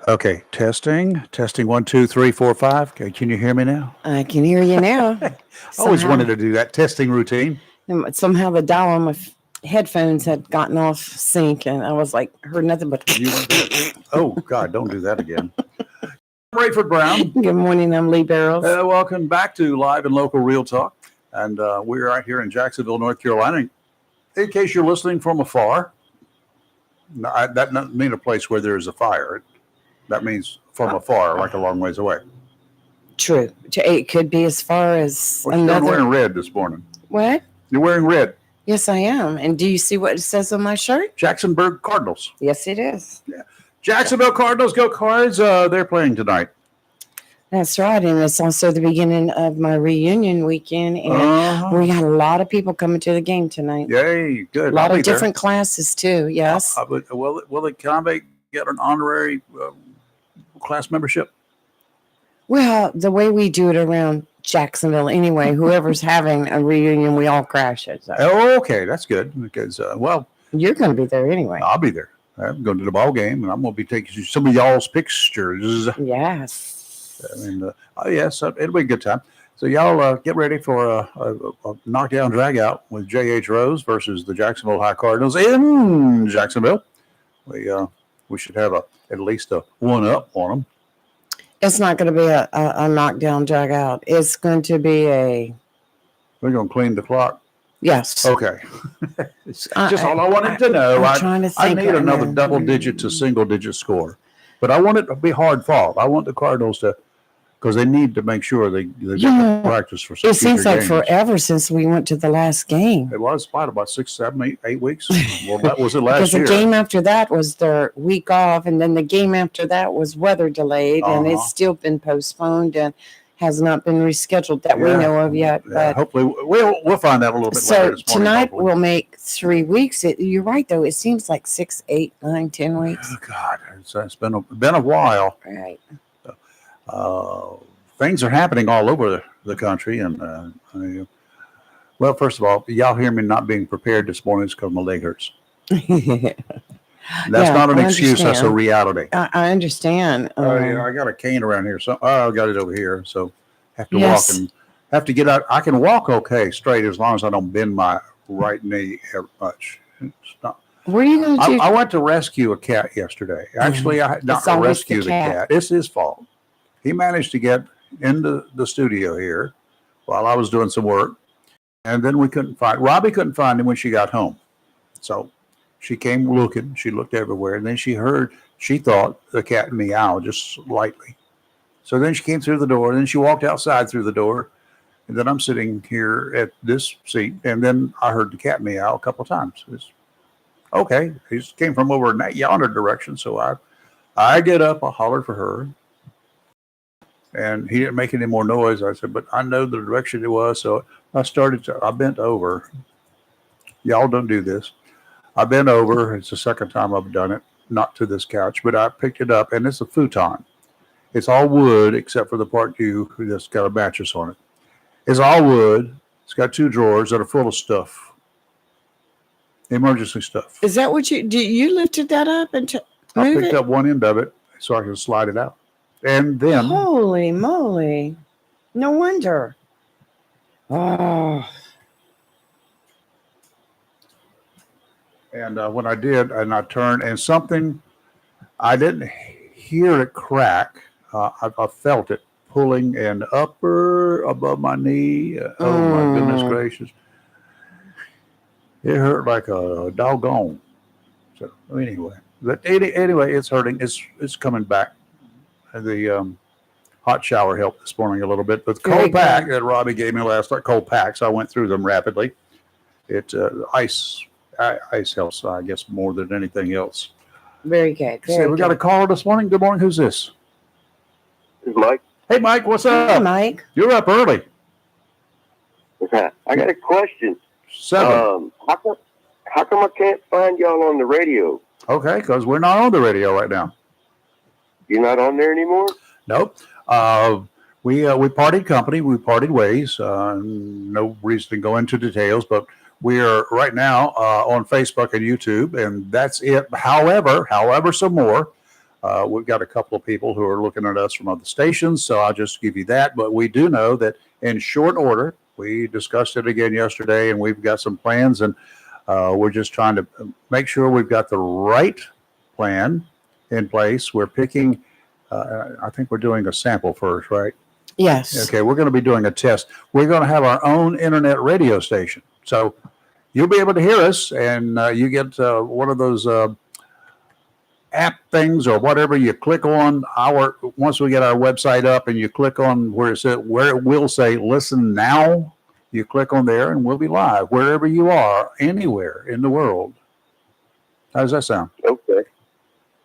Okay, testing 1, 2, 3, 4, 5. Okay, can you hear me now? I can hear you now. I always wanted to do that testing routine. Somehow the dial on my headphones had gotten off sync, and I was like, heard nothing but. Oh God, don't do that again. Rayford Brown. Good morning, I'm Lee Barrows. Welcome back to Live and Local Real Talk, and we're right here in Jacksonville, North Carolina. In case you're listening from afar, that doesn't mean a place where there's a fire. That means from afar, like a long ways away. True. It could be as far as Well, you're wearing red this morning. What? You're wearing red. Yes, I am. And do you see what it says on my shirt? Jacksonville Cardinals. Yes, it is. Yeah. Jacksonville Cardinals, go Cards. They're playing tonight. That's right. And it's also the beginning of my reunion weekend. And we got a lot of people coming to the game tonight. Yay, good. A lot of different classes, too. Yes. Will the Convict get an honorary class membership? Well, the way we do it around Jacksonville anyway, whoever's having a reunion, we all crash it. So. Oh, okay. That's good because, you're going to be there anyway. I'll be there. I'm going to the ball game, and I'm going to be taking some of y'all's pictures. Yes. And yes, it'll be a good time. So y'all get ready for a knockdown dragout with J.H. Rose versus the Jacksonville High Cardinals in Jacksonville. We should have at least a 1-up on them. It's not going to be a knockdown dragout. It's going to be We're going to clean the clock. Yes. Okay. Just all I wanted to know. I need another double-digit to single-digit score. But I want it to be hard fought. I want the Cardinals to, because they need to make sure they get practice for some. It seems like forever since we went to the last game. It was about 6, 7, 8 weeks. Well, that was it last year. Because the game after that was their week off, and then the game after that was weather delayed, and it's still been postponed and has not been rescheduled that we know of yet. But hopefully we'll find out a little bit later this morning. So tonight we'll make 3 weeks. You're right, though. It seems like 6, 8, 9, 10 weeks. Oh, God, it's been a while. Right. Things are happening all over the country, and well, first of all, y'all hear me not being prepared this morning because my leg hurts. That's not an excuse. That's a reality. I understand. I got a cane around here. So I got it over here. So have to walk and have to get out. I can walk okay straight as long as I don't bend my right knee much. What are you going to do? I went to rescue a cat yesterday. Actually, I not rescue the cat. It's his fault. He managed to get into the studio here while I was doing some work, and then Robbie couldn't find him when she got home. So she came looking. She looked everywhere, and then she thought the cat meow just slightly. So then she came through the door, and then she walked outside through the door, and then I'm sitting here at this seat, and then I heard the cat meow a couple of times. Okay, he came from over in that yonder direction, so I get up, I hollered for her, and he didn't make any more noise. I said, but I know the direction it was, so I bent over. Y'all don't do this. I bent over. It's the second time I've done it, not to this couch, but I picked it up, and it's a futon. It's all wood except for the part that's got a mattress on it. It's all wood. It's got 2 drawers that are full of stuff, emergency stuff. Is that what you lifted that up and I picked up one end of it so I can slide it out, and then holy moly, no wonder. Oh. And when I did, and I turned, and something, I didn't hear it crack. I felt it pulling and above my knee. Oh my goodness gracious. It hurt like a doggone. So anyway, it's hurting. It's coming back. The hot shower helped this morning a little bit, but the cold pack that Robbie gave me last night, cold packs, I went through them rapidly. Ice helps, I guess, more than anything else. Very good. We got a caller this morning. Good morning. Who's this? This is Mike. Hey, Mike. What's up? Hey, Mike. You're up early. I got a question. 7. How come I can't find y'all on the radio? Okay, because we're not on the radio right now. You're not on there anymore? Nope. We parted company. We parted ways. No reason to go into details, but we are right now on Facebook and YouTube, and that's it. However, some more. We've got a couple of people who are looking at us from other stations, so I'll just give you that. But we do know that in short order, we discussed it again yesterday, and we've got some plans, and we're just trying to make sure we've got the right plan in place. We're picking, I think we're doing a sample first, right? Yes. Okay, we're going to be doing a test. We're going to have our own internet radio station. So you'll be able to hear us, and you get one of those app things or whatever. You click on once we get our website up, and you click on where it will say listen now. You click on there, and we'll be live wherever you are, anywhere in the world. How does that sound? Okay.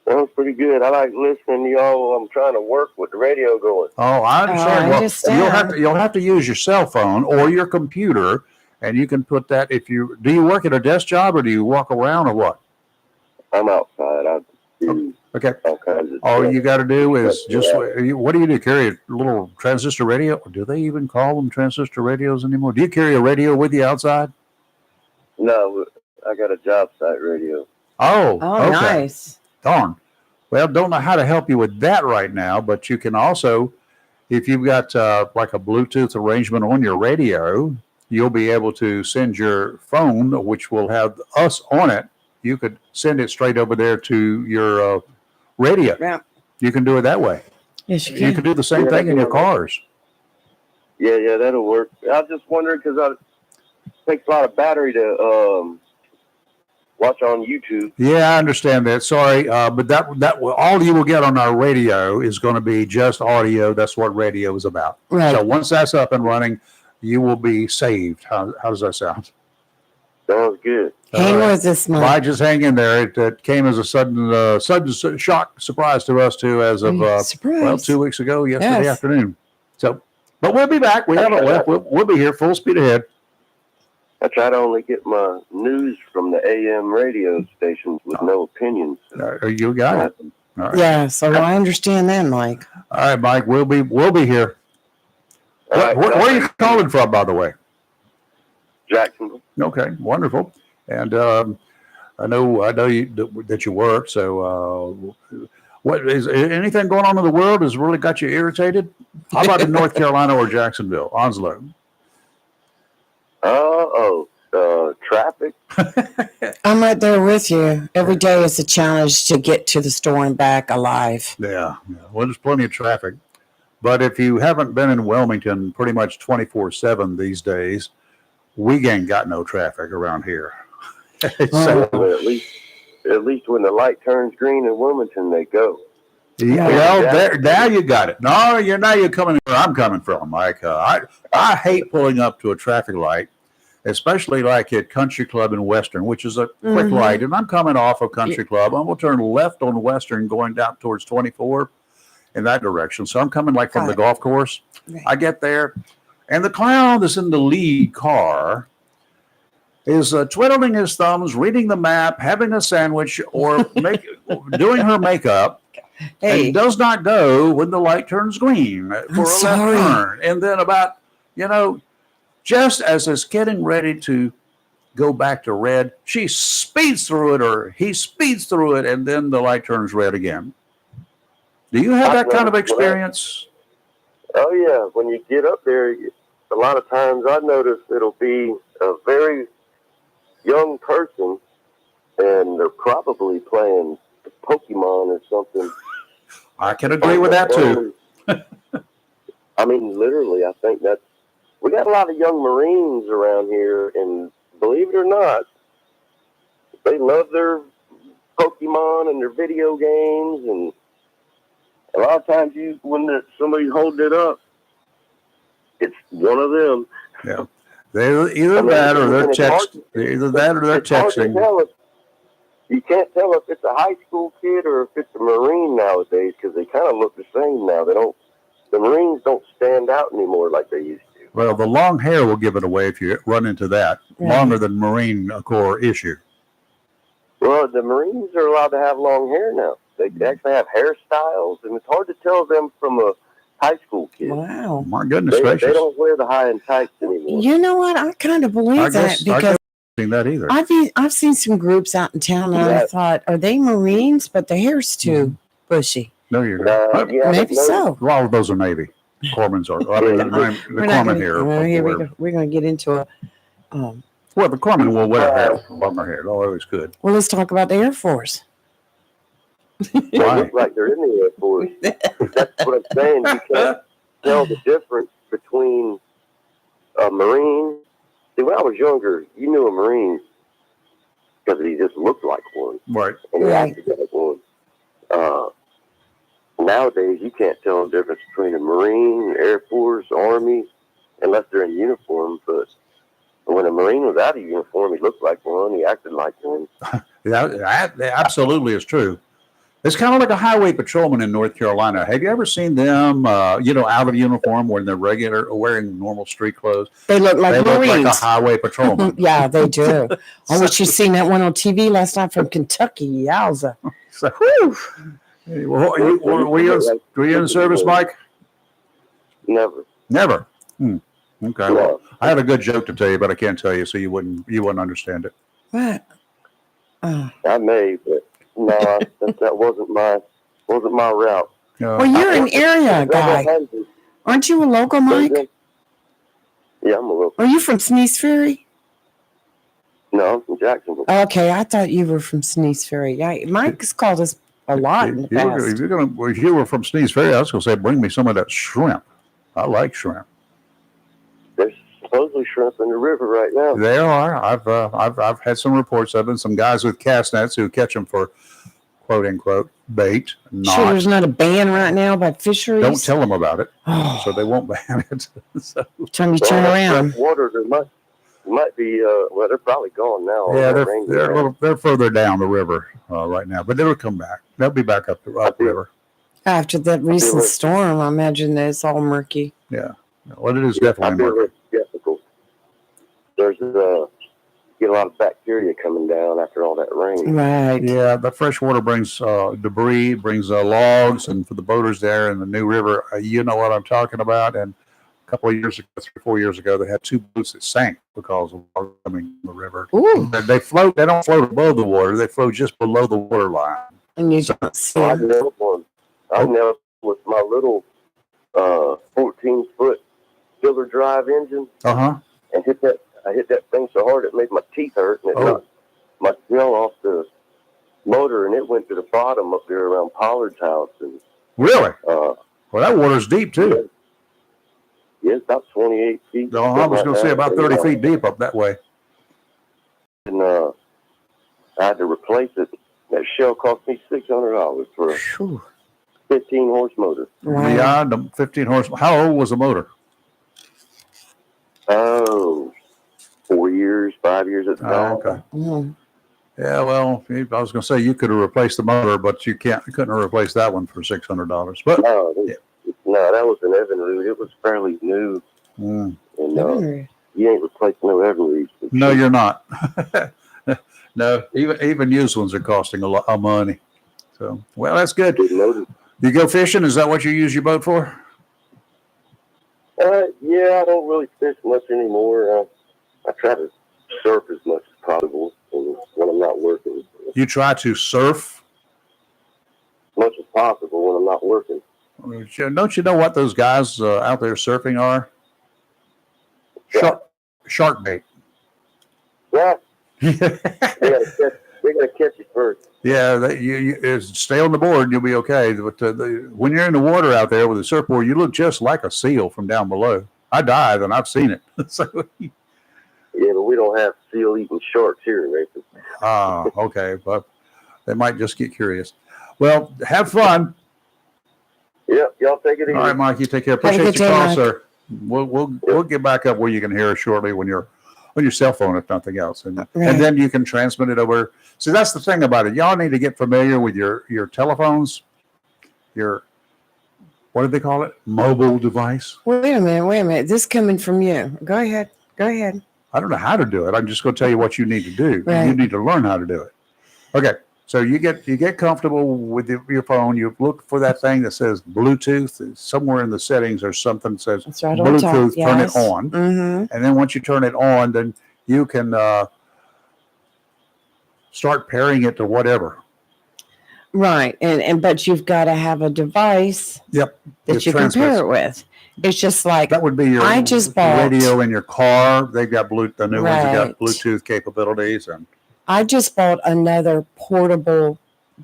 Sounds pretty good. I like listening to y'all while I'm trying to work with the radio going. Oh, I understand. I Well, understand. you'll have to use your cell phone or your computer, and you can put that. Do you work at a desk job or do you walk around or what? I'm outside. I do Okay. all kinds of All stuff. you got to do is just Yeah. what do you do? Carry a little transistor radio? Do they even call them transistor radios anymore? Do you carry a radio with you outside? No, I got a job site radio. Oh, Oh, okay. nice. Darn. Well, don't know how to help you with that right now, but you can also, if you've got like a Bluetooth arrangement on your radio, you'll be able to send your phone, which will have us on it. You could send it straight over there to your radio. Yeah. You can do it that way. Yes, you You can. can do the same Yeah, thing in your cars. Yeah, that'll work. I was just wondering because it takes a lot of battery to watch on YouTube. Yeah, I understand that. Sorry, but that all you will get on our radio is going to be just audio. That's what radio is about. Right. So once that's up and running, you will be saved. How does that sound? Sounds good. Hang All right. with us, Why Mike. just hang in there? It came as a sudden shock surprise to us too, as of Surprise. 2 weeks ago, yesterday Yes. afternoon. So, but we'll be back. We haven't left. We'll be here full speed ahead. I try to only get my news from the AM radio stations with no opinions. You got it. All right. Yeah, so I understand that, Mike. All right, Mike. We'll be here. All right, Where are you calling from, by the way? Jacksonville. Okay, wonderful. And I know that you work. So, what is anything going on in the world has really got you irritated? How about in North Carolina or Jacksonville, Onslow? Traffic. I'm right there with you. Every day is a challenge to get to the store and back alive. Yeah. Well, there's plenty of traffic. But if you haven't been in Wilmington pretty much 24/7 these days, we ain't got no traffic around here. So, But at least when the light turns green in Wilmington, they go. now you got it. No, you're coming where I'm coming from, Mike. I hate pulling up to a traffic light, especially like at Country Club in Western, which is a quick Mhm. light. And I'm coming off of Country Club. I'm going to turn left on Western going down towards 24 in that direction. So I'm coming like from Got the it. golf course. Right. I get there, and the clown that's in the lead car is twiddling his thumbs, reading the map, having a sandwich, or doing her makeup. Hey, And does not go when the light turns green for a sorry. left turn. And then about, just as it's getting ready to go back to red, she speeds through it or he speeds through it, and then the light turns red again. Do you have that kind of experience? Oh, yeah. When you get up there, a lot of times I notice it'll be a very young person, and they're probably playing Pokemon or something. I can agree with that too. I mean, literally, I think we got a lot of young Marines around here, and believe it or not, they love their Pokemon and their video games, and a lot of times when somebody's holding it up, it's one of them. Yeah. They're either that or they're texting. It's hard to tell you can't tell if it's a high school kid or if it's a Marine nowadays because they kind of look the same now. The Marines don't stand out anymore like they used to. Well, the long hair will give it away if you run into that. Right. Longer than Marine Corps issue. Well, the Marines are allowed to have long hair now. They actually have hairstyles, and it's hard to tell them from a high school kid. wow. My goodness They gracious. don't wear the high and tights anymore. You know what? I kind of believe I that guess because seen that either. I've seen some groups out in town, and I Yeah. thought, are they Marines? But the hair's too Bushy. No, you're good. yeah, Maybe so. All of those are Navy. Corpsman's are. I mean, the We're not corpsmen gonna- here. well, are here we wear- go. We're going to get into a. Well, the corpsmen will wear a hat on their head. Oh, always good. Well, let's talk about the Air Force. They Why? look like they're in the Air Force. That's what I'm saying. You can't tell the difference between a Marine. See, when I was younger, you knew a Marine because he just looked like one Right. and he Right. acted like one. Nowadays, you can't tell the difference between a Marine, Air Force, Army, unless they're in uniform. But when a Marine was out of uniform, he looked like one. He acted like one. That absolutely is true. It's kind of like a highway patrolman in North Carolina. Have you ever seen them, out of uniform when they're wearing normal street clothes? They look like They look like a Marines. highway patrolman. Yeah, they do. I wish you'd seen that one on TV last night from Kentucky. Yowza. So, Whew. well, were you in the service, Mike? Never. Never. Okay. No. Well, I have a good joke to tell you, but I can't tell you, so you wouldn't understand it. What? Oh. I may, but no, that wasn't my route. Well, you're an area guy. Aren't you a local, Mike? Yeah, I'm a local. Are you from Sneeze Ferry? No, I'm from Jacksonville. Okay, I thought you were from Sneeze Ferry. Mike's called us a lot in the past. If you were from Sneeze Ferry, I was going to say, bring me some of that shrimp. I like shrimp. There's supposedly shrimp in the river right now. They are. I've had some reports of them. Some guys with cast nets who catch them for quote unquote bait. Sure, there's not a ban right now by fisheries. Don't tell them about it, Oh, so they won't ban it. So, time you turn around. Water, there might be. Well, they're probably gone now. yeah, That rain they're further down the river right now, but they'll come back. They'll be back up the river. After that recent storm, I imagine that it's all murky. Yeah, well, it is I'd definitely be a murky. little skeptical. There's get a lot of bacteria coming down after all that rain. Right. Yeah, the fresh water brings debris, brings logs, and for the boaters there in the New River, you know what I'm talking about. And a couple of years ago, 3 or 4 years ago, they had 2 boats that sank because of water coming from the river. Ooh, They float. They don't float above the water. They float just below the water line. and you So- don't see I them. nailed one. I nailed with my little 14-foot filler drive engine Uh huh. and I hit that thing so hard it made my teeth hurt and it Oh. knocked my tail off the motor and it went to the bottom up there around Pollard's house and Really? uh, Well, that water's deep too. yeah, it's about 28 feet. No, I was going to say about 30 feet deep up that way. And I had to replace it. That shell cost me $600 for a Phew. 15-horse motor. Wow. Beyond the 15 horse. How old was the motor? Oh, 4 years, 5 years at the time. Oh, okay. Mm. Yeah, well, I was going to say you could have replaced the motor, but you couldn't have replaced that one for $600. But No, Yeah. no, that was an Evinrude. It was fairly new, and Mm. you ain't replacing no Evinrude. no, you're not. No, even used ones are costing a lot of money. So, well, that's good. Good motor. You go fishing? Is that what you use your boat for? Yeah, I don't really fish much anymore. I try to surf as much as possible when I'm not working. You try to surf? As much as possible when I'm not working. Don't you know what those guys out there surfing are? Shark bait. Yeah, Yeah, they gotta catch it first. you stay on the board and you'll be okay. But when you're in the water out there with a surfboard, you look just like a seal from down below. I dive and I've seen it. So, Yeah, but we don't have seal-eating sharks here in Racing. okay, but they might just get curious. Well, have fun. Yep, y'all take it easy. All right, Mike, you take care. Have a Appreciate good your day, call, Mike. sir. We'll get back up where you can hear us shortly when you're on your cell phone, if nothing else, and then you can transmit it over. See, that's the thing about it. Y'all need to get familiar with your telephones, your what do they call it? Mobile device. Wait a minute. This coming from you. Go ahead. I don't know how to do it. I'm just going to tell you what you need to do. Right. You need to learn how to do it. Okay. So you get comfortable with your phone. You look for that thing that says Bluetooth. Somewhere in the settings there's something that says That's right on top. Bluetooth. Turn it Yes. on. Mm-hmm. And then once you turn it on, then you can start pairing it to whatever. Right. But you've got to have a device Yep. that It you transmits. compare it with. It's just like, That would be your I just bought- radio in your car. They've got the new ones have got Right. Bluetooth capabilities, and I just bought another portable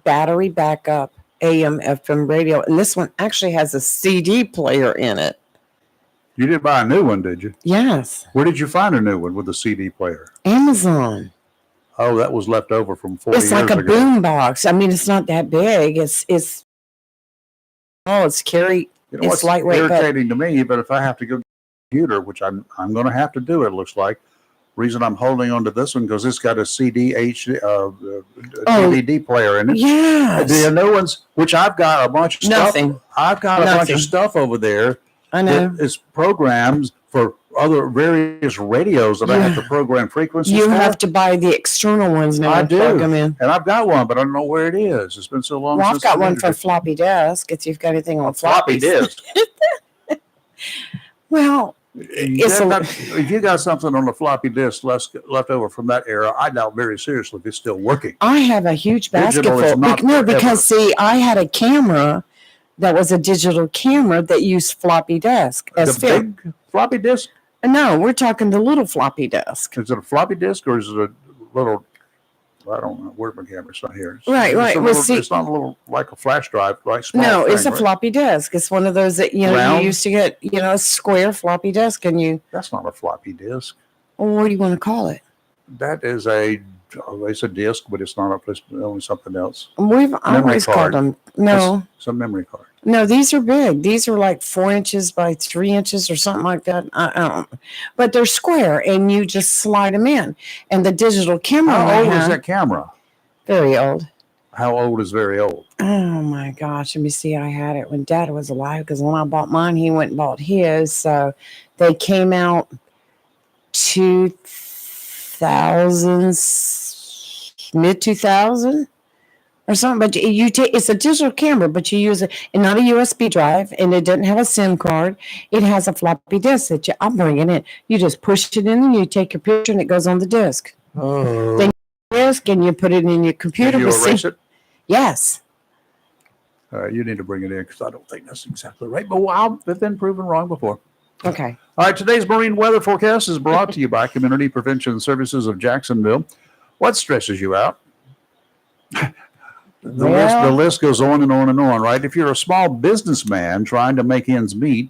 battery backup AM FM radio, and this one actually has a CD player in it. you didn't buy a new one, did you? Yes. Where did you find a new one with a CD player? Amazon. Oh, that was left over from 40 It's years like a ago. boom box. I mean, it's not that big. It's carry. You know, It's what's lightweight, but- irritating to me, but if I have to go to the computer, which I'm going to have to do, it looks like. Reason I'm holding on to this one because it's got a CD DVD player in it. Yes. The new ones, which I've got a bunch of stuff. Nothing. I've got a bunch Nothing. of stuff over there. I know. That is programs for other various radios that I have to program frequencies You for. have to buy the external ones now I and do. plug them in. And I've got one, but I don't know where it is. It's been so long Well, I've since got I one needed for it. floppy disk. If you've got anything on Floppy floppies. disk. Well, It's a- If you got something on the floppy disk left over from that era, I doubt very seriously if it's still working. I have a huge basket Digital is full. not No, forever. because see, I had a camera that was a digital camera that used floppy disk as The film. big floppy disk? No, we're talking the little floppy disk. Is it a floppy disk or is it a little? I don't know. Where's my camera? It's not here. It's, Right, it's right. a Well, little- see- it's not a little like a flash drive, right? Small No, it's thing, a right? floppy disk. It's one of those that Round? you used to get, a square floppy disk, and That's not a floppy disk. well, what do you want to call it? It's a disk, but it's not it's only something else. I've Memory always card. called them. No, It's a memory card. no, these are big. These are like 4 inches by 3 inches or something like that. I don't know. But they're square, and you just slide them in. And the digital camera, I How old is have- that camera? Very old. How old is very old? Oh my gosh. Let me see. I had it when Dad was alive because when I bought mine, he went and bought his. So they came out 2000s, mid 2000 or something. But you take it's a digital camera, but you use it and not a USB drive, and it doesn't have a SIM card. It has a floppy disk that I'm bringing in. You just push it in, and you take your picture, and it goes on the disk. Oh. Then- Disk, and you put it in your computer. Did you with erase it? Yes. You need to bring it in because I don't think that's exactly right. But I've been proven wrong before. Okay. All right, today's marine weather forecast is brought to you by Community Prevention Services of Jacksonville. What stresses you out? The list goes on and on and on, right? If you're a small businessman trying to make ends meet,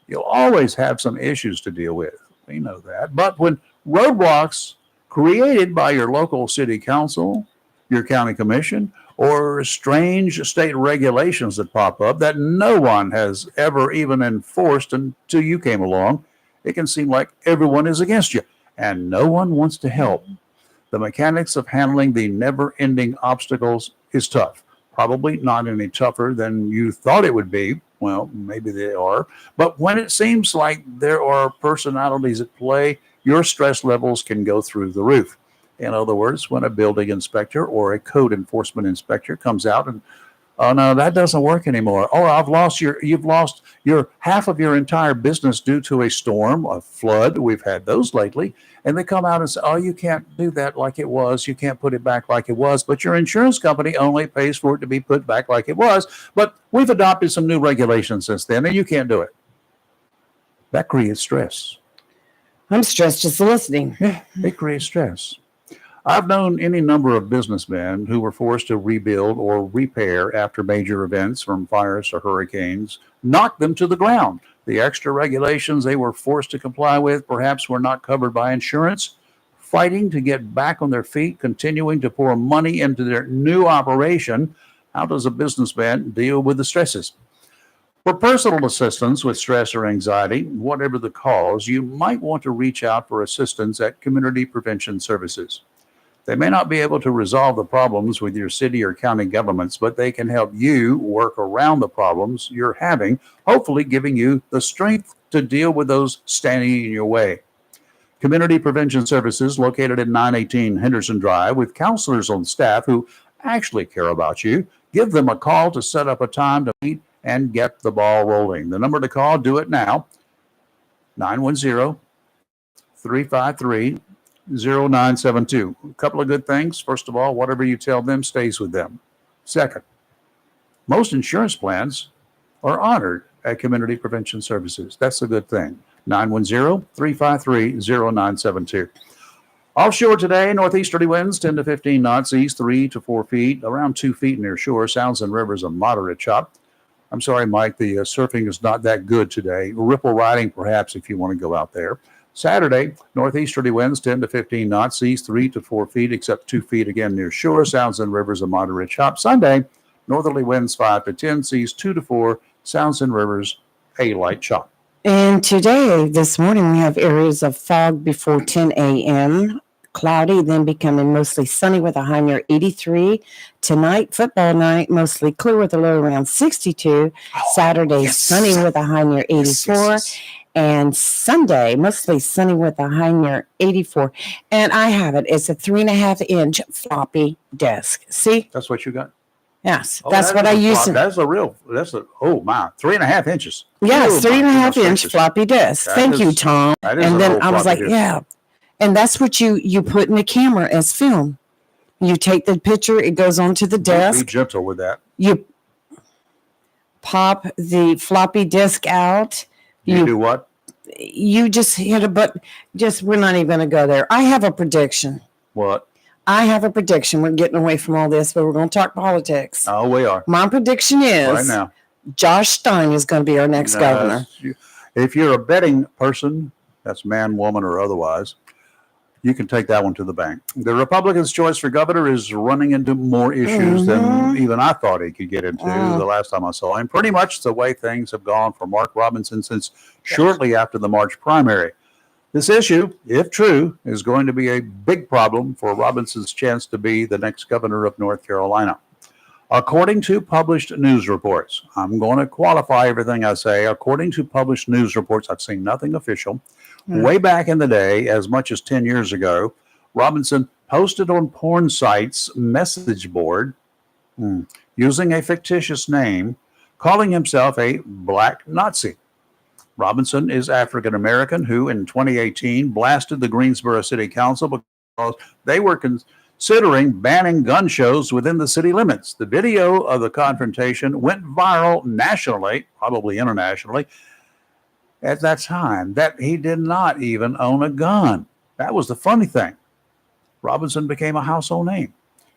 you'll always have some issues to deal with. We know that. But when roadblocks created by your local city council, your county commission, or strange state regulations that pop up that no one has ever even enforced until you came along, it can seem like everyone is against you and no one wants to help. The mechanics of handling the never-ending obstacles is tough. Probably not any tougher than you thought it would be. Well, maybe they are. But when it seems like there are personalities at play, your stress levels can go through the roof. In other words, when a building inspector or a code enforcement inspector comes out and, oh no, that doesn't work anymore. Oh, you've lost your half of your entire business due to a storm, a flood. We've had those lately. And they come out and say, oh, you can't do that like it was. You can't put it back like it was. But your insurance company only pays for it to be put back like it was. But we've adopted some new regulations since then, and you can't do it. That creates stress. I'm stressed just listening. It creates stress. I've known any number of businessmen who were forced to rebuild or repair after major events, from fires to hurricanes, knocked them to the ground. The extra regulations they were forced to comply with perhaps were not covered by insurance. Fighting to get back on their feet, continuing to pour money into their new operation. How does a businessman deal with the stresses? For personal assistance with stress or anxiety, whatever the cause, you might want to reach out for assistance at Community Prevention Services. They may not be able to resolve the problems with your city or county governments, but they can help you work around the problems you're having, hopefully giving you the strength to deal with those standing in your way. Community Prevention Services, located at 918 Henderson Drive, with counselors on staff who actually care about you. Give them a call to set up a time to meet and get the ball rolling. The number to call, do it now, 910-353-0972. A couple of good things. First of all, whatever you tell them stays with them. Second, Most insurance plans are honored at Community Prevention Services. That's a good thing. 910-353-0972. Offshore today, northeasterly winds 10 to 15 knots, east 3 to 4 feet, around 2 feet near shore. Sounds and rivers a moderate chop. I'm sorry, Mike, the surfing is not that good today. Ripple riding, perhaps, if you want to go out there. Saturday, northeasterly winds 10 to 15 knots, seas 3 to 4 feet, except 2 feet again near shore. Sounds and rivers a moderate chop. Sunday, northerly winds 5 to 10, seas 2 to 4, sounds and rivers a light chop. And today, this morning, we have areas of fog before 10 a.m., cloudy, then becoming mostly sunny with a high near 83. Tonight, football night, mostly clear with a low around 62. Saturday, sunny with a high near 84. And Sunday, mostly sunny with a high near 84. And I have it. It's a 3.5-inch floppy disk. See? That's what you got? Yes, that's what I use. That's a 3.5 inches. Yes, 3.5-inch floppy disk. Thank you, Tom. And then I was like, yeah. And that's what you put in the camera as film. You take the picture, it goes onto the desk. Be gentle with that. You pop the floppy disk out. You do what? You just hit a button. We're not even going to go there. I have a prediction. What? I have a prediction. We're getting away from all this, but we're going to talk politics. Oh, we are. My prediction is right now, Josh Stein is going to be our next governor. If you're a betting person, that's man, woman, or otherwise, you can take that one to the bank. The Republicans' choice for governor is running into more issues than even I thought he could get into the last time I saw him. Pretty much the way things have gone for Mark Robinson since shortly after the March primary. This issue, if true, is going to be a big problem for Robinson's chance to be the next governor of North Carolina. According to published news reports, I'm going to qualify everything I say. According to published news reports, I've seen nothing official. Way back in the day, as much as 10 years ago, Robinson posted on porn sites' message board using a fictitious name, calling himself a black Nazi. Robinson is African American who, in 2018, blasted the Greensboro City Council because they were considering banning gun shows within the city limits. The video of the confrontation went viral nationally, probably internationally, at that time, that he did not even own a gun. That was the funny thing. Robinson became a household name.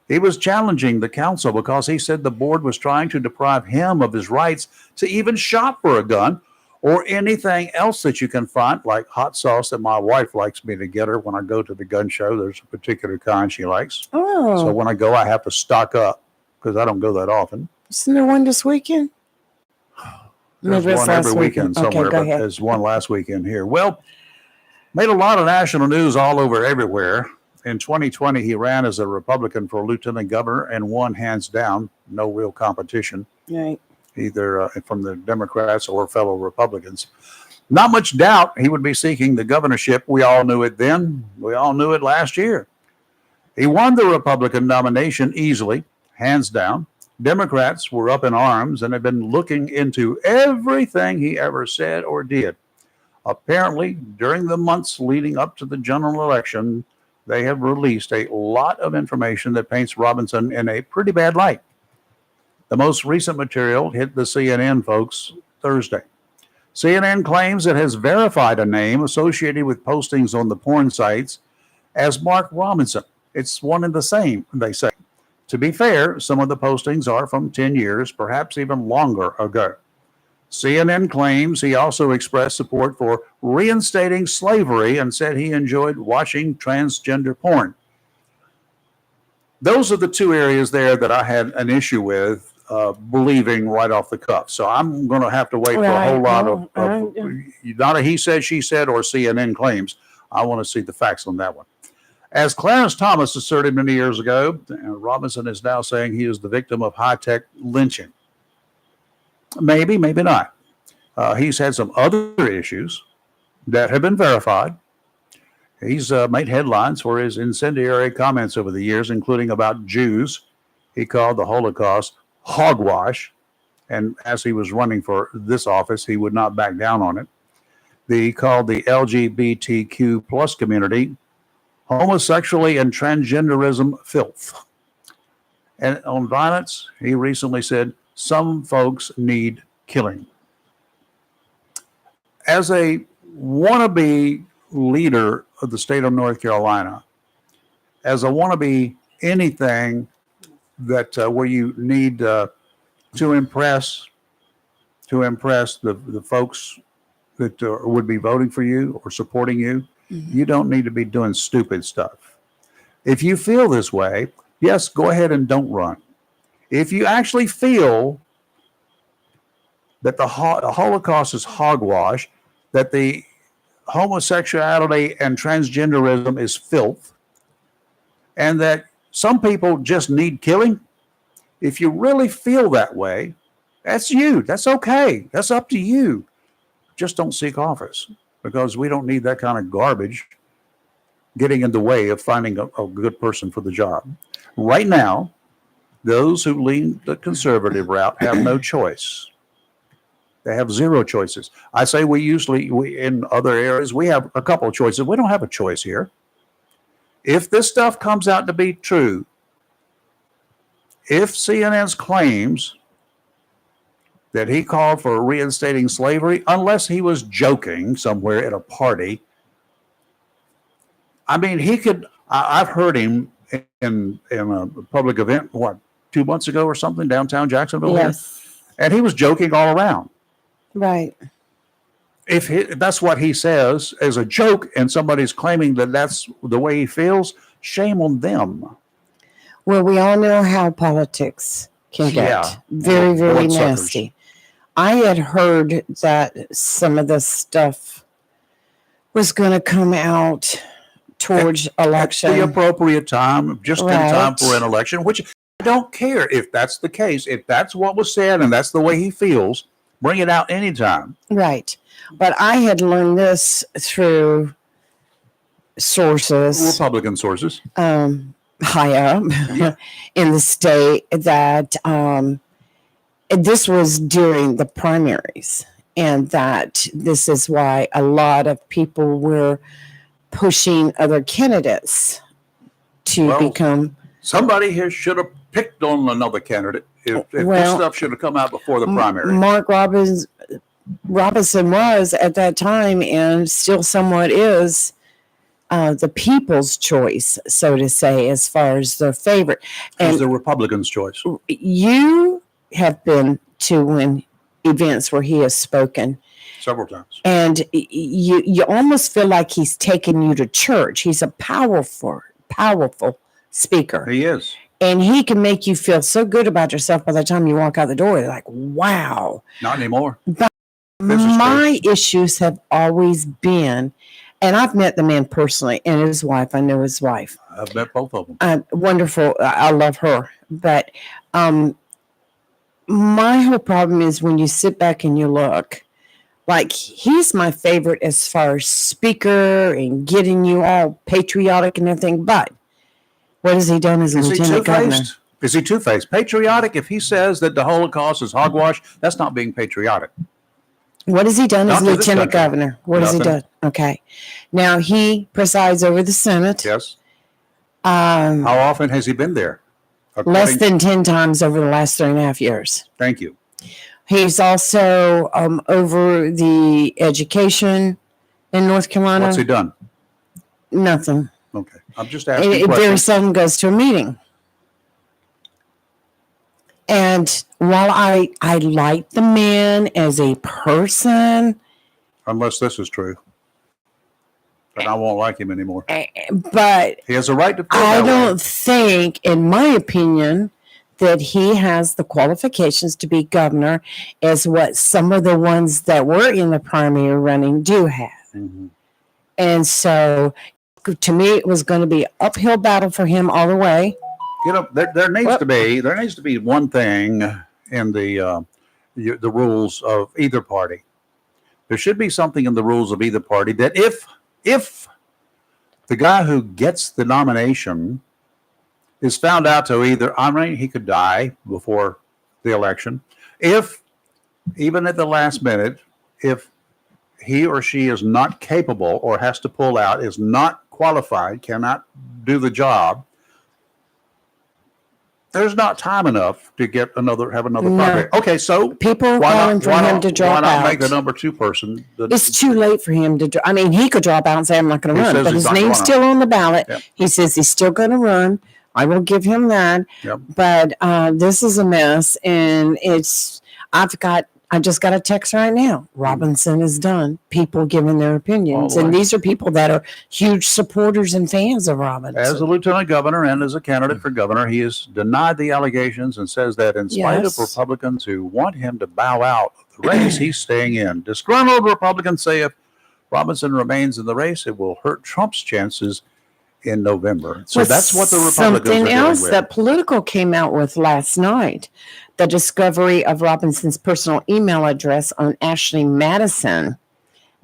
He was challenging the council because he said the board was trying to deprive him of his rights to even shop for a gun or anything else that you can find, like hot sauce that my wife likes me to get her when I go to the gun show. There's a particular kind she likes. Oh. So when I go, I have to stock up because I don't go that often. Isn't there one this weekend? There's one every weekend somewhere, but there's one last weekend here. Well, made a lot of national news all over everywhere. In 2020, he ran as a Republican for lieutenant governor and won hands down. No real competition. Right. Either from the Democrats or fellow Republicans. Not much doubt he would be seeking the governorship. We all knew it then. We all knew it last year. He won the Republican nomination easily, hands down. Democrats were up in arms and had been looking into everything he ever said or did. Apparently, during the months leading up to the general election, they have released a lot of information that paints Robinson in a pretty bad light. The most recent material hit the CNN folks Thursday. CNN claims it has verified a name associated with postings on the porn sites as Mark Robinson. It's one and the same, they say. To be fair, some of the postings are from 10 years, perhaps even longer ago. CNN claims he also expressed support for reinstating slavery and said he enjoyed watching transgender porn. Those are the two areas there that I had an issue with believing right off the cuff. So I'm going to have to wait for a whole lot of not a he said, she said, or CNN claims. I want to see the facts on that one. As Clarence Thomas asserted many years ago, Robinson is now saying he is the victim of high-tech lynching. Maybe, maybe not. He's had some other issues that have been verified. He's made headlines for his incendiary comments over the years, including about Jews. He called the Holocaust hogwash. And as he was running for this office, he would not back down on it. He called the LGBTQ plus community homosexuality and transgenderism filth. And on violence, he recently said, some folks need killing. As a wannabe leader of the state of North Carolina, as a wannabe anything that where you need to impress the folks that would be voting for you or supporting you, you don't need to be doing stupid stuff. If you feel this way, yes, go ahead and don't run. If you actually feel that the Holocaust is hogwash, that the homosexuality and transgenderism is filth, and that some people just need killing, if you really feel that way, that's you. That's okay. That's up to you. Just don't seek office, because we don't need that kind of garbage getting in the way of finding a good person for the job. Right now, those who lean the conservative route have no choice. They have zero choices. I say we in other areas, we have a couple of choices. We don't have a choice here. If this stuff comes out to be true, if CNN's claims that he called for reinstating slavery, unless he was joking somewhere at a party, I mean, he could, I've heard him in a public event, 2 months ago or something, downtown Jacksonville. Yes. And he was joking all around. Right. If that's what he says as a joke and somebody's claiming that that's the way he feels, shame on them. Well, we all know how politics can get very, very nasty. I had heard that some of this stuff was going to come out towards election. At the appropriate time, just in time for an election, which I don't care if that's the case. If that's what was said and that's the way he feels, bring it out anytime. Right. But I had learned this through sources. Republican sources. High up in the state that this was during the primaries, and that this is why a lot of people were pushing other candidates to become. Somebody here should have picked on another candidate if this stuff should have come out before the primary. Mark Robinson was at that time, and still somewhat is, the people's choice, so to say, as far as their favorite. And the Republicans' choice. You have been to events where he has spoken several times, and you almost feel like he's taking you to church. He's a powerful speaker. He is. And he can make you feel so good about yourself by the time you walk out the door. You're like, wow. Not anymore. But my issues have always been, and I've met the man personally and his wife. I know his wife. I've met both of them. Wonderful. I love her. But my whole problem is when you sit back and you look, like, he's my favorite as far as speaker and getting you all patriotic and everything. But what has he done as a lieutenant governor? Is he two-faced? Patriotic, if he says that the Holocaust is hogwash, that's not being patriotic. What has he done as lieutenant governor? What has he done? Okay. Now, he presides over the Senate. Yes. How often has he been there? Less than 10 times over the last 3.5 years. Thank you. He's also over the education in North Carolina. What's he done? Nothing. Okay. I'm just asking It very seldom goes to a meeting. And while I like the man as a person, unless this is true, then I won't like him anymore. But he has a right to feel I that don't way. think, in my opinion, that he has the qualifications to be governor as what some of the ones that were in the primary running do have. Mm-hmm. And so, to me, it was going to be an uphill battle for him all the way. You know, there needs to be one thing in the rules of either party. There should be something in the rules of either party that if the guy who gets the nomination is found out to he could die before the election. If even at the last minute, if he or she is not capable or has to pull out, is not qualified, cannot do the job, there's not time enough to have another No. project. Okay, so People are why calling not, for why him not, to why drop not out. make a number two person? It's too late for him to. I mean, he could drop out and say, "I'm not going He to run," says but he's his not name's gonna. still on the ballot. Yep. He says he's still going to run. I will give him that. Yep. But this is a mess, and it's. I just got a text right now. Robinson is done. People giving their opinions, All and right. these are people that are huge supporters and fans of Robinson. As a lieutenant governor and as a candidate for governor, he has denied the allegations and says that in spite Yes. of Republicans who want him to bow out of the race, he's staying in. Disgruntled Republicans say if Robinson remains in the race, it will hurt Trump's chances in November. So Well, that's what the Republicans something are dealing else with. that Political came out with last night, the discovery of Robinson's personal email address on Ashley Madison.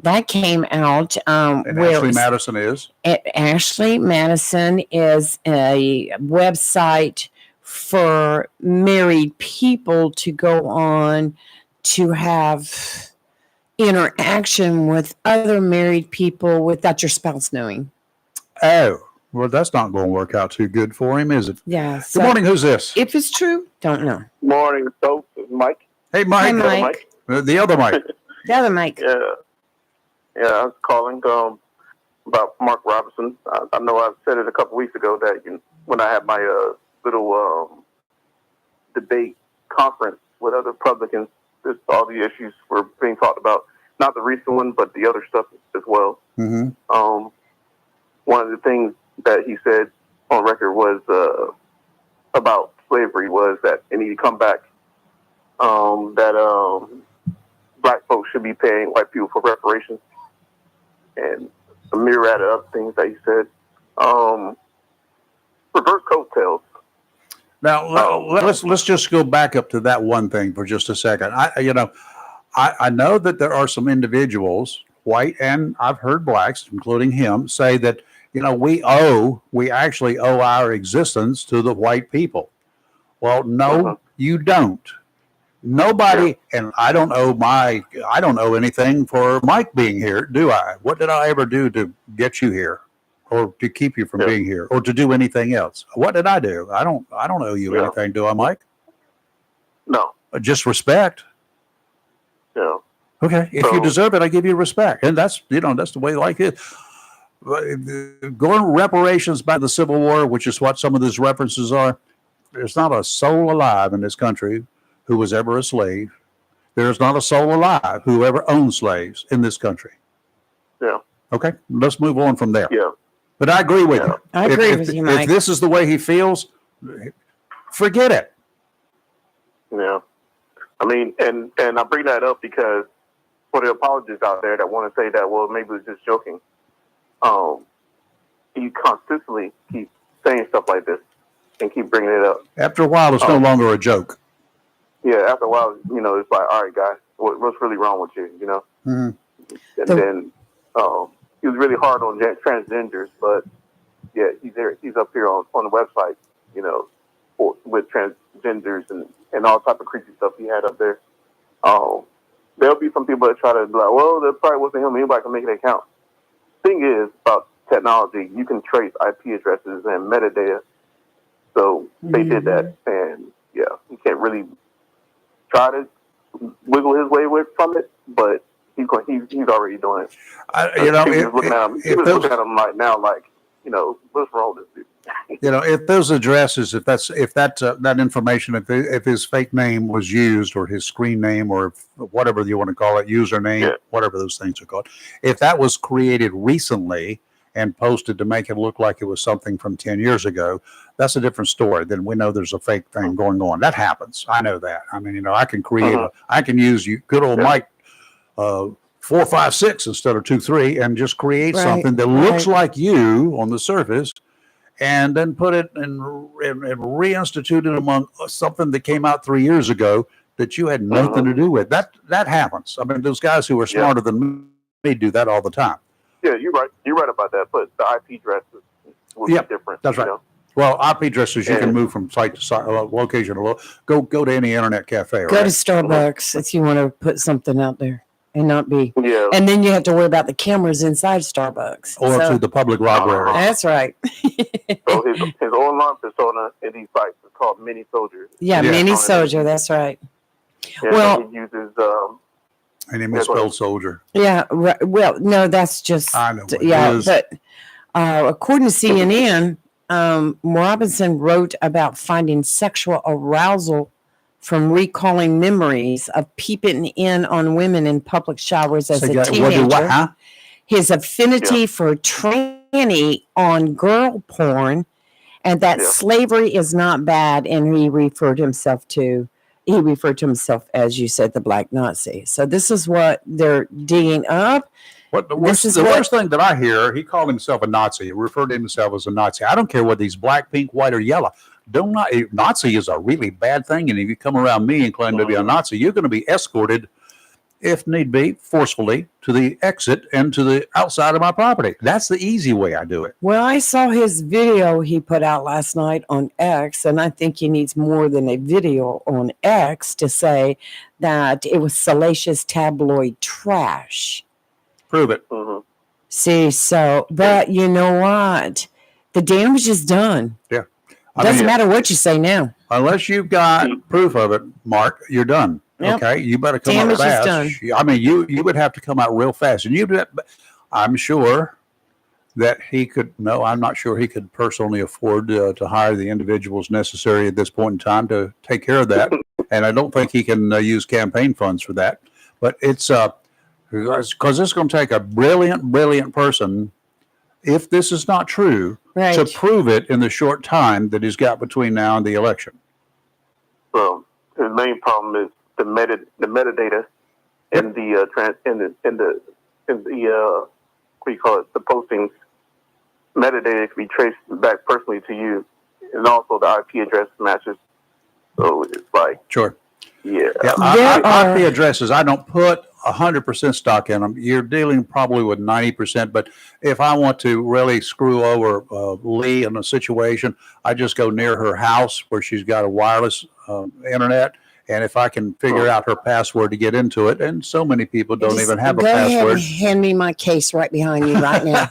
That came out. And where Ashley Madison is. Ashley Madison is a website for married people to go on to have interaction with other married people without your spouse knowing. Oh, well, that's not going to work out too good for him, is it? Yeah. Good So morning. Who's this? if it's true, don't know. Morning, folks. Mike. Hey, Mike. Hey, Mike. The other Mike. The other Mike. Yeah, I was calling about Mark Robinson. I know I said it a couple weeks ago that when I had my little debate conference with other Republicans, all the issues were being talked about. Not the recent one, but the other stuff as well. Mm-hmm. One of the things that he said on record was about slavery was that it needed to come back. That black folks should be paying white people for reparations, and a myriad of other things that he said. Reverse coattails. Now let's just go back up to that one thing for just a second. I know that there are some individuals, white and I've heard blacks, including him, say that we actually owe our existence to the white people. Well, no, you don't. Nobody, and I don't owe anything for Mike being here, do I? What did I ever do to get you here, or to keep you from being here, or to do anything else? What did I do? I don't owe you anything, do I, Mike? No. Just respect. Yeah. Okay, if you deserve it, I give you respect, and that's the way life is. Going reparations by the Civil War, which is what some of these references are. There's not a soul alive in this country who was ever a slave. There's not a soul alive who ever owned slaves in this country. Yeah. Okay, let's move on from there. Yeah. But I agree with you. I agree with you, Mike. If this is the way he feels, forget it. Yeah. I mean, and I bring that up because for the apologists out there that want to say that, well, maybe it was just joking. You constantly keep saying stuff like this and keep bringing it up. After a while, it's no longer a joke. Yeah, after a while, it's like, all right, guys, what's really wrong with you, Mm-hmm. And then he was really hard on transgenders, but yeah, he's up here on the website, with transgenders and all type of creepy stuff he had up there. There'll be some people that try to be like, well, that probably wasn't him. Anybody can make it count. Thing is, about technology, you can trace IP addresses and metadata. So they did that, and yeah, you can't really try to wiggle his way from it, but he's already doing it. He was looking at him right now, like, what's wrong with this dude? If those addresses, if that information, if his fake name was used, or his screen name, or whatever you want to call it, username, whatever those things are called, if that was created recently and posted to make it look like it was something from 10 years ago, that's a different story. Then we know there's a fake thing going on. That happens. I know that. I mean, I can create, I can use good old Mike 456 instead of 23 and just create something that looks like you on the surface, and then put it and reinstitute it among something that came out 3 years ago that you had nothing to do with. That happens. I mean, those guys who are smarter than me do that all the time. Yeah, you're right. You're right about that. But the IP addresses will be different. That's right. Well, IP addresses you can move from site to site, location to go to any internet cafe. Go to Starbucks if you want to put something out there and not be. Yeah. And then you have to worry about the cameras inside Starbucks. Or to the public library. That's right. So his online persona in these sites is called Mini Soldier. Yeah, Yeah. Mini Soldier. That's right. Yeah, Well- he uses And he misspelled soldier. Yeah. Well, no, that's just I know what it yeah. is. But according to CNN, Robinson wrote about finding sexual arousal from recalling memories of peeping in on women in public showers as So a you got- teenager. what, huh? His affinity for tranny on girl porn, and that Yeah. slavery is not bad. And he referred to himself, as you said, the Black Nazi. So this is what they're digging up. What the This worst, is the what- worst thing that I hear, he called himself a Nazi. He referred to himself as a Nazi. I don't care whether he's black, pink, white, or yellow. Nazi is a really bad thing. And if you come around me and claim to be a Nazi, you're going to be escorted, if need be, forcefully to the exit and to the outside of my property. That's the easy way I do it. Well, I saw his video he put out last night on X, and I think he needs more than a video on X to say that it was salacious tabloid trash. Prove it. mhm. See, so, but you know what? The damage is done. I Doesn't mean, matter what you say now. unless you've got proof of it, Mark, you're done. Yep. Okay, you better come Damage out is fast. done. I mean, you would have to come out real fast, and I'm sure that he could. No, I'm not sure he could personally afford to hire the individuals necessary at this point in time to take care of that, and I don't think he can use campaign funds for that. But it's because it's going to take a brilliant person, if this is not true, Right. to prove it in the short time that he's got between now and the election. So his main problem is the metadata in the what do you call it, the postings. Metadata can be traced back personally to you, and also the IP address matches. So it's like, Sure. yeah, Yeah, There are- IP addresses, I don't put 100% stock in them. You're dealing probably with 90%, but if I want to really screw over Lee in a situation, I just go near her house where she's got a wireless internet, and if I can figure out her password to get into it, and so many people don't Just even have a go ahead password. and hand me my case right behind you right now.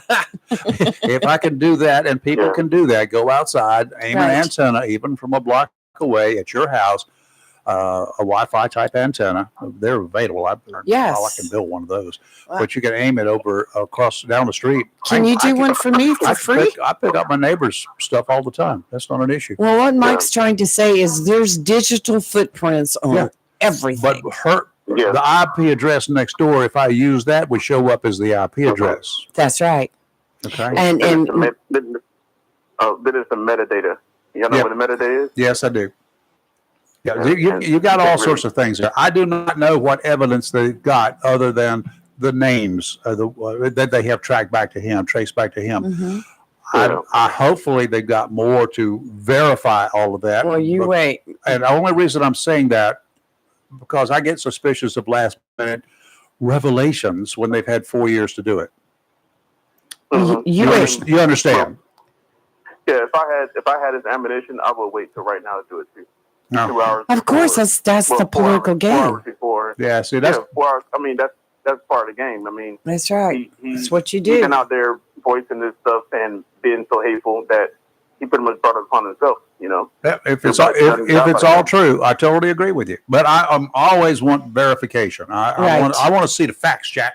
If I can do that, and people Yeah. can do that, go outside, aim Right. an antenna even from a block away at your house, a Wi-Fi type antenna. They're available. I Yes. can build one of those. Wow. But you can aim it over across down the street. Can you do one for me for free? I pick up my neighbor's stuff all the time. That's not an issue. Well, what Mike's trying to say is there's digital footprints on Yeah. everything. But yeah. the IP address next door, if I use that, would show up as the IP address. That's right. Okay. And then it's the metadata. You know Yeah. what the metadata is? Yes, I do. Yeah, Yeah. you got all Really- sorts of things there. I do not know what evidence they've got other than the names that they have tracked back to him, traced back to him. Mhm. Yeah. I hopefully they've got more to verify all of that. Well, you But- wait. And the only reason I'm saying that, because I get suspicious of last minute revelations when they've had 4 years to do it. Mhm. You You, wait. you understand? Yeah, if I had his ammunition, I would wait till right now to do it too. No. 2 hours. Of course, before. that's Well, the 4 hours- political 4 game. hours before. Yeah, see, that's 4 hours. I mean, that's part of the game. I mean, That's right. he's That's what you he's been do. out there voicing this stuff and being so hateful that he pretty much brought it upon himself. You know. yeah, if it's all true, I totally agree with you. But I always want verification. I Right. want to see the facts, Jack.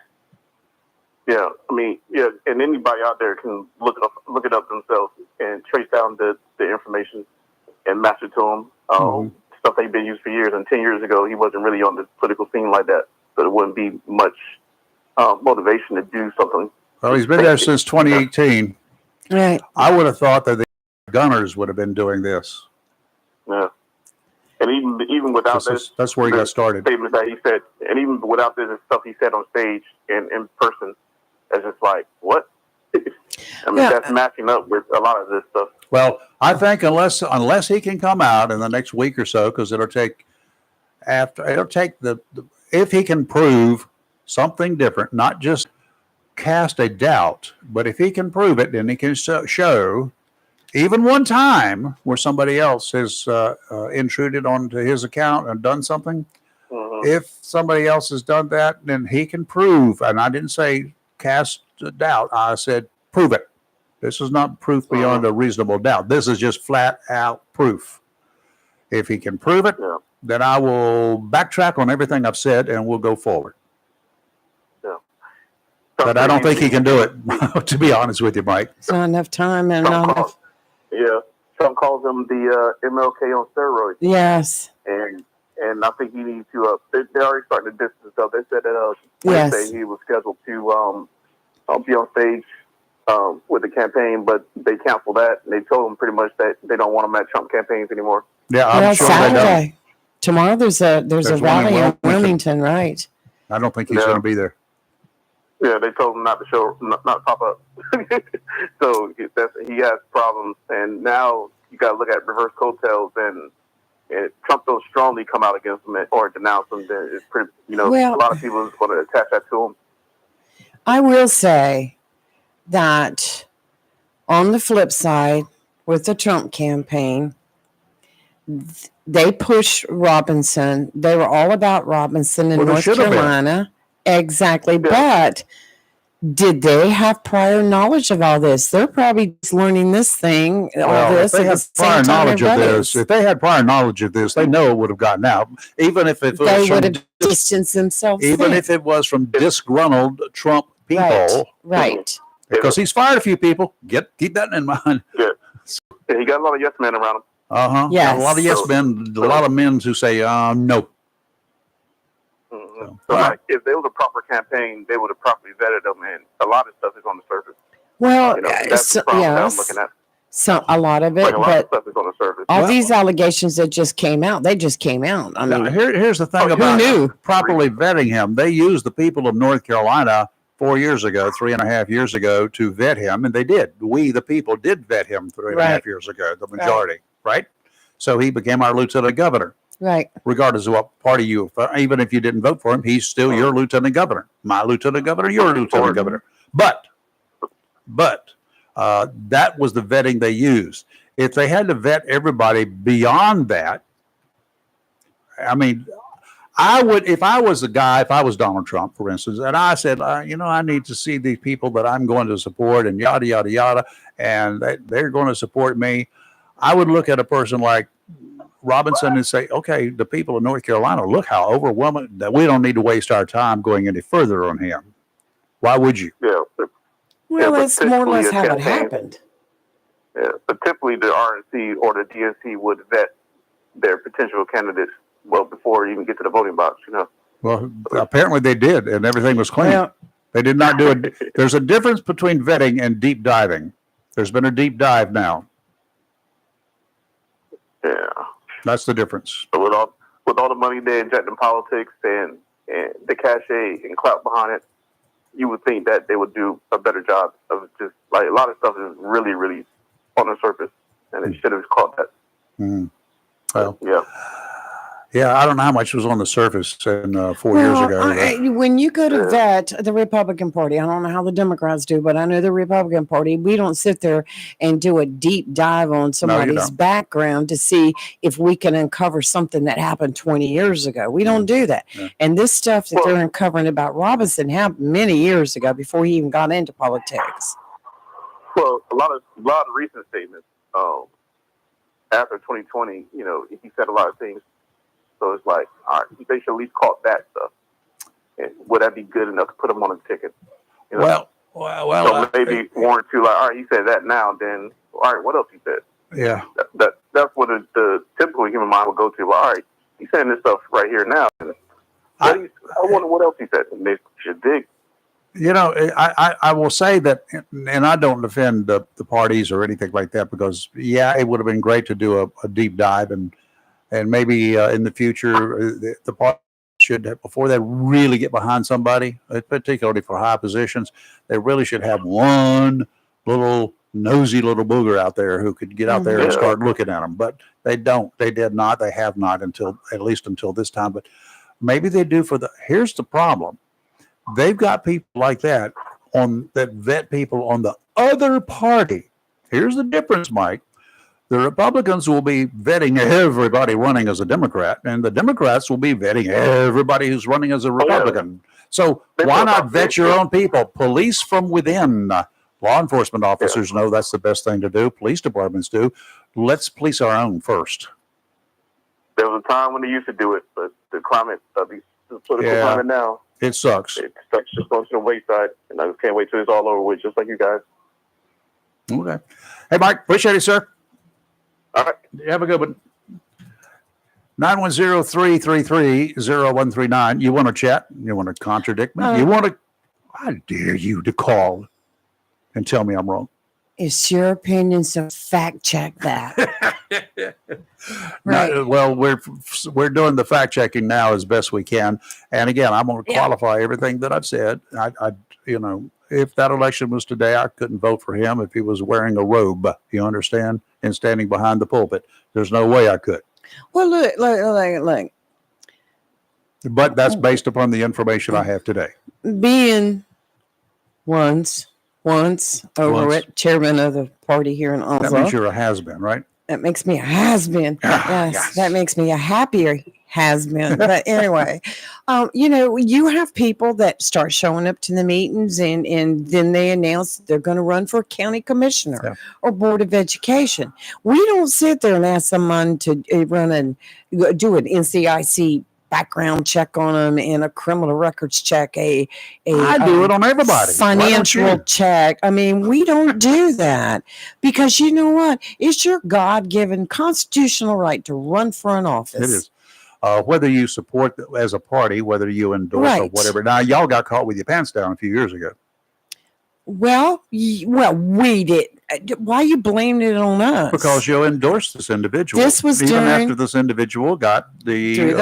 Yeah, I mean, yeah, and anybody out there can look it up themselves and trace down the information and match it to them. Mhm. Stuff they've been used for years. And 10 years ago, he wasn't really on the political scene like that, so there wouldn't be much motivation to do something. Well, he's been there since 2018. Right. I would have thought that the gunners would have been doing this. Yeah, and even without this That's where he got started. statements that he said, and even without this stuff he said on stage and in person, it's just like what? I mean, Yeah. that's matching up with a lot of this stuff. Well, I think unless he can come out in the next week or so, because it'll take if he can prove something different, not just cast a doubt, but if he can prove it, then he can show even one time where somebody else has intruded onto his account and done something. Mhm. If somebody else has done that, then he can prove. And I didn't say cast a doubt. I said prove it. This is not proof beyond a reasonable doubt. This is just flat out proof. If he can prove it, Yeah. then I will backtrack on everything I've said and we'll go forward. But I don't think he can do it, to be honest with you, Mike. It's not enough time and not enough. Trump calls him the MLK on steroids, Yes. and I think he needs to. They're already starting to distance himself. They said that Yes. Wednesday he was scheduled to be on stage with the campaign, but they canceled that. And they told him pretty much that they don't want him at Trump campaigns anymore. Yeah, I'm Well, sure they don't. Saturday. Tomorrow there's a There's one in rally in Wilmington. Wilmington, right? I don't think he's Yeah. going to be there. Yeah, they told him not to not pop up. So he has problems, and now you got to look at reverse coattails, and Trump don't strongly come out against him or denounce him. Then it's pretty, Well- a lot of people is going to attach that to him. I will say that on the flip side, with the Trump campaign, they pushed Robinson. They were all about Robinson in Well, they North should have been. Carolina. Exactly. Yeah. But did they have prior knowledge of all this? They're probably just learning this thing, all Well, this if they at had the prior same time knowledge of everybody this, is. if they had prior knowledge of this, they know it would have gotten out. Even if it was They would from, have distanced themselves. even then. if it was from disgruntled Trump people, Right. Right. because he's fired a few people. Keep that in mind. Yeah, he got a lot of yes men around him. Yes. A lot of yes men, a lot of men who say no. Mm-hmm. So, So, all right. like, if there was a proper campaign, they would have properly vetted them, and a lot of stuff is on the surface. Well, That's the problem that I'm yes. looking at. So a lot of it, Like a lot of but stuff is on the surface. all Well- these allegations that just came out, they just came out. I Now, mean, here's the thing who about knew? properly vetting him. They used the people of North Carolina 4 years ago, 3.5 years ago, to vet him, and they did. We, the people, did vet him 3.5 Right. years ago, the majority, right? So he became our lieutenant governor. right. Regardless of what party you, even if you didn't vote for him, he's still your lieutenant governor. My lieutenant governor, your lieutenant governor. But that was the vetting they used. If they had to vet everybody beyond that, I mean, I would, if I was a guy, if I was Donald Trump, for instance, and I said, I need to see these people that I'm going to support and yada, yada, yada, and they're going to support me, I would look at a person like Robinson and say, okay, the people of North Carolina, look how overwhelming that we don't need to waste our time going any further on him. Why would you? Yeah, Well, but that's more or less typically how a it campaign- happened. yeah. But typically, the RNC or the DNC would vet their potential candidates well before you even get to the voting box. Well, apparently they did, and everything was clean. Well, They did not do it. There's a difference between vetting and deep diving. There's been a deep dive now. Yeah. That's the difference. So with all the money they inject in politics and the cachet and clout behind it, you would think that they would do a better job of just like a lot of stuff is really, really on the surface, and they should have caught that. Mhm. Well, Yeah. yeah, I don't know how much was on the surface 4 years ago. when you go to vet the Republican Party, I don't know how the Democrats do, but I know the Republican Party, we don't sit there and do a deep dive on somebody's don't. background to see if we can uncover something that happened 20 years ago. We don't do that. Yeah. And this stuff that Well- they're uncovering about Robinson happened many years ago before he even got into politics. Well, a lot of recent statements. After 2020, he said a lot of things. So it's like, all right, they should at least caught that stuff. And would that be good enough to put him on a ticket? Well, So maybe one or two, like, all right, he said that now, then, all right, what else he said? yeah. That's what the typical human mind would go to. Well, all right, he's saying this stuff right here now. I wonder what else he said. And they should dig. I will say that, and I don't defend the parties or anything like that, because it would have been great to do a deep dive and maybe in the future the party should have, before they really get behind somebody, particularly for high positions, they really should have one little nosy little booger out there who could get out there and start looking at them. But they don't. They did not. They have not at least until this time. But maybe they do here's the problem. They've got people like that that vet people on the other party. Here's the difference, Mike. The Republicans will be vetting everybody running as a Democrat, and the Democrats will be vetting everybody who's running as a Republican. So why not vet your own people? Police from within. Law enforcement officers know that's the best thing to do. Police departments do. Let's police our own first. There was a time when they used to do it, but the climate, the political climate now, It sucks. it's just going to the wayside, and I just can't wait till it's all over with, just like you guys. Okay. Hey, Mike, appreciate it, sir. All right. Have a good one. 910-333-0139. You want to chat? You want to contradict me? You want to? I dare you to call and tell me I'm wrong. It's your opinion, so fact check that. Right. No, well, we're doing the fact checking now as best we can, and again, I'm going to qualify everything that I've said. I if that election was today, I couldn't vote for him if he was wearing a robe. You understand? And standing behind the pulpit, there's no way I could. Well, look. But that's based upon the information I have today. Being once over it, chairman of the party here in That Oslo. means you're a has-been, right? That makes me a has-been. Yes, that makes me a happier has-been. But anyway, you have people that start showing up to the meetings and then they announce they're going to run for county commissioner or board of education. We don't sit there and ask someone to run and do an NCIC background check on them and a criminal records check. I do it on everybody. Financial check. I mean, we don't do that because you know what? It's your God-given constitutional right to run for an office. It is. Whether you support as a party, whether you endorse or whatever. Now, y'all got caught with your pants down a few years ago. Well, we did. Why are you blaming it on us? Because you endorsed this individual. This was even during, after this individual got the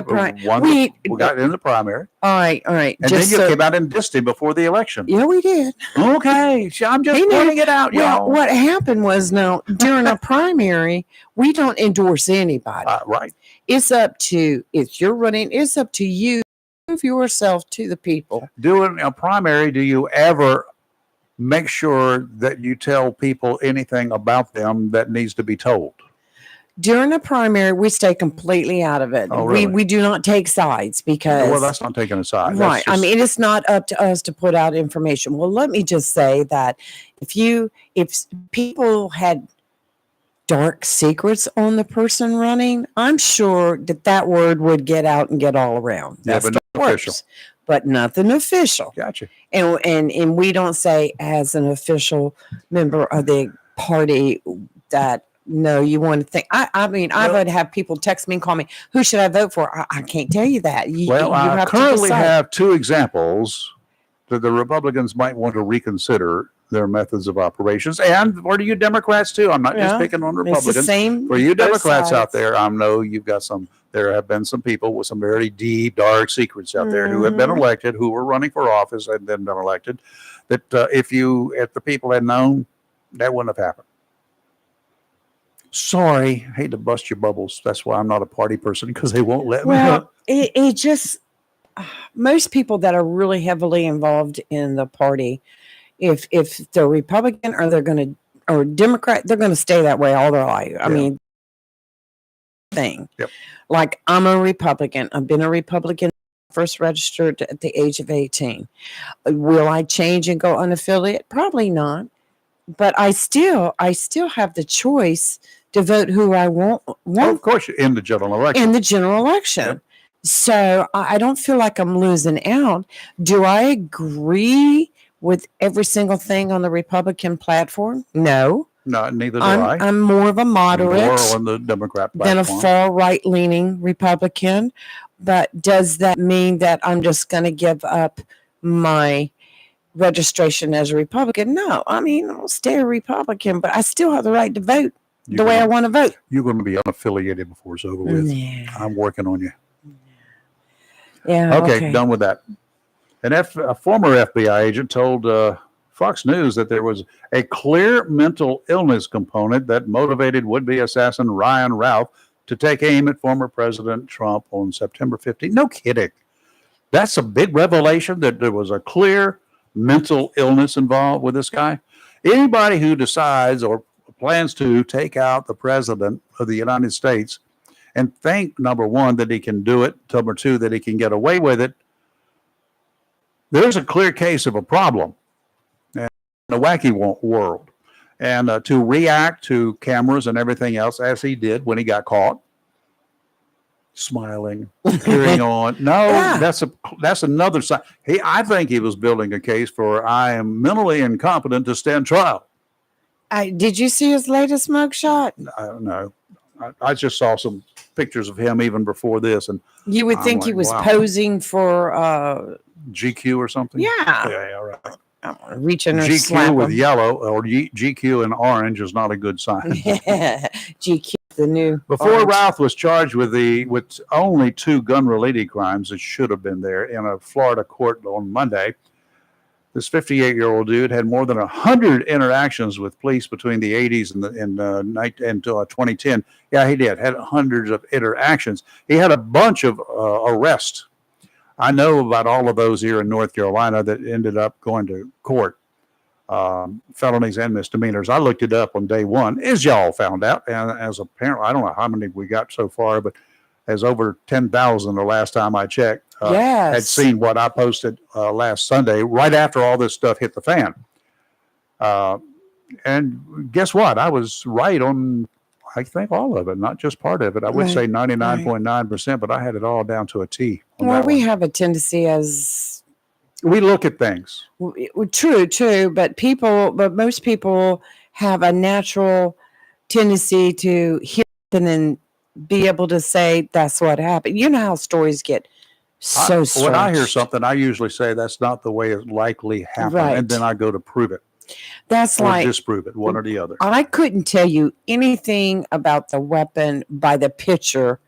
one we got in the primary. All right. And then you came out and dissed him before the election. Yeah, we did. Okay, I'm just pointing it out, y'all. What happened was now during a primary, we don't endorse anybody. Right. It's up to if you're running. It's up to you. Prove yourself to the people. Doing a primary, do you ever make sure that you tell people anything about them that needs to be told? During a primary, we stay completely out of it. Oh, really? We do not take sides because... Well, that's not taking a side. Right. I mean, it's not up to us to put out information. Well, let me just say that if people had dark secrets on the person running, I'm sure that word would get out and get all around. That's but nothing official. But nothing official. Gotcha. And we don't say as an official member of the party that no, you want to think. I mean, I would have people text me and call me. Who should I vote for? I can't tell you that. I currently have two examples that the Republicans might want to reconsider their methods of operations, and for you Democrats too. I'm not just picking on Republicans. It's the same for you Democrats out there, I know you've got some. There have been some people with some very deep, dark secrets out there who have been elected, who were running for office and then been elected. That if the people had known, that wouldn't have happened. Sorry, hate to bust your bubbles. That's why I'm not a party person, because they won't let me. Well, it just most people that are really heavily involved in the party, if they're Republican or Democrat, they're gonna stay that way all their life. I mean, thing. Yep. Like I'm a Republican. I've been a Republican first registered at the age of 18. Will I change and go unaffiliated? Probably not. But I still have the choice to vote who I want. Oh, of course, in the general election. In the general election. Yep. So I don't feel like I'm losing out. Do I agree with every single thing on the Republican platform? No. No, neither do I. I'm more of a moderate more on the Democrat platform than a far right-leaning Republican. But does that mean that I'm just going to give up my registration as a Republican? No. I mean, I'll stay a Republican, but I still have the right to vote the way I want to vote. You're going to be unaffiliated before it's over with. Yeah. I'm working on you. Yeah. Okay, done with that. A former FBI agent told Fox News that there was a clear mental illness component that motivated would-be assassin Ryan Ralph to take aim at former President Trump on September 15th. No kidding. That's a big revelation that there was a clear mental illness involved with this guy. Anybody who decides or plans to take out the president of the United States and think, number one, that he can do it, number two, that he can get away with it, there's a clear case of a problem. in a wacky world. And to react to cameras and everything else as he did when he got caught, smiling, carrying on. No, Yeah. that's another sign. I think he was building a case for I am mentally incompetent to stand trial. Did you see his latest mugshot? I don't know. I just saw some pictures of him even before this, and You would I'm think he like, was wow. posing for GQ or something. yeah. Yeah, right. I don't wanna reach in or GQ slap with him. yellow or GQ and orange is not a good sign. GQ, the new. Before orange. Routh was charged with only 2 gun-related crimes that should have been there in a Florida court on Monday, this 58-year-old dude had more than 100 interactions with police between the 80s and 2010. Yeah, he did. Had hundreds of interactions. He had a bunch of arrests. I know about all of those here in North Carolina that ended up going to court, felonies and misdemeanors. I looked it up on day one, as y'all found out. And as apparently, I don't know how many we got so far, but as over 10,000 the last time I checked. Yes. Had seen what I posted last Sunday, right after all this stuff hit the fan. And guess what? I was right on, I think, all of it, not just part of it. I would Right, say 99.9%, but I had it all down to a T. on Well, that we one. have a tendency as We look at things. true, but most people have a natural tendency to hear and then be able to say that's what happened. You know how stories get so strange. When I hear something, I usually say that's not the way it likely happened. Right. And then I go to prove it That's or like disprove it, one or the other. I couldn't tell you anything about the weapon by the picture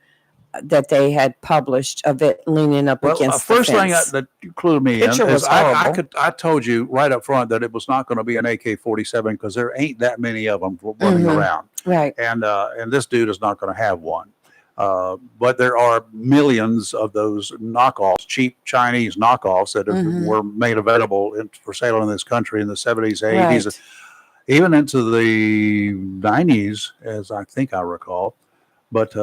that they had published of it leaning up Well, against first the thing fence. that clued me in Picture is was horrible. I told you right up front that it was not going to be an AK-47 because there ain't that many of them running Mhm. around. Right. And this dude is not going to have one. But there are millions of those knockoffs, cheap Chinese knockoffs that Mhm. were made available for sale in this country in the 70s, 80s, Right. even into the 90s, as I think I recall. But,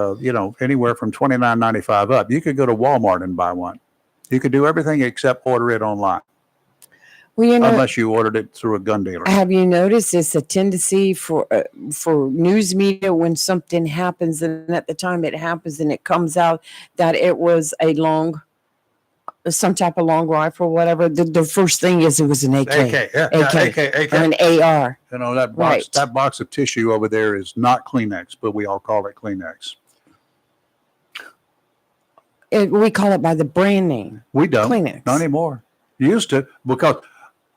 anywhere from $29.95 up, you could go to Walmart and buy one. You could do everything except order it online, Well, unless you ordered it through a gun dealer. have you noticed it's a tendency for news media when something happens and at the time it happens and it comes out that it was some type of long rifle or whatever. The first thing is it was an AK, AK, yeah, AK. or an AR. That box, Right. that box of tissue over there is not Kleenex, but we all call it Kleenex. We call it by the brand name, We don't. Kleenex. Not anymore. Used to, because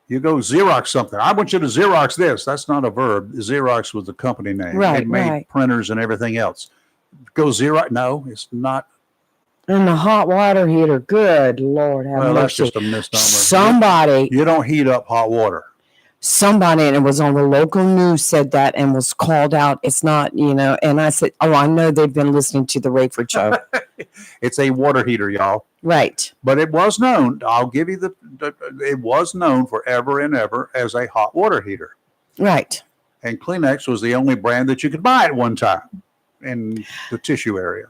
you go Xerox something. I want you to Xerox this. That's not a verb. Xerox was the company name. Right, It made right. printers and everything else. Go Xerox. No, it's not. And the hot water heater. Good Lord, have Well, that's mercy. just a misnomer. Somebody, You don't heat up hot water. and it was on the local news said that and was called out. It's not, and I said, oh, I know they've been listening to the Rayford show. It's a water heater, y'all. Right. But it was known. I'll give you it was known forever and ever as a hot water heater. Right. And Kleenex was the only brand that you could buy at one time in the tissue area.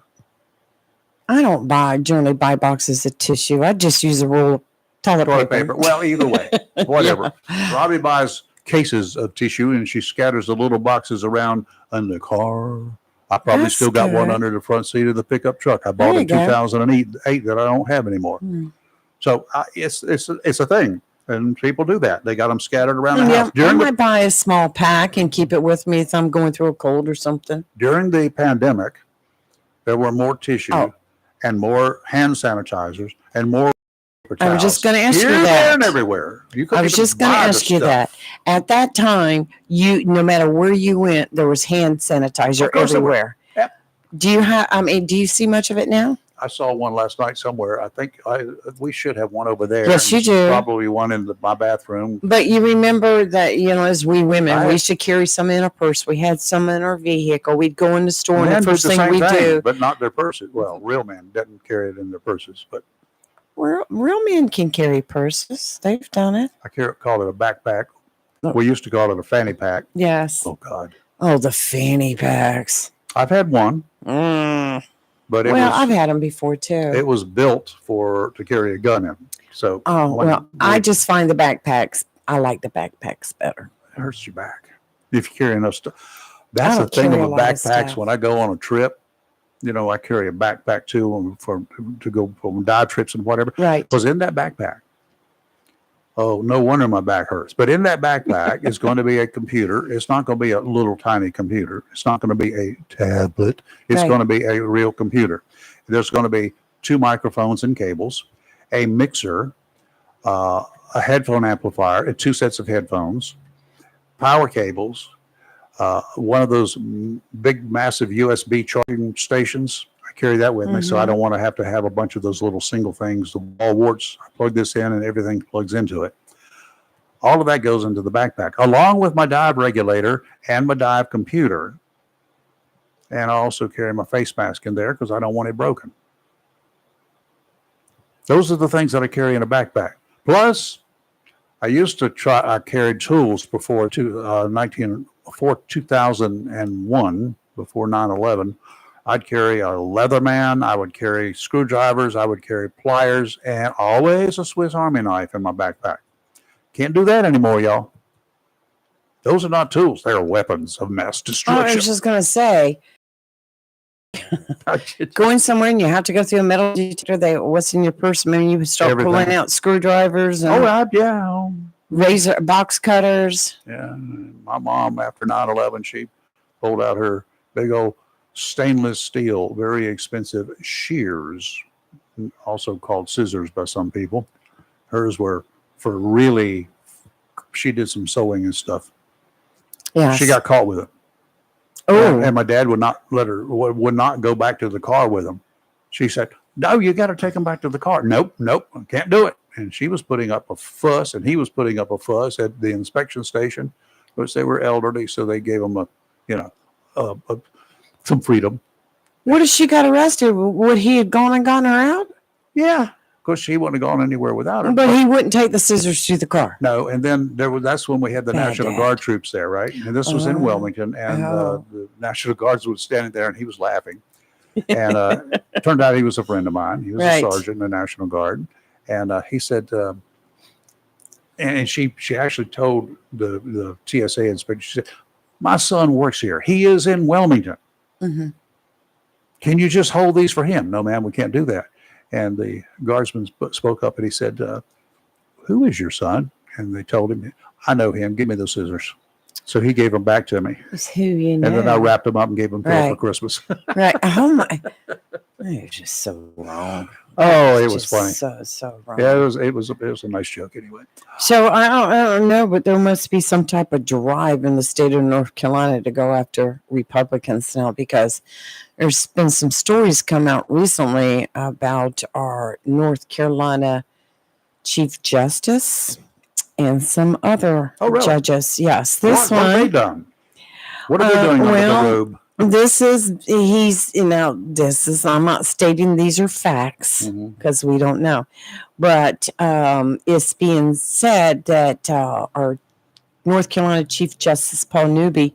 I don't generally buy boxes of tissue. I just use a roll of toilet Toilet paper. paper. Well, either way, whatever. Robbie buys cases of tissue and she scatters the little boxes around in the car. I probably That's still got one good. under the front seat of the pickup truck. I There bought you in go. 2008 that I don't have anymore. Hmm. So it's a thing, and people do that. They got them scattered around the Yeah, house. I might buy a small pack and keep it with me if I'm going through a cold or something. During the pandemic, there were more tissue Oh. and more hand sanitizers and more paper I was just towels gonna ask you here, that. there, and everywhere. You I couldn't was even just going to buy the ask you stuff. that. At that time, no matter where you went, there was hand sanitizer Of course there were. everywhere. Yep. Do you see much of it now? I saw one last night somewhere. I think we should have one over there. Yes, you and do. Probably one in my bathroom. But you remember that, as we women, I- we used to carry some in a purse. We had some in our vehicle. We'd go in the store and Men the did first the thing same we do. but not their purses. Well, real men didn't carry it in their purses, but Real men can carry purses. They've done it. I call it a backpack. Look. We used to call it a fanny pack. Yes. Oh God, Oh, the fanny packs. I've had one, but it Well, was I've had them before too. it was built to carry a gun in. So Oh, when well, I they- just find the backpacks. I like the backpacks better. It hurts your back if you carry enough stuff. That's the don't thing carry a about lot of backpacks. stuff. When I go on a trip, I carry a backpack too to go for dive trips and whatever. Right. Because in that backpack, oh, no wonder my back hurts. But in that backpack is going to be a computer. It's not going to be a little tiny computer. It's not going to be a tablet. It's Right. going to be a real computer. There's going to be 2 microphones and cables, a mixer, a headphone amplifier, 2 sets of headphones, power cables, one of those big, massive USB charging stations. I carry that with me, so I don't want to have a bunch of those little single things, the wall warts. I plug this in and everything plugs into it. All of that goes into the backpack, along with my dive regulator and my dive computer. And I also carry my face mask in there because I don't want it broken. Those are the things that I carry in a backpack. Plus, I carried tools before 2001, before 9/11. I'd carry a Leatherman. I would carry screwdrivers. I would carry pliers, and always a Swiss Army knife in my backpack. Can't do that anymore, y'all. Those are not tools. They're weapons of mass I destruction. was just going to say, going somewhere and you have to go through a metal detector. What's in your purse? I mean, you start Everything. pulling out screwdrivers and yeah. razor box cutters. Yeah. My mom, after 9/11, she pulled out her big old stainless steel, very expensive shears, also called scissors by some people. Hers were for really, she did some sewing and stuff. Yeah. She got caught with it. Oh, And my dad would not would not go back to the car with him. She said, "No, you got to take him back to the car." Nope, I can't do it. And she was putting up a fuss, and he was putting up a fuss at the inspection station, which they were elderly, so they gave him some freedom. what if she got arrested? Would he have gone and gotten her out? Yeah, because she wouldn't have gone anywhere without her. But he wouldn't take the scissors to the car. No, and then that's when we had the Bad National dad. Guard troops there, right? And this was in Oh. Wilmington, and Oh. the National Guards was standing there, and he was laughing. And it turned out he was a friend of mine. He was Right. a sergeant in the National Guard, and he said, and she actually told the TSA inspector, she said, "My son works here. He is in Wilmington. Mhm. Can you just hold these for him?" "No, ma'am, we can't do that." And the guardsman spoke up and he said, "Who is your son?" And they told him, "I know him. Give me those scissors." So he gave them back to me. It's who you know. And then I wrapped them up and gave them to her for Right. Christmas. Right. Oh my. You're just so wrong. Oh, it It's was just funny. So wrong. Yeah, it was a nice joke anyway. So I don't know, but there must be some type of drive in the state of North Carolina to go after Republicans now, because there's been some stories come out recently about our North Carolina Chief Justice and some other Oh, really? judges. Yes, this what have they one. done? What are they doing under well, the robe? I'm not stating these are facts, Mhm. because we don't know. But it's being said that our North Carolina Chief Justice Paul Newby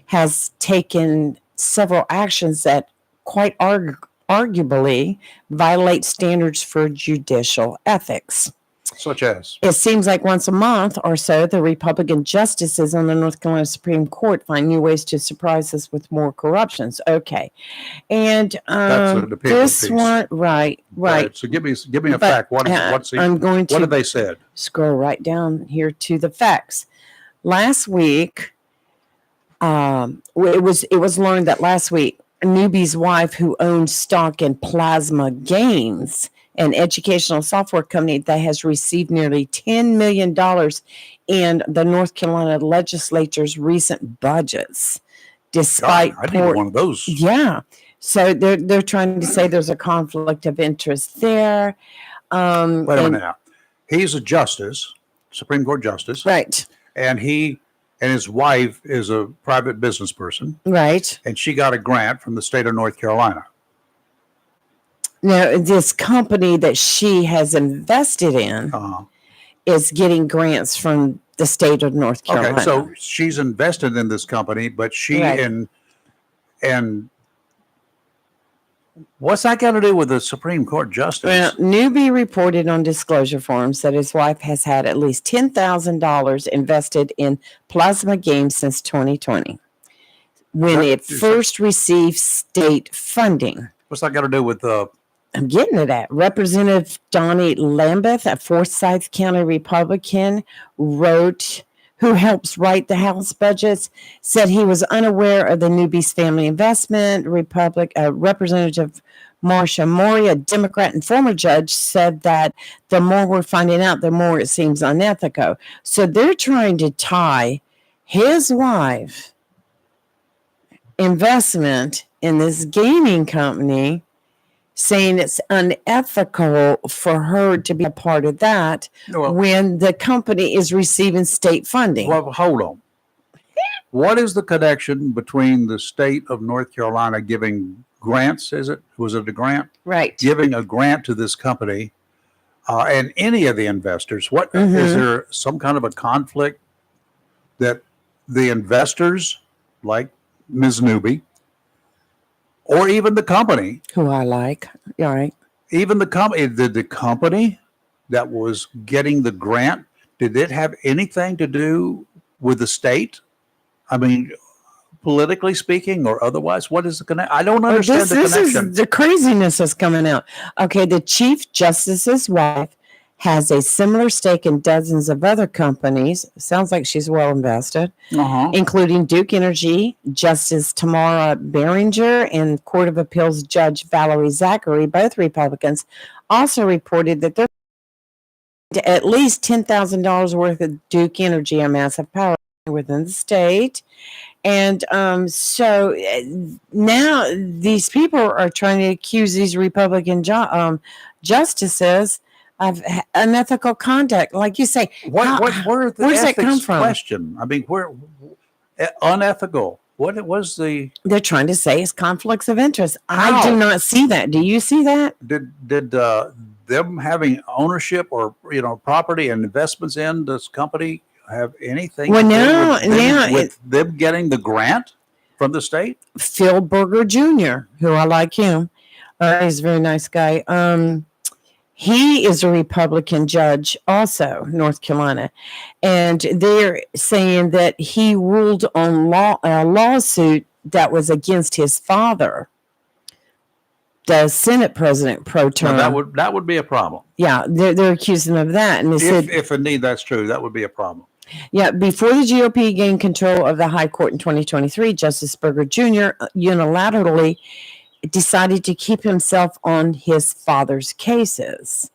has taken several actions that quite arguably violate standards for judicial ethics. Such as? It seems like once a month or so, the Republican justices on the North Carolina Supreme Court find new ways to surprise us with more corruptions. Okay. And That's an opinion this piece. one, right. So give me a But, fact. What I'm going what have to they said? scroll right down here to the facts. Last week, it was learned that last week, Newby's wife, who owns stock in Plasma Games, an educational software company that has received nearly $10 million in the North Carolina legislature's recent budgets, despite God, I need one of those. yeah. So they're trying to say there's a conflict of interest there. Wait a and- minute now. He's a justice, Supreme Court justice, Right, and his wife is a private business person, right. and she got a grant from the state of North Carolina. Now, this company that she has invested in is getting grants from the state of North Carolina. Okay, so she's invested in this company, but she Right. and What's that got to do with the Supreme Court justice? Well, Newby reported on disclosure forms that his wife has had at least $10,000 invested in plasma games since 2020, when it first received state funding. What's that got to do with I'm getting to that. Representative Donnie Lambeth, a Forsyth County Republican, who helps write the House budgets, said he was unaware of the Newby's family investment. Representative Marsha Mori, a Democrat and former judge, said that the more we're finding out, the more it seems unethical. So they're trying to tie his wife investment in this gaming company, saying it's unethical for her to be a part of that when the company is receiving state funding. Well, hold on. What is the connection between the state of North Carolina giving grants? Was it a grant? Right. Giving a grant to this company and any of the investors. What is there some kind of a conflict that the investors, like Ms. Newby, or even the company, who I like, all right, even the company, did the company that was getting the grant, did it have anything to do with the state? I mean, politically speaking or otherwise, what is the connection? I don't understand the connection. This is the craziness that's coming out. Okay, the Chief Justice's wife has a similar stake in dozens of other companies. Sounds like she's well invested, including Duke Energy, Justice Tamara Behringer, and Court of Appeals Judge Valerie Zachary, both Republicans, also reported that they're at least $10,000 worth of Duke Energy, a massive power within the state. And so now these people are trying to accuse these Republican justices of unethical conduct, like you say. Where the does that come ethics from? question? I mean, where unethical? What was the? They're trying to say it's conflicts of interest. How? I do not see that. Do you see that? Did them having ownership or property and investments in this company have anything Well, to do now with them getting the grant from the state? Phil Berger Jr., who I like him, he's a very nice guy. He is a Republican judge, also North Carolina, and they're saying that he ruled on a lawsuit that was against his father, the Senate President pro tem. Now, that would be a problem. Yeah, they're accusing him of that, and they said, if indeed that's true, that would be a problem. yeah, before the GOP gained control of the High Court in 2023, Justice Berger Jr. unilaterally decided to keep himself on his father's cases.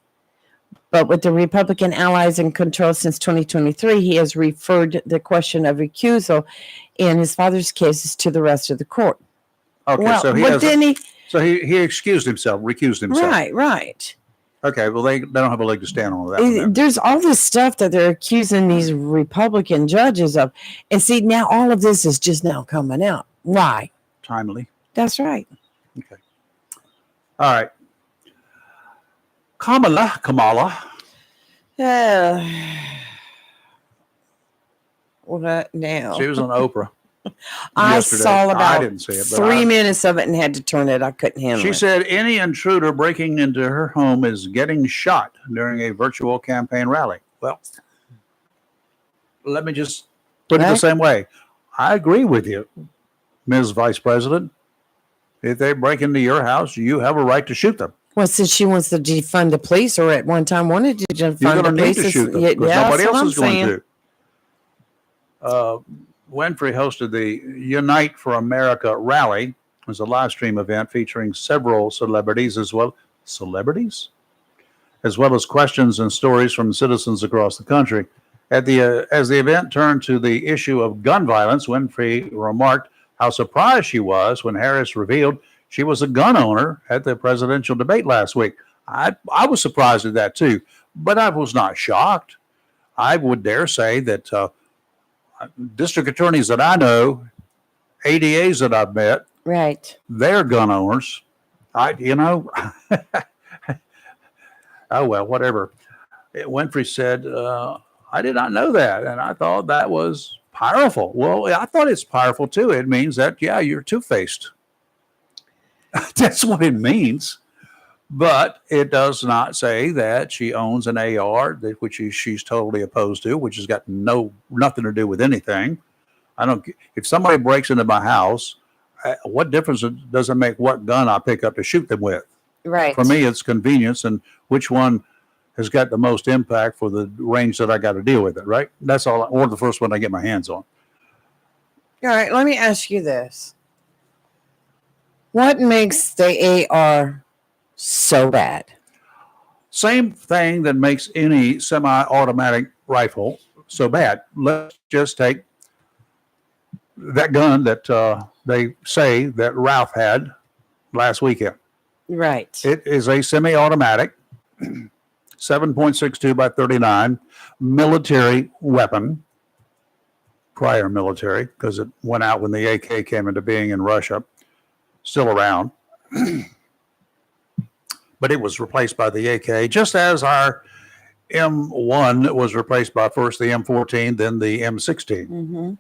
But with the Republican allies in control since 2023, he has referred the question of recusal in his father's cases to the rest of the court. Okay, well, so he excused himself, recused himself. Right. Okay, well, they don't have a leg to stand on with that. Then. There's all this stuff that they're accusing these Republican judges of. And see, now all of this is just now coming out. Why? Timely. That's right. Okay. All right. Kamala. What now? She was on Oprah. I yesterday. saw about I didn't see it, but 3 minutes of it and had to turn it. I couldn't handle it. She said any intruder breaking into her home is getting shot during a virtual campaign rally. Well, let me just put it the same way. I agree with you, Ms. Vice President. If they break into your house, you have a right to shoot them. Well, since she wants to defund the police, or at one time wanted to defund the police, you're going to need to shoot them because nobody else is going to. Winfrey hosted the Unite for America rally. It was a live stream event featuring several celebrities as well as questions and stories from citizens across the country. As the event turned to the issue of gun violence, Winfrey remarked how surprised she was when Harris revealed she was a gun owner at the presidential debate last week. I was surprised at that too, but I was not shocked. I would dare say that district attorneys that I know, ADAs that I've met, right, they're gun owners. Oh well, whatever. Winfrey said, I did not know that, and I thought that was powerful. Well, I thought it's powerful too. It means that, yeah, you're two-faced. That's what it means. But it does not say that she owns an AR, which she's totally opposed to, which has got nothing to do with anything. If somebody breaks into my house, what difference does it make what gun I pick up to shoot them with? Right. For me, it's convenience and which one has got the most impact for the range that I got to deal with it, right? That's all, or the first one I get my hands on. All right, let me ask you this. What makes the AR so bad? Same thing that makes any semi-automatic rifle so bad. Let's just take that gun that they say that Ralph had last weekend. Right. It is a semi-automatic 7.62 by 39 military weapon, prior military, because it went out when the AK came into being in Russia, still around. But it was replaced by the AK, just as our M1 was replaced by first the M14, then the M16. Mm-hmm.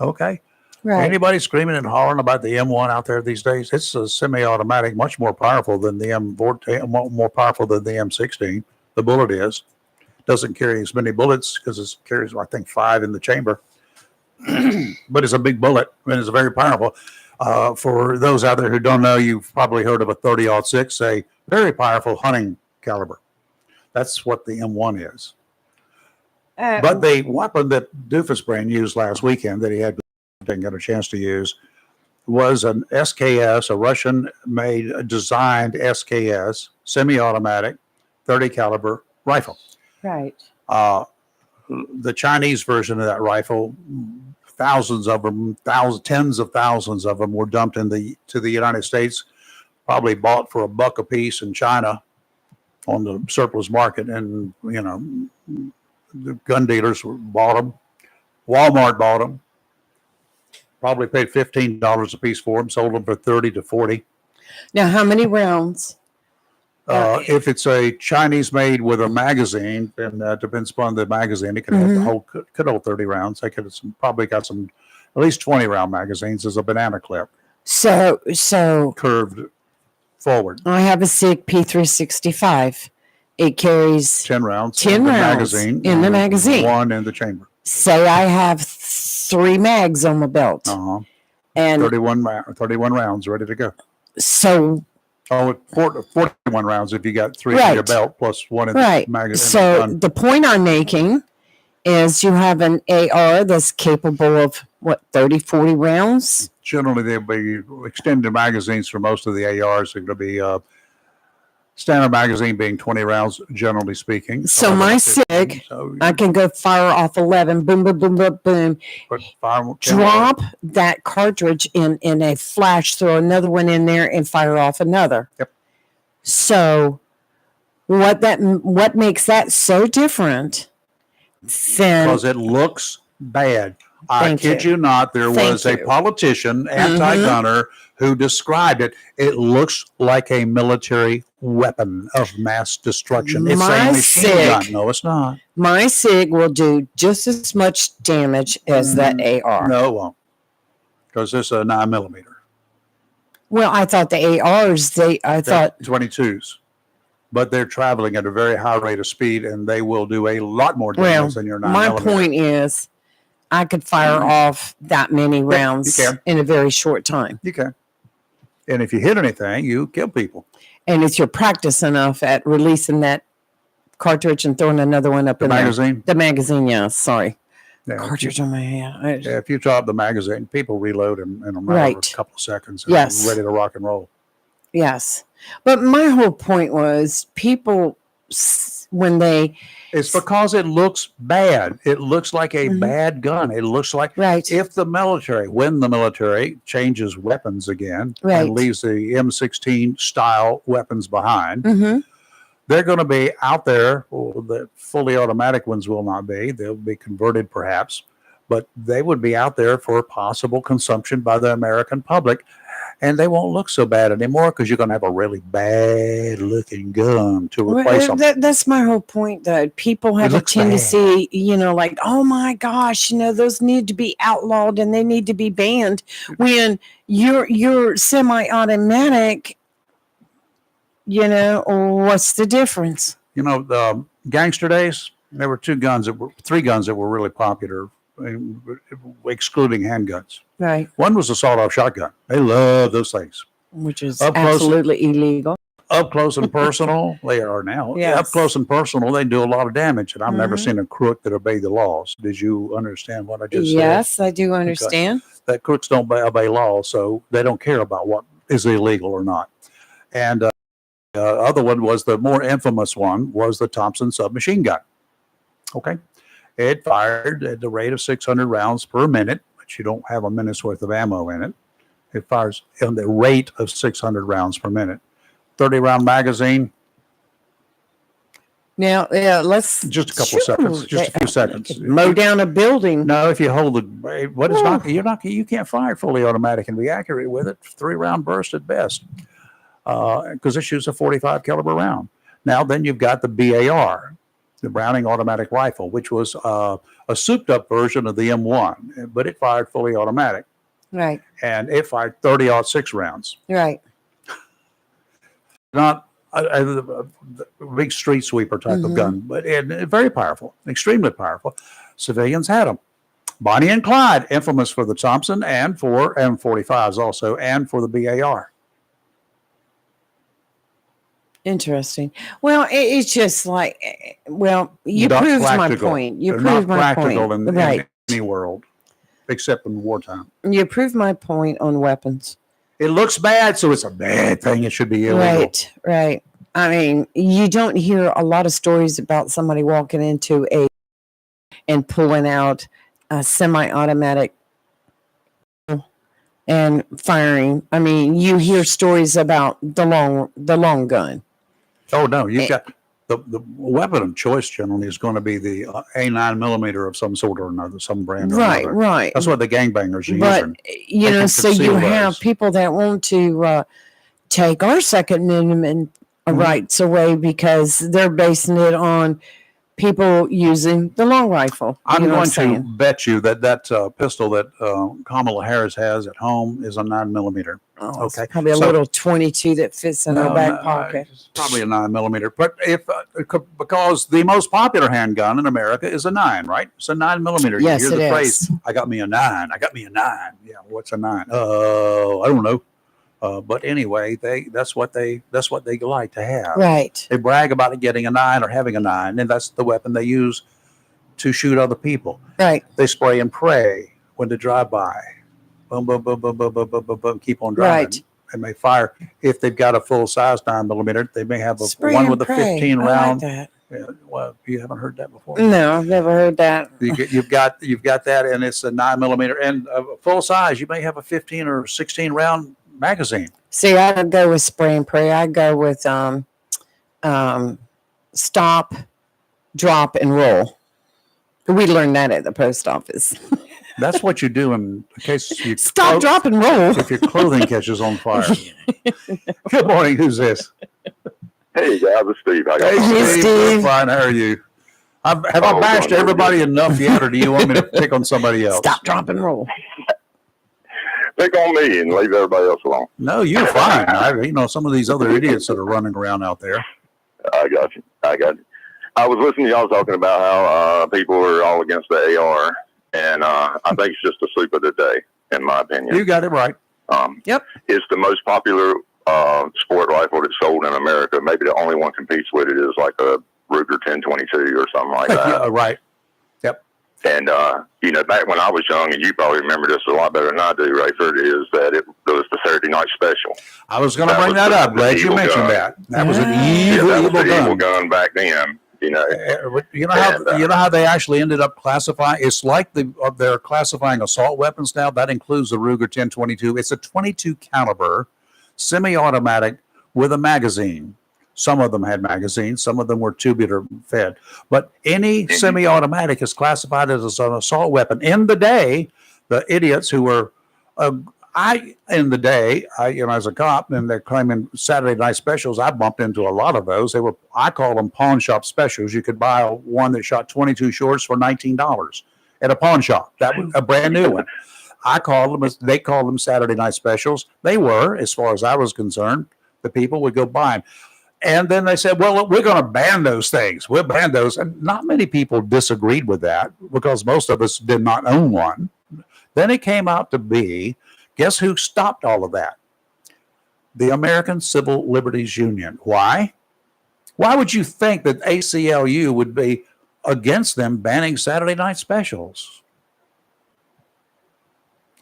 Okay. Right. Anybody screaming and hollering about the M1 out there these days? It's a semi-automatic, much more powerful than the M14, more powerful than the M16. The bullet is. Doesn't carry as many bullets because it carries, I think, 5 in the chamber. But it's a big bullet and it's very powerful. For those out there who don't know, you've probably heard of a 30-06, a very powerful hunting caliber. That's what the M1 is. But the weapon that Doofusbrain used last weekend that he didn't get a chance to use was an SKS, a Russian-made, designed SKS, semi-automatic, 30 caliber rifle. Right. The Chinese version of that rifle, thousands of them, tens of thousands of them were dumped to the United States, probably bought for $1 a piece in China on the surplus market. And, the gun dealers bought them. Walmart bought them. Probably paid $15 a piece for them, sold them for 30 to 40. Now, how many rounds? If it's a Chinese made with a magazine, then depends upon the magazine. It could have could hold 30 rounds. They could have probably got some at least 20 round magazines as a banana clip. So Curved forward. I have a SIG P365. It carries 10 rounds. 10 in the rounds magazine. in the magazine. 1 in the chamber. Say I have 3 mags on the belt. And 31 rounds ready to go. So 41 rounds if you got 3 in Right. your belt plus 1 in right. the magazine. So the point I'm making is you have an AR that's capable of 30, 40 rounds. Generally, they'll be extended magazines for most of the ARs. They're going to be standard magazine being 20 rounds, generally speaking. So my 15. SIG, So I can go fire off 11, boom, boom, boom, boom, boom. put 10 Drop that cartridge in a flash, throw another one in there, and fire off another. Yep. So what makes that so different than because it looks bad. I Thank kid you. you not. There Thank was a you. politician, anti-gunner, who described it. It looks like a military weapon of mass destruction. It's My a machine SIG. gun. No, it's not. my SIG will do just as much damage as that AR? No, it won't. Because it's a 9mm. Well, I thought the ARs, I thought, 22s. But they're traveling at a very high rate of speed, and they will do a lot more well, damage than your 9mm. my point is I could fire off that many rounds can. in a very short time. You can. And if you hit anything, you kill people. And if you're practiced enough at releasing that cartridge and throwing another one up The in magazine. there. The magazine, yeah, sorry. Yeah, Cartridge on my hand. Yeah, if you drop the magazine, people reload in a matter Right. of a couple of seconds. And Yes. ready to rock and roll. Yes. But my whole point was people, when they, It's because it looks bad. It looks like a Mhm. bad gun. It looks like right, when the military changes weapons again Right. and leaves the M16 style weapons behind, mm-hmm. they're going to be out there. Well, the fully automatic ones will not be. They'll be converted perhaps. but they would be out there for possible consumption by the American public. And they won't look so bad anymore because you're going to have a really bad looking gun to replace them. That's my whole point, though. People have a looks tendency, like, oh my gosh, those need to be outlawed and they need to be banned. When you're semi-automatic, what's the difference? The gangster days, there were three guns that were really popular, excluding handguns. Right. One was a sawed-off shotgun. They love those things. Which is Up close- absolutely illegal. Up close and personal, they are now. Yes. Up close and personal, they do a lot of damage. And I've never Mhm. seen a crook that obeyed the laws. Did you understand what I just said? Yes, I do understand. That crooks don't obey laws, so they don't care about what is illegal or not. And other one was the more infamous one was the Thompson submachine gun. Okay. It fired at the rate of 600 rounds per minute, but you don't have a minute's worth of ammo in it. It fires on the rate of 600 rounds per minute. 30-round magazine. Now, let's Just a couple of seconds. Just a few seconds. mow down a building. No, if you hold you can't fire fully automatic and be accurate with it. 3-round burst at best, because it shoots a 45 caliber round. Now, then you've got the BAR, the Browning automatic rifle, which was a souped up version of the M1, but it fired fully automatic, Right, and it fired 30-06 rounds. right. Not a big street sweeper type of gun, but very powerful, extremely powerful. Civilians had them. Bonnie and Clyde, infamous for the Thompson and for M45s also, and for the BAR. Interesting. Well, it's just like, you Not proved my practical. point. You They're proved not my practical point. in Right. any world, except in wartime. You proved my point on weapons. It looks bad, so it's a bad thing. It should be illegal. Right, right. I mean, you don't hear a lot of stories about somebody walking into and pulling out a semi-automatic and firing. I mean, you hear stories about the long gun. Oh no, you've got the weapon of choice generally is going to be the A9 millimeter of some sort or another, some brand. Or Right, another. right. That's what the gangbangers are But using. They can so you conceal have those. people that want to take our Second Amendment rights away because they're basing it on people using the long rifle. I'm You know going what to saying? bet you that pistol that Kamala Harris has at home is a 9 millimeter. Oh, it's Okay, probably a so- little 22 that fits in her back pocket. It's probably a 9 millimeter. But because the most popular handgun in America is a 9, right? It's a 9 millimeter. Yes, you hear it the is. phrase, "I got me a 9. I got me a 9." Yeah, what's a 9? I don't know. But anyway, that's what they like to have. Right. They brag about getting a 9 or having a 9, and that's the weapon they use to shoot other people. Right. They spray and pray when they drive by. Boom, boom, boom, boom, boom, boom, boom, boom, boom. Keep on driving. Right. They may fire if they've got a full size 9 millimeter. They may have Spray one and with a pray. 15 I like round. that. Yeah, well, you haven't heard that before. No, I've never heard that. You've got that, and it's a 9 millimeter and full size. You may have a 15 or 16 round magazine. See, I don't go with spray and pray. I go with stop, drop, and roll. We learned that at the post office. That's what you do in case you Stop, drop, and roll. if your clothing catches on fire. Good morning. Who's this? Hey guys, it's Steve. How y'all Hey, doing? Hey, Steve. Fine. How are you? Have I Oh, bashed God, everybody enough yet, or do you want me to pick on somebody else? Stop, drop, and roll. Pick on me and leave everybody else alone. No, you're fine. Some of these other idiots that are running around out there. I got you. I was listening to y'all talking about how people are all against the AR, and I think it's just a sleep of the day, in my opinion. You got it right. Yep. It's the most popular sport rifle that's sold in America. Maybe the only one competes with it is like a Ruger 1022 or something like that. Yeah, right. Yep. And, back when I was young, and you probably remember this a lot better than I do, Rayford, is that it was the Saturday night special. I was going to That bring was that the- up. the Glad you evil mentioned gun. that. That was an Yeah, evil, that was evil the gun. evil gun back then, You know how they actually ended up classifying? It's like they're classifying assault weapons now. That includes the Ruger 1022. It's a 22 caliber, semi-automatic with a magazine. Some of them had magazines. Some of them were tubular fed. But any semi-automatic is classified as an assault weapon. In the day, the idiots who were, as a cop, and they're claiming Saturday night specials, I bumped into a lot of those. I call them pawn shop specials. You could buy one that shot 22 shorts for $19 at a pawn shop. That was a brand new one. They called them Saturday night specials. They were, as far as I was concerned, the people would go buy them. And then they said, well, look, we're going to ban those things. We'll ban those. And not many people disagreed with that because most of us did not own one. Then it came out to be, guess who stopped all of that? The American Civil Liberties Union. Why? Why would you think that ACLU would be against them banning Saturday night specials?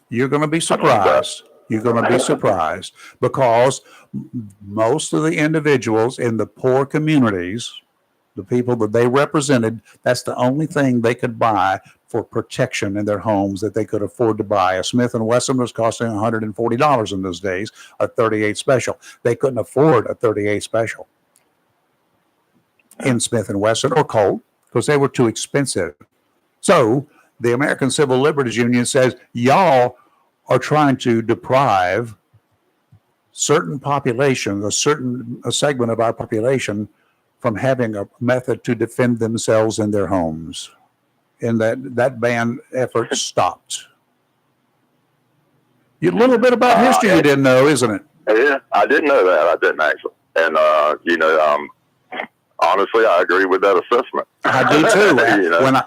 You're going to be surprised. You're going to be surprised because most of the individuals in the poor communities, the people that they represented, that's the only thing they could buy for protection in their homes that they could afford to buy. A Smith & Wesson was costing $140 in those days, a 38 special. They couldn't afford a 38 special in Smith & Wesson or Colt because they were too expensive. So the American Civil Liberties Union says, y'all are trying to deprive certain population, a segment of our population, from having a method to defend themselves in their homes. And that ban effort stopped. A little bit about history you didn't know, isn't it? Yeah, I didn't know that. I didn't actually. And, honestly, I agree with that assessment. I do too. When I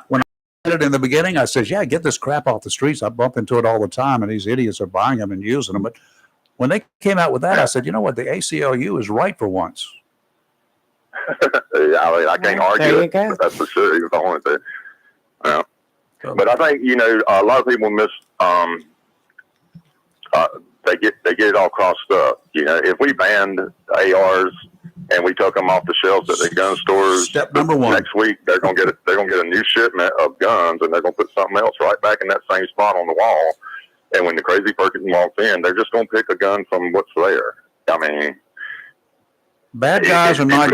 said it in the beginning, I said, yeah, get this crap off the streets. I bump into it all the time, and these idiots are buying them and using them. But when they came out with that, I said, you know what? The ACLU is right for once. I can't argue it. That's for sure. He was the only thing. Yeah. But I think, a lot of people miss, they get it all crossed up. If we banned ARs and we took them off the shelves at the gun stores, step number one, next week they're gonna get a new shipment of guns, and they're gonna put something else right back in that same spot on the wall. And when the crazy person walks in, they're just gonna pick a gun from what's there. I mean, bad guys are not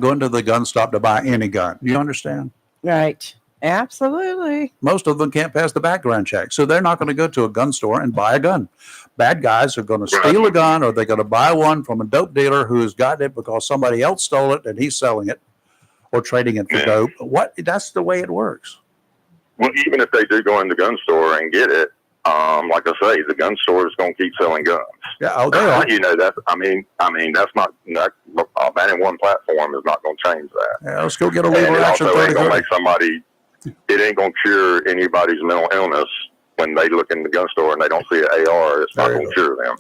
going to the gun stop to buy any gun. You understand? Right. Absolutely. Most of them can't pass the background check, so they're not going to go to a gun store and buy a gun. Bad guys are going to steal a gun, or they're going to buy one from a dope dealer who has gotten it because somebody else stole it and he's selling it or trading it for dope. That's the way it works. Well, even if they do go in the gun store and get it, like I say, the gun store is going to keep selling guns. Yeah, they are. That's not banning one platform is not going to change that. Yeah, let's go get a legal action. It ain't going to cure anybody's mental illness when they look in the gun store and they don't see an AR. It's not going to cure them.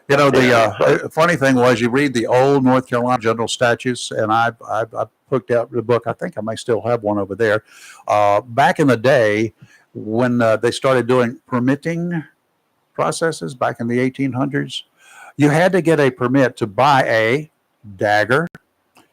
The funny thing was, you read the old North Carolina general statutes, and I picked out the book. I think I may still have one over there. Back in the day, when they started doing permitting processes back in the 1800s, you had to get a permit to buy a dagger.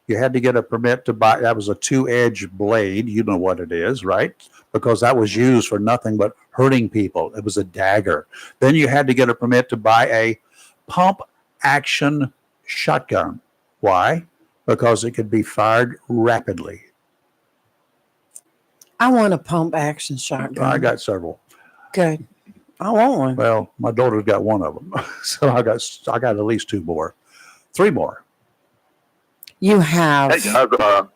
You had to get a permit to buy, that was a 2-edged blade. You know what it is, right? Because that was used for nothing but hurting people. It was a dagger. Then you had to get a permit to buy a pump action shotgun. Why? Because it could be fired rapidly. I want a pump action shotgun. I got several. Good. I want one. Well, my daughter's got one of them. So I got at least 2 more. 3 more. You have a shotgun.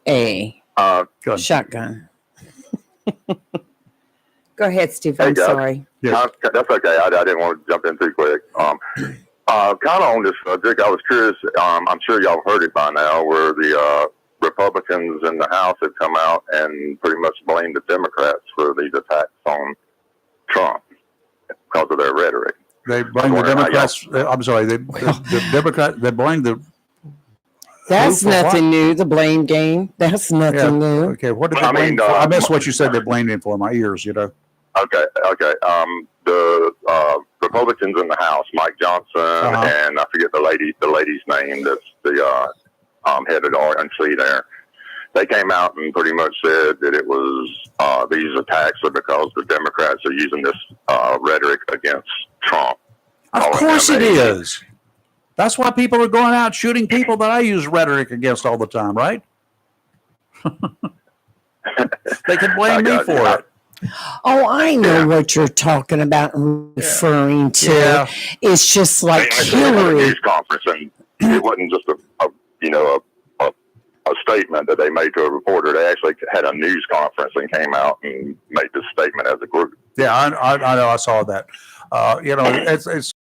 Go ahead, Steve. I'm sorry. Yes. That's okay. I didn't want to jump in too quick. Kind of on this subject, I was curious. I'm sure y'all heard it by now, where the Republicans in the House have come out and pretty much blamed the Democrats for these attacks on Trump because of their rhetoric. They blame the Democrats. I'm sorry. The Democrats. They blame the. That's nothing new. The blame game. That's nothing new. Okay. What did they blame for? I missed what you said. They blamed him for my ears. Okay. The Republicans in the House, Mike Johnson, and I forget the lady's name. That's the head of the RNC there. They came out and pretty much said that it was these attacks are because the Democrats are using this rhetoric against Trump. Of course it is. That's why people are going out shooting people that I use rhetoric against all the time, right? They can blame me for it. Oh, I know what you're talking about and referring to. Yeah. It's just like They actually had a Hillary. news conference, and it wasn't just a statement that they made to a reporter. They actually had a news conference and came out and made this statement as a group. Yeah, I know. I saw that. It's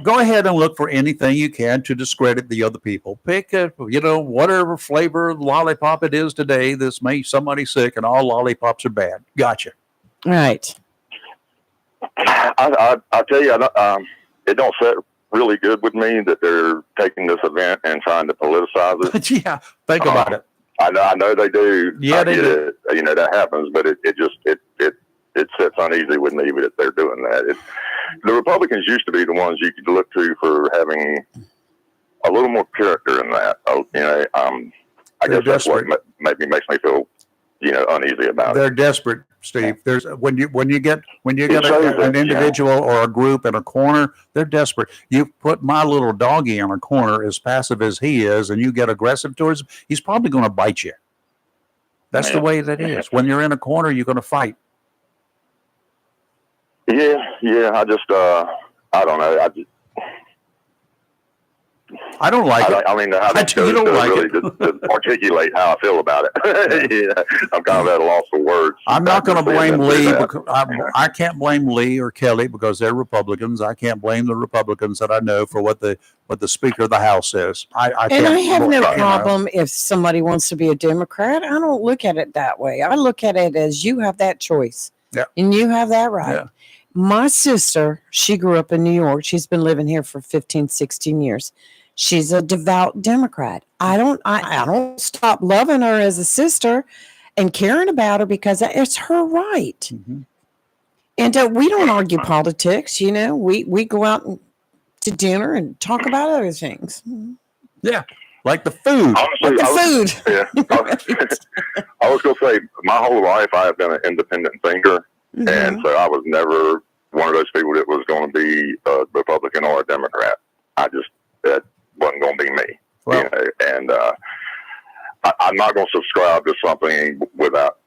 go ahead and look for anything you can to discredit the other people. Pick whatever flavor lollipop it is today. This makes somebody sick, and all lollipops are bad. Gotcha. Right. I tell you, it don't sit really good with me that they're taking this event and trying to politicize it. But yeah, think about it. I know they do. Yeah, they do. That happens, but it sits uneasy with me that they're doing that. The Republicans used to be the ones you could look to for having a little more character in that. I guess that's what maybe makes me feel, uneasy about They're it. desperate, Steve. There's when you get an individual or a group in a corner, they're desperate. You put my little doggy in a corner, as passive as he is, and you get aggressive towards him, he's probably going to bite you. That's the way that is. When you're in a corner, you're going to fight. Yeah. I just, I don't know. I don't like it. I mean, I You don't like really it. to articulate how I feel about it. Yeah, I'm kind of at a loss for words. I'm not going to blame Lee that. because I can't blame Lee or Kelly because they're Republicans. I can't blame the Republicans that I know for what the Speaker of the House says. I have no you know. problem if somebody wants to be a Democrat. I don't look at it that way. I look at it as you have that choice. Yeah. And you have that right. Yeah. My sister, she grew up in New York. She's been living here for 15, 16 years. She's a devout Democrat. I don't stop loving her as a sister and caring about her because it's her right. Mm-hmm. And we don't argue politics. We go out to dinner and talk about other things. Yeah, like the food. Honestly, I was going to say, my whole life I have been an independent thinker, Mm-hmm. and so I was never one of those people that was going to be a Republican or a Democrat. That wasn't going to be me. Well, and I'm not going to subscribe to something without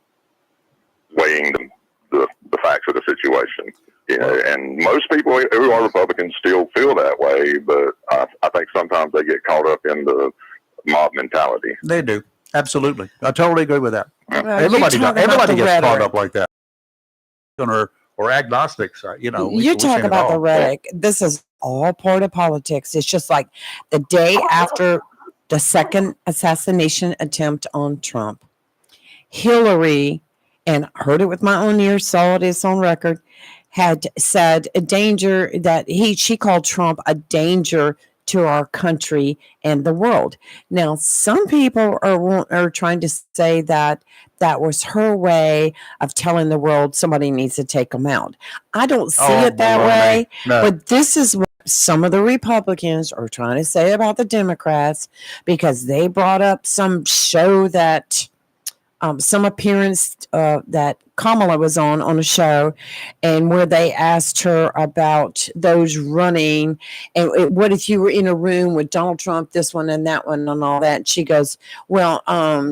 weighing the facts of the situation. And most people who are Republicans still feel that way, but I think sometimes they get caught up in the mob mentality. They do. Absolutely. I totally agree with that. Everybody gets caught up like that. Or agnostics, you talk about the rhetoric. This is all part of politics. It's just like the day after the second assassination attempt on Trump, Hillary, and heard it with my own ears, saw this on record, had said a danger that she called Trump a danger to our country and the world. Now, some people are trying to say that was her way of telling the world somebody needs to take them out. I don't see it that way, but this is what some of the Republicans are trying to say about the Democrats because they brought up some show that some appearance that Kamala was on a show, and where they asked her about those running and what if you were in a room with Donald Trump, this one and that one and all that. And she goes, well,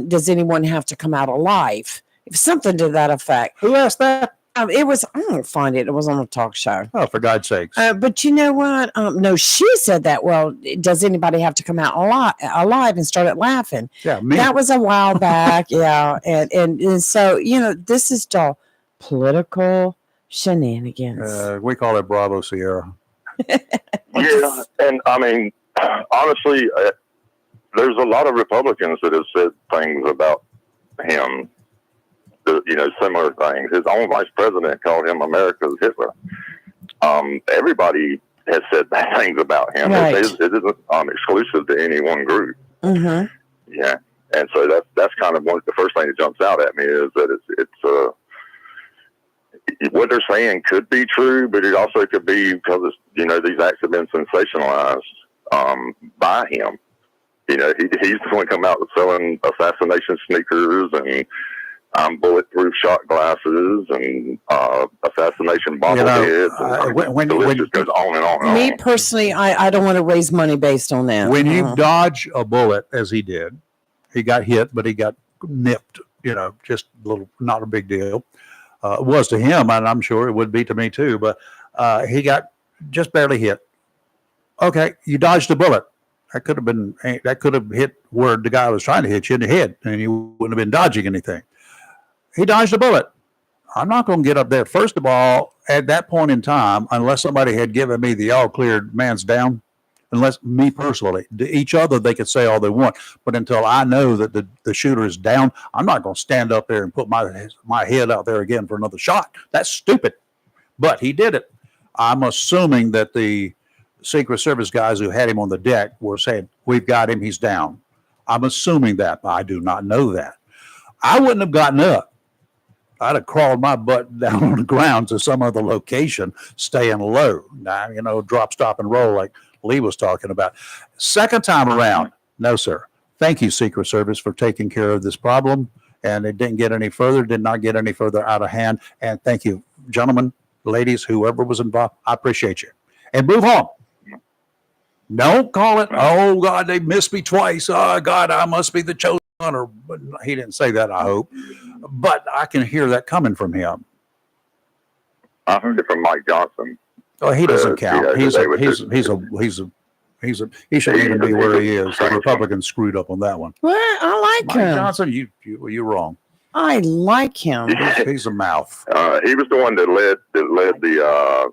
does anyone have to come out alive? Something to that effect. Who asked that? It was, I don't find it. It was on a talk show. Oh, for God's sakes. But you know what? No, she said that. Well, does anybody have to come out alive and started laughing? Yeah, me. That was a while back. Yeah. And so, this is all political shenanigans. We call it Bravo Sierra. Yeah. And I mean, honestly, there's a lot of Republicans that have said things about him. Similar things. His own vice president called him America's Hitler. Everybody has said bad things about him. Right. It isn't exclusive to any one group. Mm-hmm. Yeah, and so that's kind of the first thing that jumps out at me is that it's what they're saying could be true, but it also could be because these acts have been sensationalized by him. He's the one come out selling assassination sneakers and bulletproof shot glasses and assassination bobbleheads. when the list when just goes on and on and Me on. personally, I don't want to raise money based on that. when you Uh-uh. dodge a bullet, as he did, he got hit, but he got nipped. Just a little, not a big deal. It was to him, and I'm sure it would be to me too. But he got just barely hit. Okay, you dodged a bullet. That could have hit where the guy was trying to hit you in the head, and you wouldn't have been dodging anything. He dodged a bullet. I'm not going to get up there. First of all, at that point in time, unless somebody had given me the all cleared, man's down, unless me personally, to each other, they could say all they want. But until I know that the shooter is down, I'm not going to stand up there and put my head out there again for another shot. That's stupid. But he did it. I'm assuming that the Secret Service guys who had him on the deck were saying, we've got him, he's down. I'm assuming that, but I do not know that. I wouldn't have gotten up. I'd have crawled my butt down on the ground to some other location, staying low. Now, drop, stop, and roll like Lee was talking about. Second time around, no, sir. Thank you, Secret Service, for taking care of this problem. And it did not get any further out of hand. And thank you, gentlemen, ladies, whoever was involved. I appreciate you. And move on. Don't call it, oh, God, they missed me twice. Oh, God, I must be the chosen one. Or he didn't say that, I hope. But I can hear that coming from him. I heard it from Mike Johnson. Oh, he doesn't count. He shouldn't even be where he is. The Republicans screwed up on that one. Well, I like Mike him. Johnson, you're wrong. I like him. He's a mouth. He was the one that led the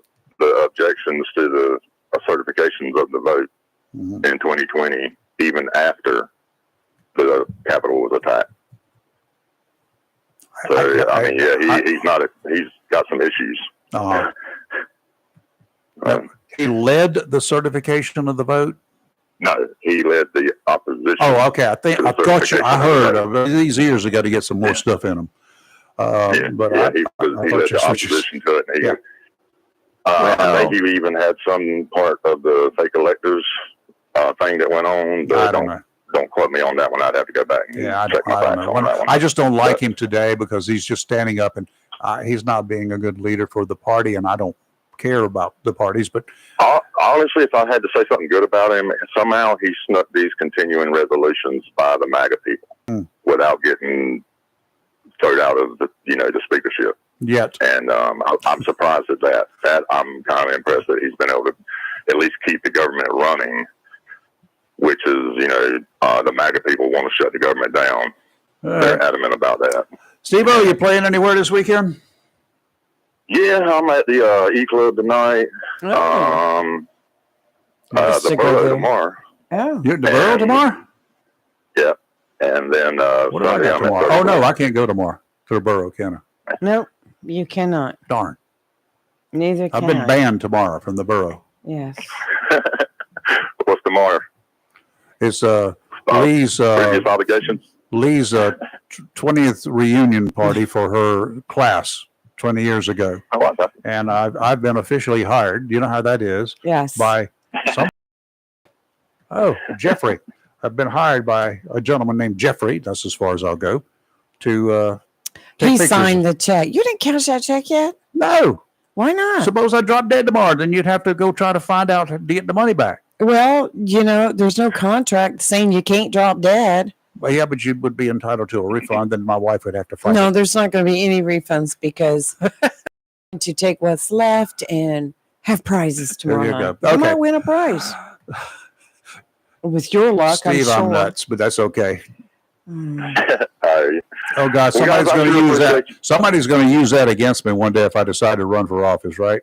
objections to the certifications of the vote in 2020, even after the Capitol was attacked. So he's got some issues. He led the certification of the vote. No, he led the opposition. Oh, okay. I heard of it. These ears have got to get some more stuff in them. He led the opposition to it. And I think he even had some part of the fake electors thing that went on. I don't know. Don't quote me on that one. I'd have to go back and check my facts on that one. I just don't like him today because he's just standing up and he's not being a good leader for the party, and I don't care about the parties. But honestly, if I had to say something good about him, somehow he snuck these continuing resolutions by the MAGA people without getting thrown out of the speakership. Yet, and I'm surprised at that. I'm kind of impressed that he's been able to at least keep the government running, which is, the MAGA people want to shut the government down. They're adamant about that. Steve-O, you playing anywhere this weekend? Yeah, I'm at the E Club tonight. The Borough tomorrow. Oh, You're at the Borough tomorrow? Yeah, and then what do I got tomorrow? Oh no, I can't go tomorrow to the Borough, can I? nope, you cannot. Darn. Neither can I've been banned tomorrow from the Borough. Yes. What's tomorrow? It's Lee's previous obligations. Lee's 20th reunion party for her class 20 years ago. Oh, And I've been officially hired. You know how that is? Yes. By some. Oh, Jeffrey. I've been hired by a gentleman named Jeffrey. That's as far as I'll go. To take He pictures. signed the check. You didn't cash that check yet? No. Why not? Suppose I drop dead tomorrow, then you'd have to go try to find out to get the money back. Well, there's no contract saying you can't drop dead. Well, yeah, but you would be entitled to a refund. Then my wife would have to fight. No, there's not going to be any refunds because to take what's left and have prizes tomorrow There you night. go. You Okay. might win a prize. With your luck, Steve, I'm I'm sure. nuts, but that's okay. Mm. Oh God, somebody's going to use that. Somebody's going to use that against me one day if I decide to run for office, right?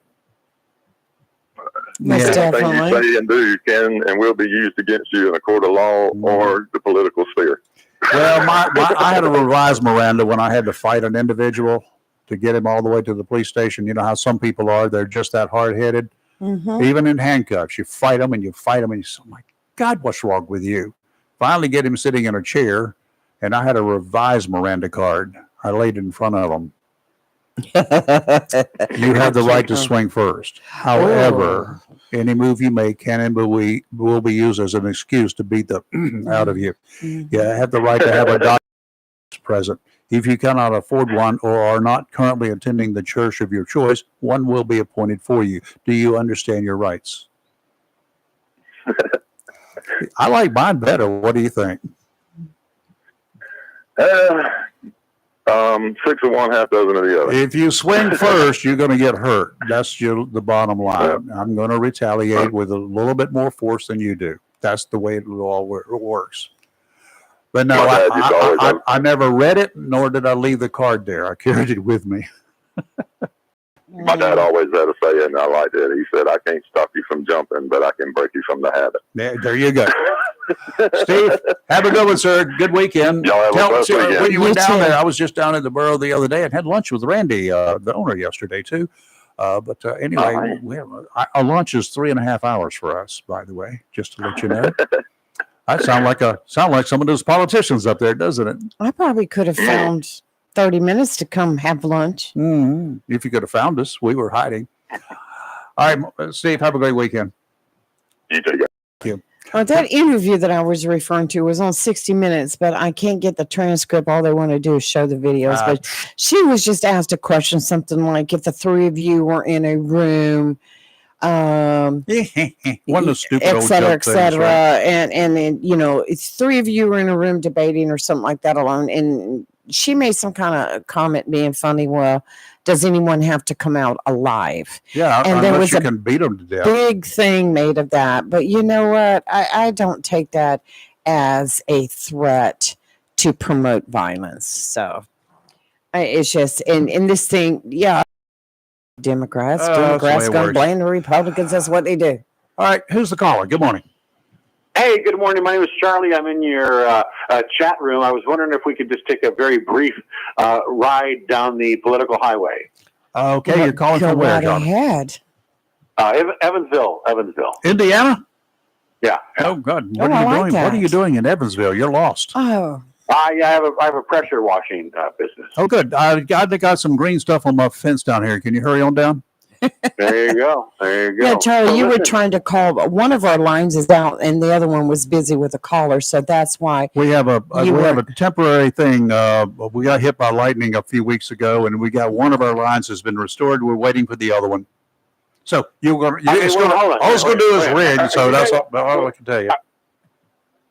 Most Yeah. Anything you definitely. say and do can and will be used against you in a court of law or the political sphere. Well, I had to revise Miranda when I had to fight an individual to get him all the way to the police station. You know how some people are; they're just that hard-headed. Mhm. Even in handcuffs, you fight them and you fight them, and you say, "Oh my God, what's wrong with you?" Finally, get him sitting in a chair, and I had a revised Miranda card. I laid it in front of him. You have the right to swing first. However, any move you make can and will be used as an excuse to beat the out of you. Mhm. You have the right to have a doctor present. If you cannot afford one or are not currently attending the church of your choice, one will be appointed for you. Do you understand your rights? I like mine better. What do you think? 6 of one, half dozen of the other. If you swing first, you're going to get hurt. That's the bottom line. I'm going to retaliate with a little bit more force than you do. That's the way it all works. But no, My dad used to always have- I never read it, nor did I leave the card there. I carried it with me. My dad always had a say, and I liked it. He said, "I can't stop you from jumping, but I can break you from the habit." There you go. Steve, have a good one, sir. Good weekend. Y'all have a blessed weekend. When you were You down too. there, I was just down at the Borough the other day and had lunch with Randy, the owner, yesterday too. Anyway, Oh, we have our lunch is 3.5 hours for us, by the way, just to let you know. I sound like some of those politicians up there, doesn't it? I probably could have found 30 minutes to come have lunch. Mm-hmm. If you could have found us, we were hiding. All right, Steve, have a great weekend. You too, guys. That interview that I was referring to was on 60 Minutes, but I can't get the transcript. All they want to do is show the videos. But she was just asked a question, something like, if the three of you were in a room, One of the stupid et old cetera, joke et things, cetera. right? And then, it's three of you were in a room debating or something like that alone. And she made some kind of comment being funny. Well, does anyone have to come out alive? Yeah, And there unless was you a can beat them to death. Big thing made of that. But you know what? I don't take that as a threat to promote violence. So it's just, and this thing, yeah, Democrats That's the way going it to works. blame the Republicans. That's what they do. All right, who's the caller? Good morning. Hey, good morning. My name is Charlie. I'm in your chat room. I was wondering if we could just take a very brief ride down the political highway. Okay, you're calling Go from where, right John? ahead. Evansville. Indiana? Yeah. Oh, God. Oh, What are I you like doing? What are that. you doing in Evansville? You're lost. Oh, I have a pressure washing business. Oh, good. I got some green stuff on my fence down here. Can you hurry on down? There you go. There you go. yeah, Charlie, So you were listen, trying to call, but one of our lines is out and the other one was busy with a caller. So that's why. We have a You we have a weren't- temporary thing. We got hit by lightning a few weeks ago, and we got one of our lines has been restored. We're waiting for the other one. So hold on. all it's going to do is Wait, ring. So you that's guys- all I can tell you.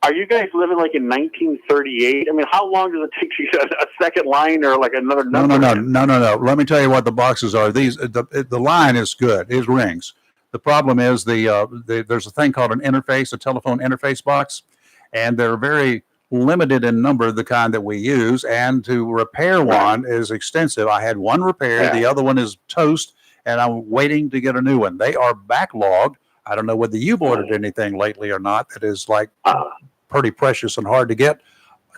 Are you guys living like in 1938? I mean, how long does it take to get a second line or like another No. number? Let me tell you what the boxes are. The line is good. It rings. The problem is there's a thing called an interface, a telephone interface box, and they're very limited in number, the kind that we use. And to repair one is extensive. I had one repair. Yeah. The other one is toast, and I'm waiting to get a new one. They are backlogged. I don't know whether you've ordered anything lately or not. That is like pretty precious and hard to get.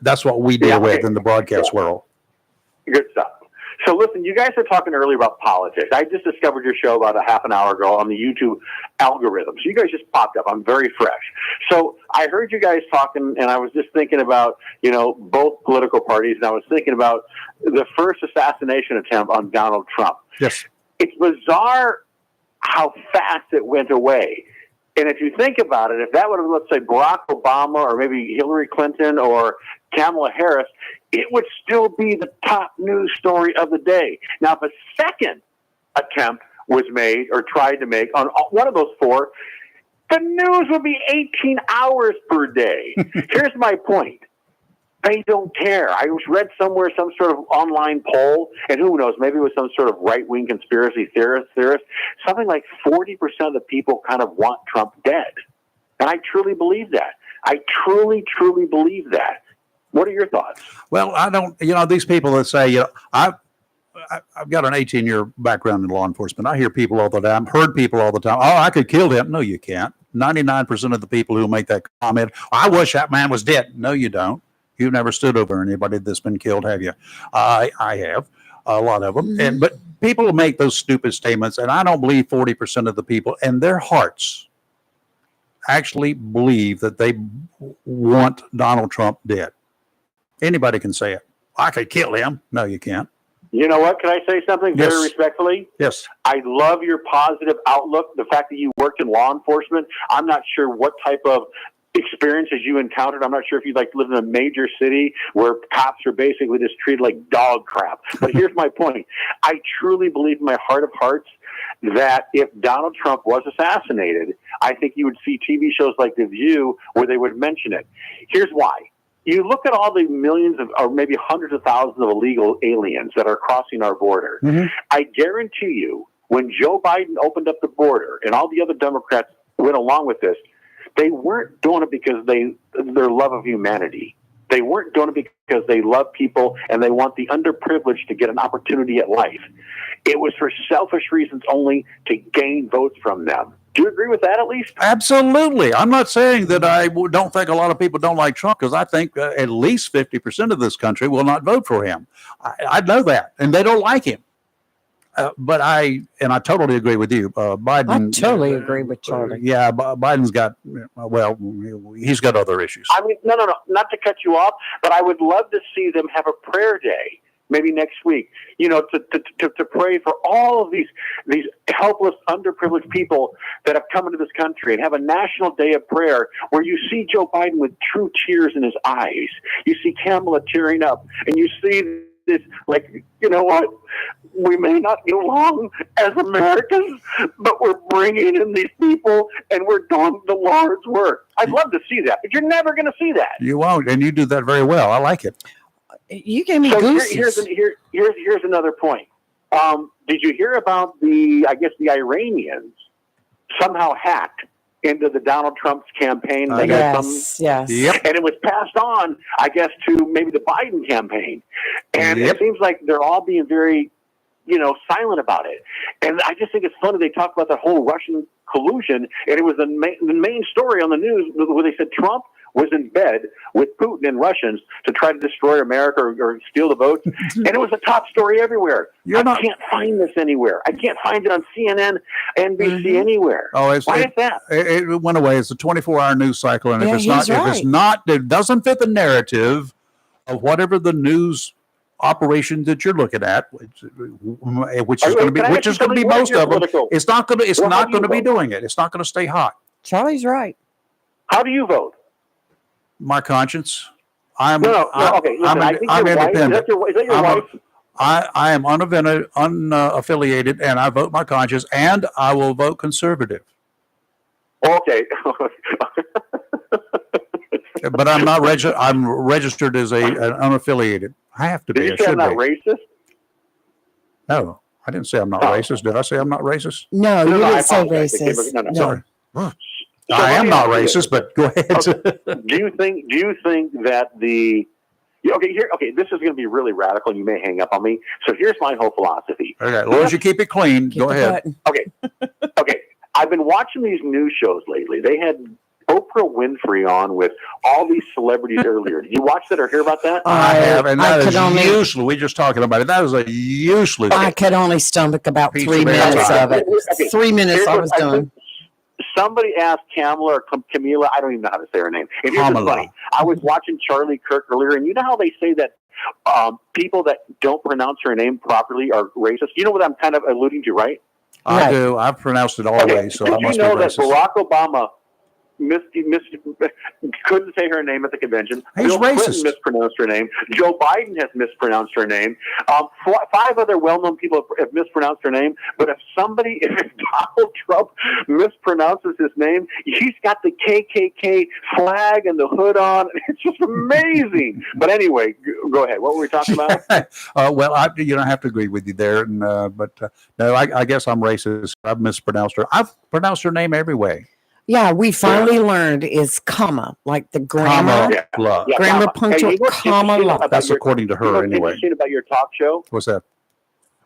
That's what we deal Yeah, with okay. in the broadcast world. Good stuff. So listen, you guys are talking earlier about politics. I just discovered your show about a half an hour ago on the YouTube algorithm. So you guys just popped up. I'm very fresh. So I heard you guys talking, and I was just thinking about, both political parties, and I was thinking about the first assassination attempt on Donald Trump. Yes. It's bizarre how fast it went away. And if you think about it, if that would have, let's say, Barack Obama or maybe Hillary Clinton or Kamala Harris, it would still be the top news story of the day. Now, if a second attempt was made or tried to make on one of those four, the news would be 18 hours per day. Here's my point. They don't care. I read somewhere some sort of online poll, and who knows, maybe it was some sort of right-wing conspiracy theorist. Something like 40% of the people kind of want Trump dead. And I truly believe that. I truly, truly believe that. What are your thoughts? Well, I don't, these people that say, I've got an 18-year background in law enforcement. I hear people all the time, heard people all the time. Oh, I could kill him. No, you can't. 99% of the people who make that comment, I wish that man was dead. No, you don't. You've never stood over anybody that's been killed, have you? I have, a lot of them. Mhm. But people make those stupid statements, and I don't believe 40% of the people in their hearts actually believe that they want Donald Trump dead. Anybody can say it. I could kill him. No, you can't. You know what? Can I say something very Yes. respectfully? Yes. I love your positive outlook. The fact that you worked in law enforcement, I'm not sure what type of experiences you encountered? I'm not sure if you live in a major city where cops are basically just treated like dog crap. But here's my point. I truly believe in my heart of hearts that if Donald Trump was assassinated, I think you would see TV shows like The View where they would mention it. Here's why. You look at all the millions of, or maybe hundreds of thousands of illegal aliens that are crossing our border. Mm-hmm. I guarantee you, when Joe Biden opened up the border and all the other Democrats went along with this, they weren't doing it because their love of humanity. They weren't doing it because they love people and they want the underprivileged to get an opportunity at life. It was for selfish reasons only to gain votes from them. Do you agree with that at least? Absolutely. I'm not saying that I don't think a lot of people don't like Trump, because I think at least 50% of this country will not vote for him. I know that, and they don't like him. But I totally agree with you. Biden. I totally agree with Charlie. Yeah, Biden's got, well, he's got other issues. I mean, no, not to cut you off, but I would love to see them have a prayer day, maybe next week, to pray for all of these helpless, underprivileged people that have come into this country, and have a national day of prayer where you see Joe Biden with true tears in his eyes. You see Kamala tearing up, and you see this, you know what? We may not get along as Americans, but we're bringing in these people and we're doing the Lord's work. I'd love to see that, but you're never going to see that. You won't, and you do that very well. I like it. You gave me So gooses. here's another point. Did you hear about the Iranians somehow hacked into the Donald Trump's campaign? They got Yes. Yep. and it was passed on, I guess, to maybe the Biden campaign. And Yep. it seems like they're all being very, silent about it. And I just think it's funny. They talk about the whole Russian collusion, and it was the main story on the news where they said Trump was in bed with Putin and Russians to try to destroy America or steal the votes. And it was a top story everywhere. I can't find this anywhere. I can't find it on CNN, NBC, anywhere. Oh, Why is that? It went away. It's a 24-hour news cycle, and Yeah, it doesn't fit the narrative of whatever the news operation that you're looking at, which is going to be most of them. It's not going to be doing it. It's not going to stay hot. Charlie's right. How do you vote? My conscience. I'm Okay. Listen, I think I'm your wife, independent. is that your wife? I am unaffiliated, and I vote my conscience, and I will vote conservative. Okay. But I'm not registered. I'm registered as an unaffiliated. I have to be. Did you say I'm not racist? No, I didn't say I'm not racist. Did I say I'm not racist? No, you I didn't say apologize. racist. No. Sorry. So I am let me not ask you racist, this. but go ahead. Do you think that this is going to be really radical, and you may hang up on me. So here's my whole philosophy. Okay, as long as you keep it clean, Hit go the ahead. button. Okay. I've been watching these news shows lately. They had Oprah Winfrey on with all these celebrities earlier. Did you watch that or hear about that? I have, and that is only, useless. We're just talking about it. That is a useless. I could only stomach about Piece 3 of minutes advertising. of it. Okay. 3 minutes, Here's I what was I done. think. Somebody asked Kamala or Camila, I don't even know how to say her name. And here's what's Kamala. funny. I was watching Charlie Kirk earlier, and you know how they say that people that don't pronounce her name properly are racist? You know what I'm kind of alluding to, right? I Right. do. I've pronounced it all the way, so I Did you must be know that racist. Barack Obama couldn't say her name at the convention? He's Bill Clinton racist. mispronounced her name. Joe Biden has mispronounced her name. 5 other well-known people have mispronounced her name. But if Donald Trump mispronounces his name, he's got the KKK flag and the hood on. It's just amazing. But anyway, go ahead. What were we talking about? Well, I have to agree with you there, and but no, I guess I'm racist. I've mispronounced her. I've pronounced her name every way. Yeah, we finally learned is comma, like the grammar. Yeah. Love. Yeah, Grammar, comma. punctual, you know what's comma, interesting love. about That's your- according to you know her, what's anyway. interesting about your talk show? What's that?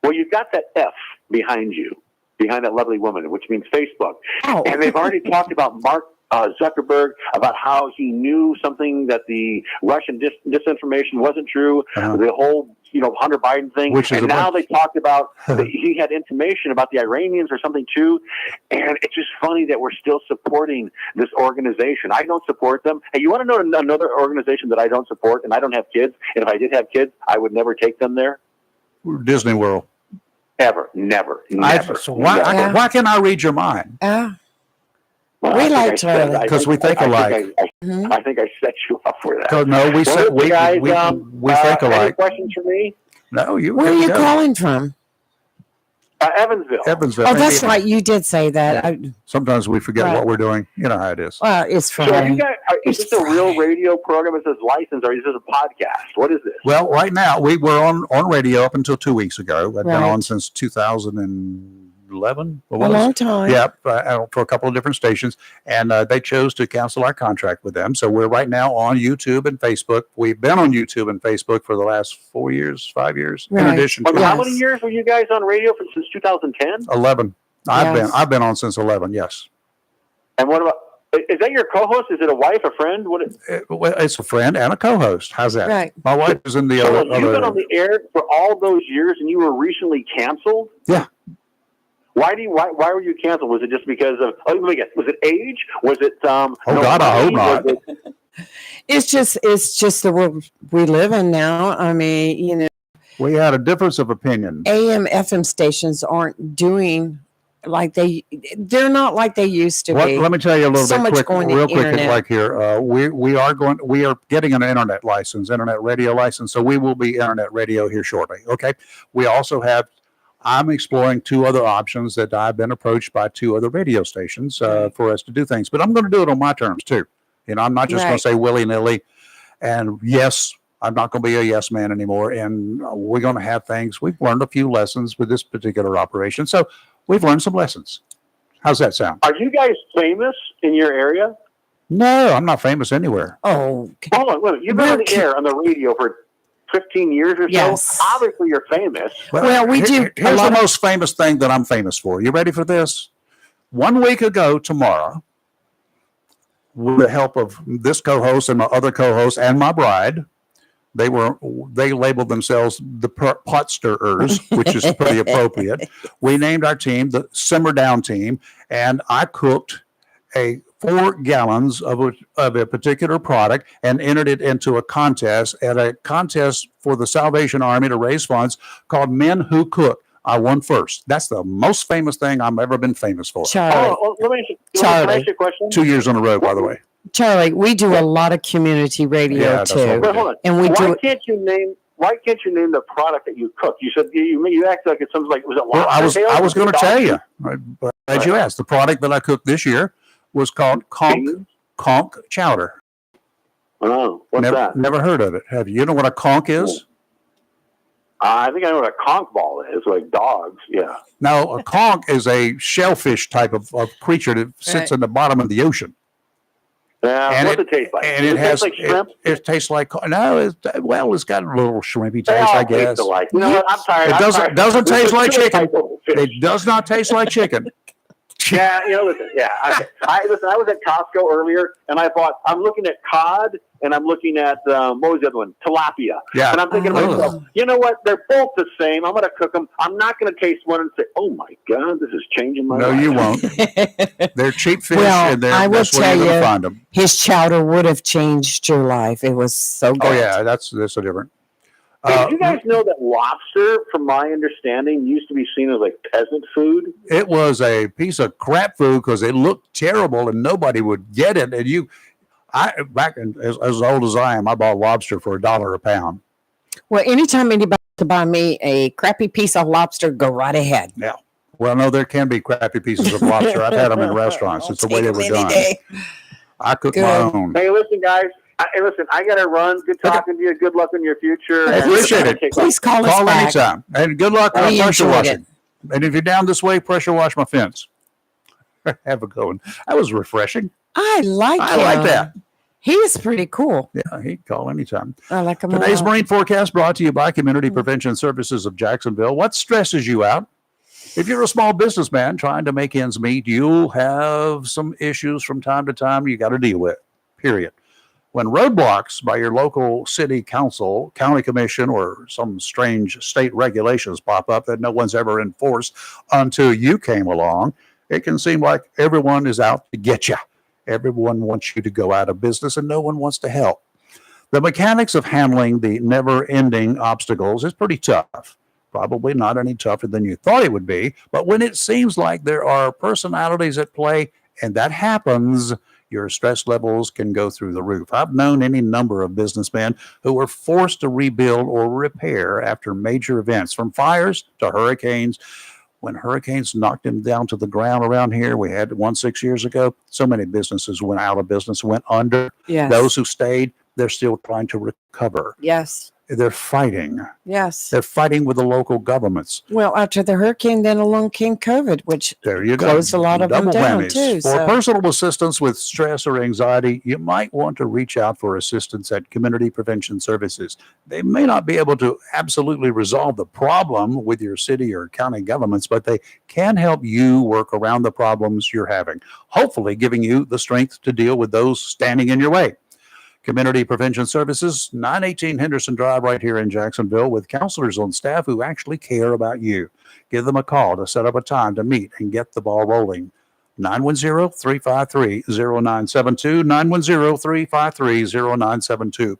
Well, you've got that F behind you, behind that lovely woman, which means Facebook. Oh, And they've already talked about Mark Zuckerberg, about how he knew something, that the Russian disinformation wasn't true, Uh-huh. the whole Hunter Biden thing. Which is and a now bunch- they talked about that he had information about the Iranians or something too. And it's just funny that we're still supporting this organization. I don't support them. Hey, you want to know another organization that I don't support? And I don't have kids. And if I did have kids, I would never take them there. Disney World. Ever. Never. So why Yeah. can I read your mind? Well, We like Charlie. Because we think alike. Mhm. I think I set you up for that. 'Cause no, we said we guys, we think Any alike. questions for me? No, you. Where are there you go. calling from? Evansville. Evansville. Oh, that's Indiana. right. You did say that. Sometimes we forget Right. what we're doing. You know how it is. Well, it's So are you fine. guys, is this a real radio program? Is this licensed or is this a podcast? What is this? Well, right now we were on radio up until 2 weeks ago. I've been Right. on since 2011. A long time. Yeah, for a couple of different stations, and they chose to cancel our contract with them. So we're right now on YouTube and Facebook. We've been on YouTube and Facebook for the last 4 years, 5 years. In Right. addition Well, to How Yes. many years were you guys on radio since 2010? 11, Yes. I've been on since 11. Yes, And what about? Is that your co-host? Is it a wife, a friend? What? well, it's a friend and a co-host. How's that? Right. My wife is in the So other. you've been on the air for all those years, and you were recently canceled. Yeah. Why were you canceled? Was it just because of? Oh, let me guess. Was it age? Was it Oh, God, I hope money? not. Was it- It's just the world we live in now. I mean, you know, We had a difference of opinion. AM, FM stations aren't doing like they're not like they used to be. Let me tell you a little So bit much quick, going to real quick, internet. like here. We are getting an internet license, internet radio license. So we will be internet radio here shortly. Okay. We also have. I'm exploring 2 other options that I've been approached by 2 other radio stations for us to do things, but I'm going to do it on my terms too. You know, I'm not just going Right. to say willy nilly. And yes, I'm not going to be a yes man anymore. And we're going to have things. We've learned a few lessons with this particular operation, so we've learned some lessons. How's that sound? Are you guys famous in your area? No, I'm not famous anywhere. Oh, Hold on, wait a minute. You've been on the air on the radio for 15 years or so. Yes. Obviously, you're famous. Well, we do a Here's lot the of- most famous thing that I'm famous for. You ready for this? 1 week ago tomorrow, with the help of this co-host and my other co-host and my bride, they labeled themselves the pot stirrers, which is pretty appropriate. We named our team the Simmer Down Team, and I cooked 4 gallons of a particular product and entered it into a contest for the Salvation Army to raise funds called Men Who Cook. I won first. That's the most famous thing I've ever been famous for. Charlie, Let me can I Charlie. ask you a question? 2 years in a row, by the way. Charlie, we do a lot of community radio Yeah, that's what too, we But hold on. and we Why do. can't you name the product that you cook? You said you act like it's something like was it Well, I lobster was tail? going to tell you, but as you asked, the product that I cooked this year was called conch chowder. Oh, what's that? Never heard of it. Have you? You know what a conch is? I think I know what a conch ball is, like dogs. Yeah. No, a conch is a shellfish type of creature that sits Right. in the bottom of the ocean. Yeah. And What's it taste like? And Does it has taste like shrimp. It tastes like no. It's got a little shrimpy They taste, all I guess. taste alike. You know what? I'm tired. It I'm doesn't- tired. doesn't There's taste like two chicken. types of fish. It does not taste like chicken. Yeah, listen. Yeah, I was at Costco earlier, and I bought. I'm looking at cod, and I'm looking at what was the other one? Tilapia. Yeah. And I'm thinking to Oh. myself, you know what? They're both the same. I'm going to cook them. I'm not going to taste one and say, "Oh my God, this is changing my No, life." you won't. They're cheap fish, Well, and I will that's where you're tell going to you- find them. His chowder would have changed your life. It was so good. Oh yeah, that's a different. Hey, did you guys know that lobster, from my understanding, used to be seen as like peasant food? It was a piece of crap food because it looked terrible and nobody would get it. And as old as I am, I bought lobster for $1 a pound. Well, anytime anybody to buy me a crappy piece of lobster, go right ahead. Well, no, there can be crappy pieces of lobster. I've had them in restaurants. It's the way they were done. I cook my Good. own. Hey, listen, guys. I got to run. Good talking to you. Good luck in your future. I appreciate it. Please call us Call back. anytime. And good luck on We pressure enjoyed washing. And if you're down this way, pressure wash my fence. Have a go. That was refreshing. I like I him. like that. He's pretty cool. Yeah, he can call anytime. I like him. a Today's lot. Marine Forecast brought to you by Community Prevention Services of Jacksonville. What stresses you out? If you're a small businessman trying to make ends meet, you'll have some issues from time to time you got to deal with, period. When roadblocks by your local city council, county commission, or some strange state regulations pop up that no one's ever enforced until you came along, it can seem like everyone is out to get you. Everyone wants you to go out of business and no one wants to help. The mechanics of handling the never-ending obstacles is pretty tough. Probably not any tougher than you thought it would be, but when it seems like there are personalities at play, and that happens, your stress levels can go through the roof. I've known any number of businessmen who were forced to rebuild or repair after major events, from fires to hurricanes. When hurricanes knocked them down to the ground around here, we had one 6 years ago. So many businesses went out of business, went under. Yes. Those who stayed, they're still trying to recover. Yes. They're fighting. Yes. They're fighting with the local governments. Well, after the hurricane, then along came COVID, which There you go. closed a lot of them Double down whammies. too. For So personal assistance with stress or anxiety, you might want to reach out for assistance at Community Prevention Services. They may not be able to absolutely resolve the problem with your city or county governments, but they can help you work around the problems you're having, hopefully giving you the strength to deal with those standing in your way. Community Prevention Services, 918 Henderson Drive, right here in Jacksonville, with counselors on staff who actually care about you. Give them a call to set up a time to meet and get the ball rolling. 910-353-0972, 910-353-0972.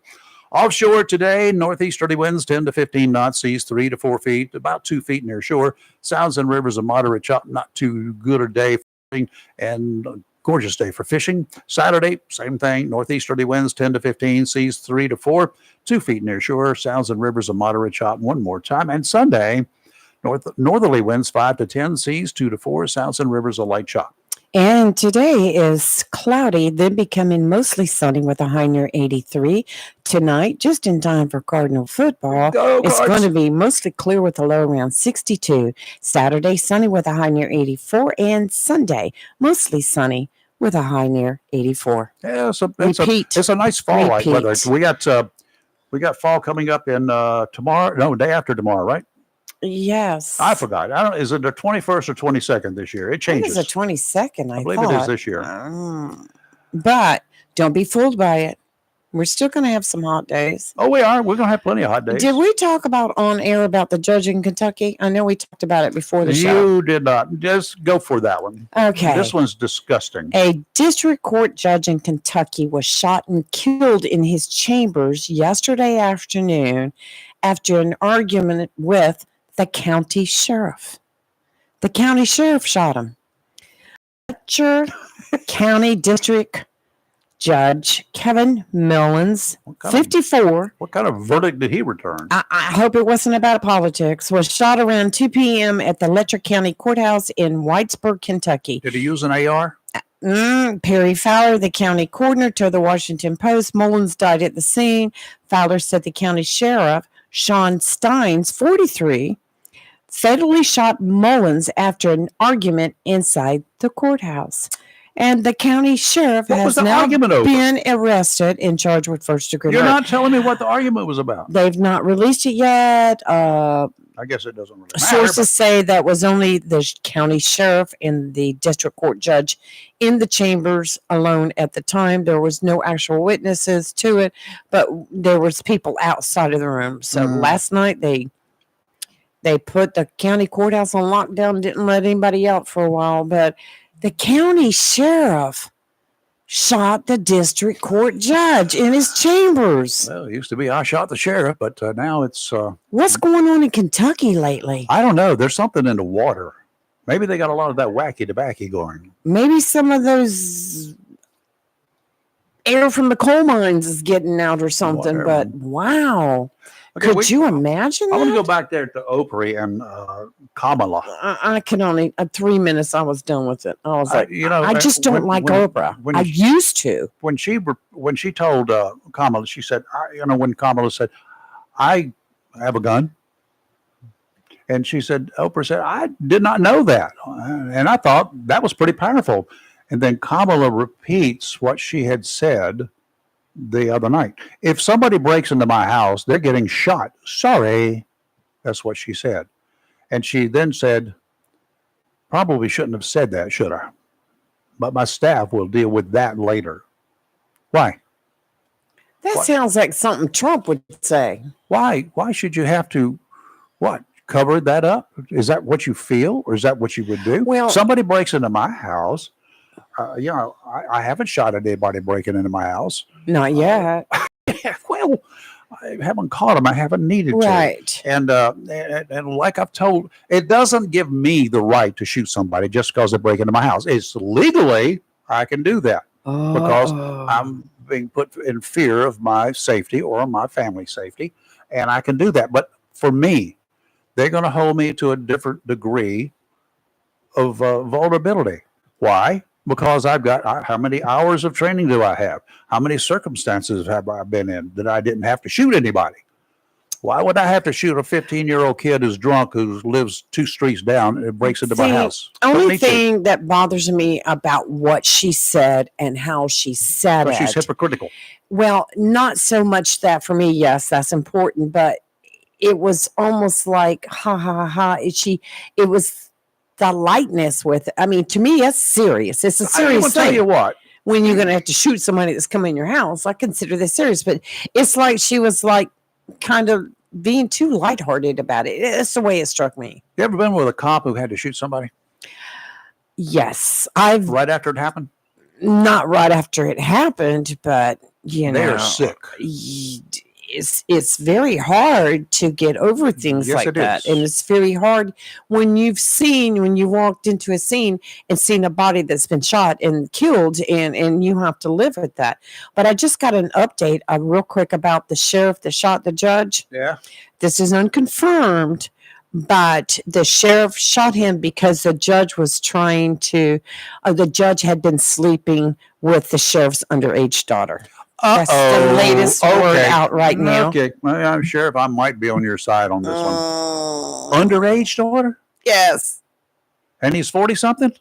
Offshore today, northeasterly winds 10 to 15 knots, seas 3 to 4 feet, about 2 feet near shore. Sounds and rivers a moderate chop, not too good a day, and gorgeous day for fishing. Saturday, same thing. Northeasterly winds 10 to 15, seas 3 to 4, 2 feet near shore. Sounds and rivers a moderate chop one more time. And Sunday, northerly winds 5 to 10, seas 2 to 4, sounds and rivers a light chop. And today is cloudy, then becoming mostly sunny with a high near 83. Tonight, just in time for Cardinal football, Go, it's Cards! going to be mostly clear with a low around 62. Saturday, sunny with a high near 84. And Sunday, mostly sunny with a high near 84. Yeah, it's a nice fall-like Repeat. weather. We got fall coming up in tomorrow. No, day after tomorrow, right? Yes. I forgot. I don't. Is it the 21st or 22nd this year? It I think changes. it's the 22nd, I believe it is this year. But don't be fooled by it. We're still going to have some hot days. Oh, we are. We're going to have plenty of hot days. Did we talk about on air about the judge in Kentucky? I know we talked about it before the show. You did not. Just go for that one. Okay. This one's disgusting. A district court judge in Kentucky was shot and killed in his chambers yesterday afternoon after an argument with the county sheriff. The county sheriff shot him. Letcher County District Judge Kevin Mullins, What kind of- 54. What kind of verdict did he return? I hope it wasn't about politics. Was shot around 2 p.m. at the Letcher County Courthouse in Whitesburg, Kentucky. Did he use an AR? Perry Fowler, the county coroner, told the Washington Post Mullins died at the scene. Fowler said the county sheriff, Sean Steins, 43, fatally shot Mullins after an argument inside the courthouse. And the county sheriff What was has the now argument over? been arrested and charged with first-degree You're murder. not telling me what the argument was about. They've not released it yet. I guess it doesn't really matter. Sources say that was only the county sheriff and the district court judge in the chambers alone at the time. There was no actual witnesses to it, but there was people outside of the room. So last night they put the county courthouse on lockdown, didn't let anybody out for a while, but the county sheriff shot the district court judge in his chambers. Well, it used to be I shot the sheriff, but now it's What's going on in Kentucky lately? I don't know. There's something in the water. Maybe they got a lot of that wacky tobacco going. Maybe some of those air from the coal mines is getting out or something, Whatever. but wow. Okay, Could you imagine I want to go that? back there to Opry and Kamala. I can only, 3 minutes, I was done with it. I was like, I just don't like Oprah. I used to. When she told Kamala, she said, when Kamala said, I have a gun. And she said, Oprah said, I did not know that. And I thought that was pretty powerful. And then Kamala repeats what she had said the other night. If somebody breaks into my house, they're getting shot. Sorry. That's what she said. And she then said, probably shouldn't have said that, should I? But my staff will deal with that later. Why? That What? sounds like something Trump would say. Why should you have to, cover that up? Is that what you feel, or is that what you would do? Well- Somebody breaks into my house. I haven't shot at anybody breaking into my house. Not yet. Well, I haven't caught them. I haven't needed to. Right. And like I've told, it doesn't give me the right to shoot somebody just because they break into my house. It's legally I can do that because Oh. I'm being put in fear of my safety or my family's safety, and I can do that. But for me, they're going to hold me to a different degree of vulnerability. Why? Because I've got how many hours of training do I have? How many circumstances have I been in that I didn't have to shoot anybody? Why would I have to shoot a 15-year-old kid who's drunk who lives 2 streets down and breaks into my See, house? Don't Only need to. thing that bothers me about what she said and how she said Well, she's it. hypocritical. Well, not so much that for me. Yes, that's important, but it was almost like ha ha ha. It was the lightness with it. I mean, to me, it's serious. It's a I will serious tell thing. you what. When you're going to have to shoot somebody that's coming in your house, I consider this serious. But it's like she was like kind of being too lighthearted about it. It's the way it struck me. You ever been with a cop who had to shoot somebody Yes, I've right after it happened? not right after it happened, but you They know, are sick. it's very hard to get over things Yes, like it that, is. and it's very hard when you walked into a scene and seen a body that's been shot and killed, and you have to live with that. But I just got an update real quick about the sheriff that shot the judge. Yeah. This is unconfirmed, but the sheriff shot him because the judge was trying to. The judge had been sleeping with the sheriff's underage daughter. That's the latest word out right now. Okay. Well, I'm sure if I might be on your side on this one. Underage daughter? Yes. And he's 40 something?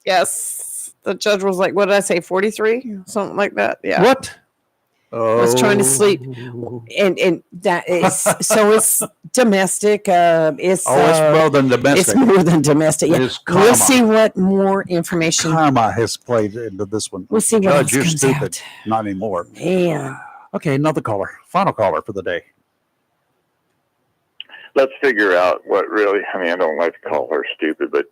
Yes. The judge was like, what did I say, 43? Something like that. Yeah. What? Was trying to sleep. And that is, so it's domestic. It's more than domestic. It's more than domestic. Yeah. It's karma. We'll see what more information. Karma has played into this one. We'll see what Judge, else you're comes stupid. out. Not anymore. Man. Okay, another caller. Final caller for the day. Let's figure out what really, I mean, I don't like to call her stupid, but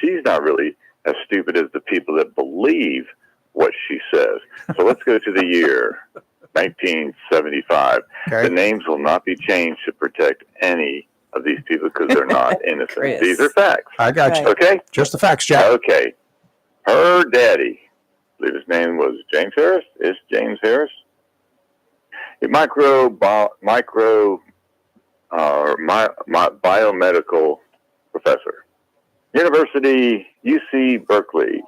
she's not really as stupid as the people that believe what she says. So let's go to the year 1975. Okay. The names will not be changed to protect any of these people because they're not innocent. Chris. These are facts. I got you. Okay? Just the facts, Jack. Okay. Her daddy, I believe his name was James Harris. Is James Harris? A biomedical professor. University, UC Berkeley.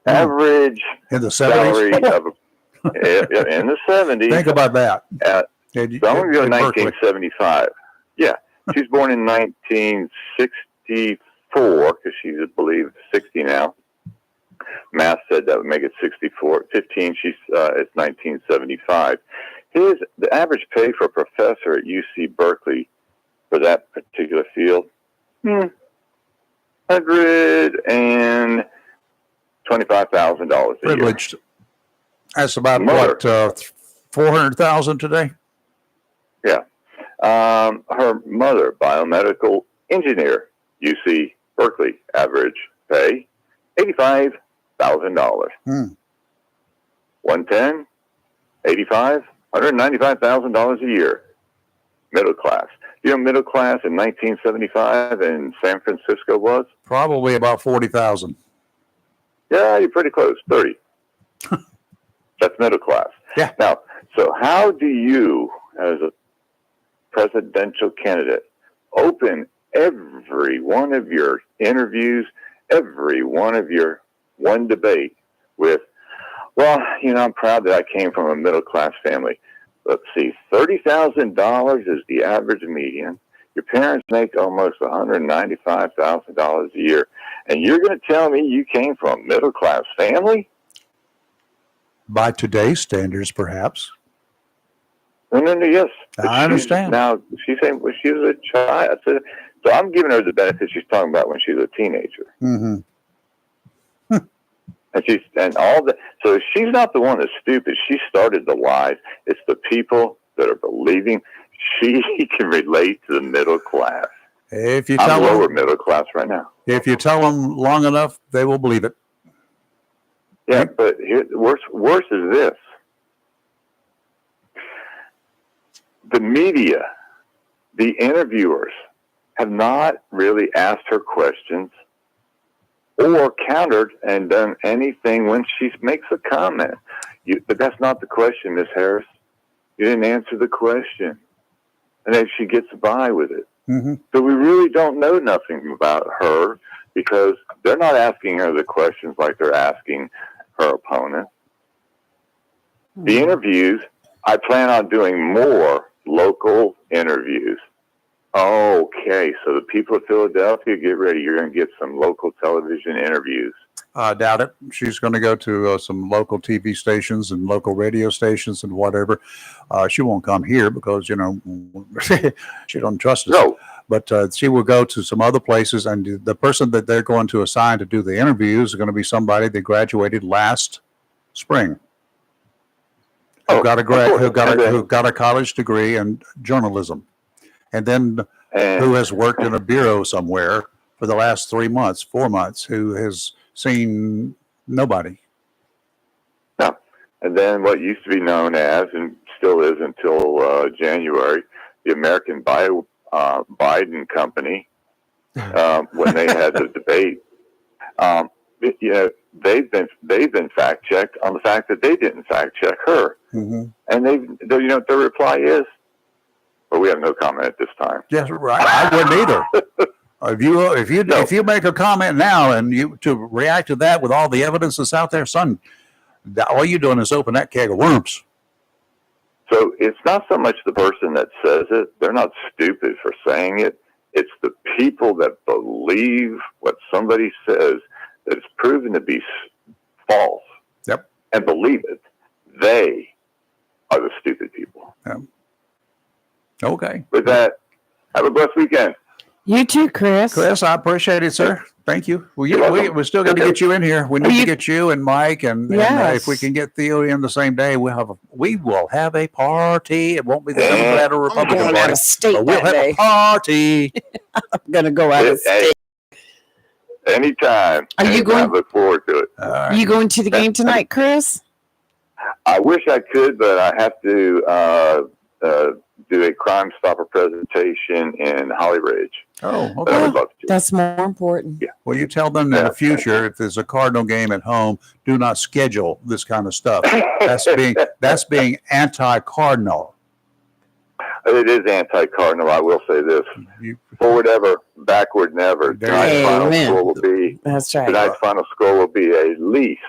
Average In the salary 70s? of in the 70s. Think about that. So I'm going to go in Berkeley. 1975. Yeah. She was born in 1964 because she's, I believe, 60 now. Math said that would make it 64. 15, it's 1975. The average pay for a professor at UC Berkeley for that particular field, $125,000 a year. Privileged. That's about Mother. what, 400,000 today? Yeah. Her mother, biomedical engineer, UC Berkeley, average pay, $85,000. 110, 85, $195,000 a year. Middle class. You know, middle class in 1975 in San Francisco was? Probably about 40,000. Yeah, you're pretty close. 30. That's middle class. Yeah. Now, so how do you, as a presidential candidate, open every one of your interviews, every one of your one debate with, well, you know, I'm proud that I came from a middle class family. Let's see, $30,000 is the average median. Your parents make almost $195,000 a year. And you're going to tell me you came from a middle class family? By today's standards, perhaps. No, yes. But I understand. Now, she's saying when she was a child. So I'm giving her the benefit she's talking about when she was a teenager. Mm-hmm. And all that. So she's not the one that's stupid. She started the lies. It's the people that are believing she can relate to the middle class. If you I'm tell lower them, middle class right now. if you tell them long enough, they will believe it. Yeah, but worse is this. The media, the interviewers, have not really asked her questions or countered and done anything when she makes a comment. But that's not the question, Miss Harris. You didn't answer the question. And then she gets by with it. Mm-hmm. So we really don't know nothing about her because they're not asking her the questions like they're asking her opponent. The interviews, I plan on doing more local interviews. Okay, so the people of Philadelphia, get ready. You're going to get some local television interviews. I doubt it. She's going to go to some local TV stations and local radio stations and whatever. She won't come here because, she doesn't trust us. No. But she will go to some other places, and the person that they're going to assign to do the interviews is going to be somebody that graduated last spring. Who got a college degree in journalism, and then who has worked in a bureau somewhere for the last 4 months, who has seen nobody. No. And then what used to be known as, and still is until January, the American Biden Company, when they had the debate, they've been fact checked on the fact that they didn't fact check her, and their reply is, "Well, we have no comment at this time." Yes, right. I wouldn't either. If you make a comment now and you to react to that with all the evidence that's out there, son, all you're doing is open that keg of worms. So it's not so much the person that says it; they're not stupid for saying it. It's the people that believe what somebody says that is proven to be false. Yep. And believe it. They are the stupid people. Yep. Okay. With that, have a blessed weekend. You too, Chris. Chris, I appreciate it, sir. Thank you. You're welcome. We're still going to get you in here. We need to get you and Mike, and Yes. if we can get Theo in the same day, we will have a party. It won't be the Democrat or I'm Republican going out party, of state but we'll that have day. a party. I'm going to go out of Hey, state. anytime. Are you Anytime. going- I look forward to it. All right. You going to the game tonight, Chris? I wish I could, but I have to do a Crime Stopper presentation in Holly Ridge. Oh, But I okay. would love to. That's more important. Well, you tell them in the future, if there's a Cardinal game at home, do not schedule this kind of stuff. That's being anti-Cardinal. It is anti-Cardinal. I will say this: You- forward ever, backward never. There Tonight's you final go. score will be That's right. tonight's final score will be at least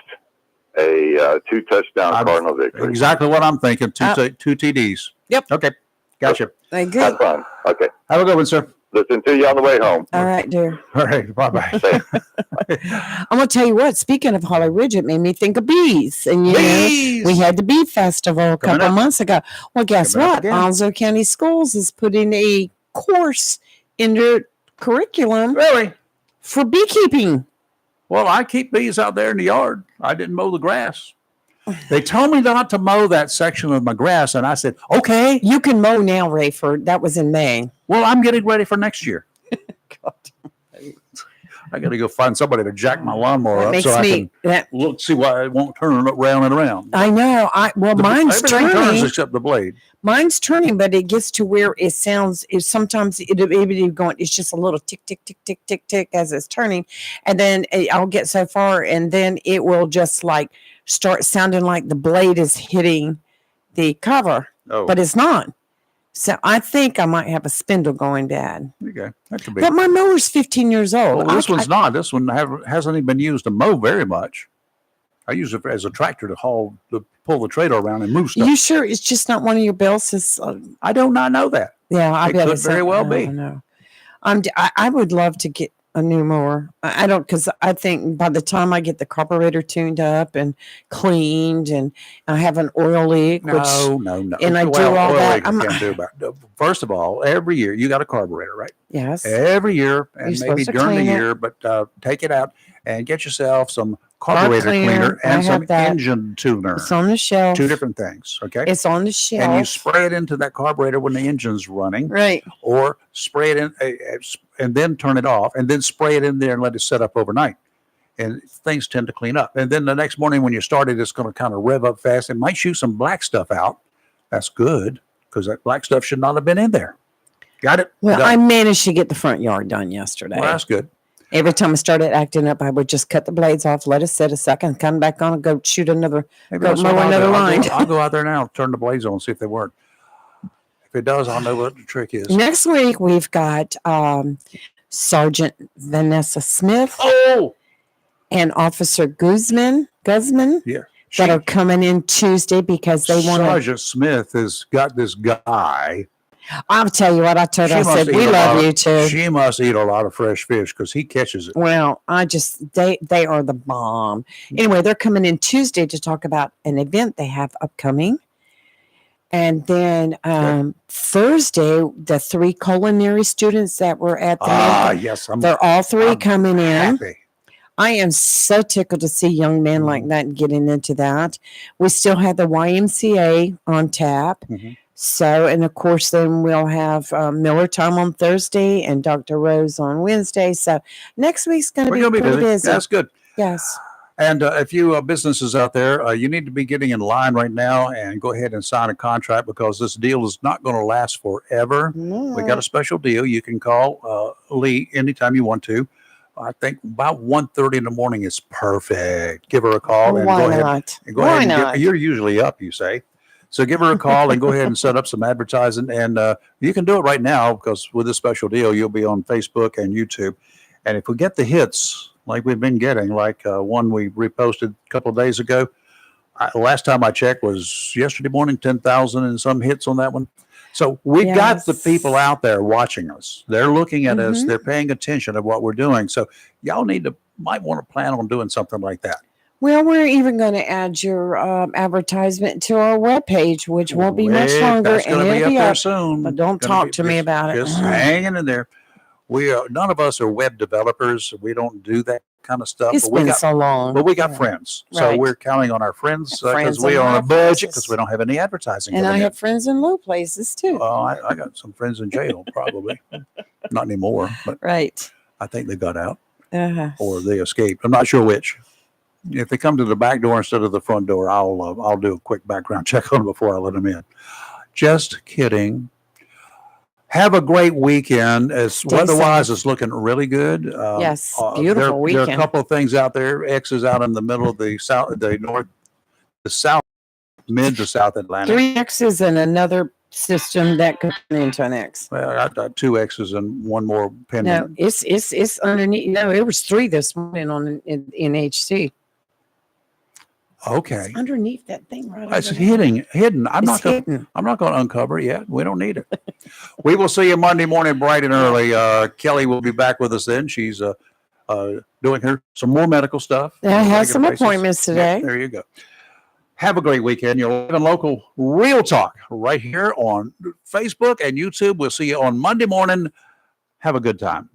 a 2-touchdown I'm- Cardinal victory. Exactly what I'm thinking. Two TDs. Yep. Okay. Gotcha. Very Have good. fun. Okay. Have a good one, sir. Listen to you on the way home. All right, dear. All right. Bye-bye. I'm going to tell you what, speaking of Holly Ridge, it made me think of bees. And Bees! we had the bee festival a Coming couple up. months ago. Well, guess Coming up what? again. Alonzo County Schools is putting a course in their curriculum Really? for beekeeping. Well, I keep bees out there in the yard. I didn't mow the grass. They told me not to mow that section of my grass, and I said, okay. You can mow now, Rayford. That was in May. Well, I'm getting ready for next year. I got to go find somebody to jack my lawnmower That up makes so I me. can That look, see why it won't turn round and around. I know. Mine's Everything turns turning. except the blade. Mine's turning, but it gets to where it sounds. It sometimes it going. It's just a little tick, tick, tick, tick, tick, tick as it's turning, and then I'll get so far, and then it will just like start sounding like the blade is hitting the cover, Oh, but it's not. So I think I might have a spindle going bad. okay. That could be. But my mower's 15 years old. Well, this one's not. This one hasn't even been used to mow very much. I use it as a tractor to pull the trailer around and move stuff. You sure it's just not one of your bells? I do not know that. Yeah, I It bet could it's very well be. No, I would love to get a new mower. I don't, because I think by the time I get the carburetor tuned up and cleaned, and I have an oil leak, which No. and I do all oil that, leak, I'm- can't do about it. First of all, every year you got a carburetor, right? yes, Every year, and You're maybe supposed to during the clean it. year, but take it out and get yourself some carburetor cleaner, cleaner I and have some that. engine tuner. it's on the shelf. Two different things, okay? It's on the And you shelf. spray it into that carburetor when the engine's running, Right. or spray it in and then turn it off, and then spray it in there and let it set up overnight. And things tend to clean up. And then the next morning when you start it, it's going to kind of rev up fast. It might shoot some black stuff out. That's good, because that black stuff should not have been in there. Got it? Well, Done. I managed to get the front yard done yesterday. Well, that's good. Every time I started acting up, I would just cut the blades off, let it sit a second, come back on and go shoot another. Maybe Go that's what mow I'll do. another I'll line. I'll go out there now, turn the blades on, see if they work. If it does, I'll know what the trick is. Next week, we've got Sergeant Vanessa Smith Oh, and Officer Guzman yeah. that are coming in Tuesday because they want to. Sergeant Smith has got this guy. I'll tell you what I told her. I She must said, eat we a lot love of- you too. She must eat a lot of fresh fish because he catches it. Well, they are the bomb. Anyway, they're coming in Tuesday to talk about an event they have upcoming. And then Thursday, the 3 culinary students that were at the Yes, I'm they're all 3 I'm coming in. happy. I am so tickled to see young men like that getting into that. We still have the YMCA on tap. Mhm. So, and of course, then we'll have Miller Time on Thursday and Dr. Rose on Wednesday. So next week's going to We're be going to be pretty busy. busy. That's good. Yes. And if you businesses out there, you need to be getting in line right now and go ahead and sign a contract because this deal is not going to last forever. We got a special deal. You can call Lee anytime you want to. I think about 1:30 in the morning is perfect. Give her a call and Why go ahead. not? And go Why ahead and not? you're usually up, you say. So give her a call and go ahead and set up some advertising. And you can do it right now because with this special deal, you'll be on Facebook and YouTube. And if we get the hits like we've been getting, like one we reposted a couple of days ago, last time I checked was yesterday morning, 10,000 and some hits on that one. So we've got the people Yes. out there watching us. They're looking at us. Mhm. They're paying attention to what we're doing. So y'all might want to plan on doing something like that. Well, we're even going to add your advertisement to our webpage, which won't be much longer. That's And going to be it'll up be there up. soon. But don't Gonna talk be- to me just- about it. Just hanging in there. None of us are web developers. We don't do that kind of stuff. It's but we been got, so long. but we got Yeah. friends, so Right. we're counting on our friends Friends because we and are on a high budget places. because we don't have any advertising. And I coming in. have friends in low places too. I got some friends in jail, probably not anymore, but Right. I think they got out Uh-huh. or they escaped. I'm not sure which. If they come to the back door instead of the front door, I'll do a quick background check on them before I let them in. Just kidding. Have a great weekend. As Stay weather-wise, safe. it's looking really good. Yes, There beautiful are a weekend. couple of things out there. X is out in the middle of the south, the south, mid to South Atlantic. 3 X's and another system that could turn into an X. Well, I've got 2 X's and one more pending. No, it's underneath. No, it was 3 this morning on in HC. Okay. Underneath that thing right It's over there. hidden. I'm not It's going hidden. to uncover it yet. We don't need it. We will see you Monday morning bright and early. Kelly will be back with us then. She's doing some more medical stuff. I have Regular some basis. appointments Yeah, today. there you go. Have a great weekend. You're living local real talk right here on Facebook and YouTube. We'll see you on Monday morning. Have a good time.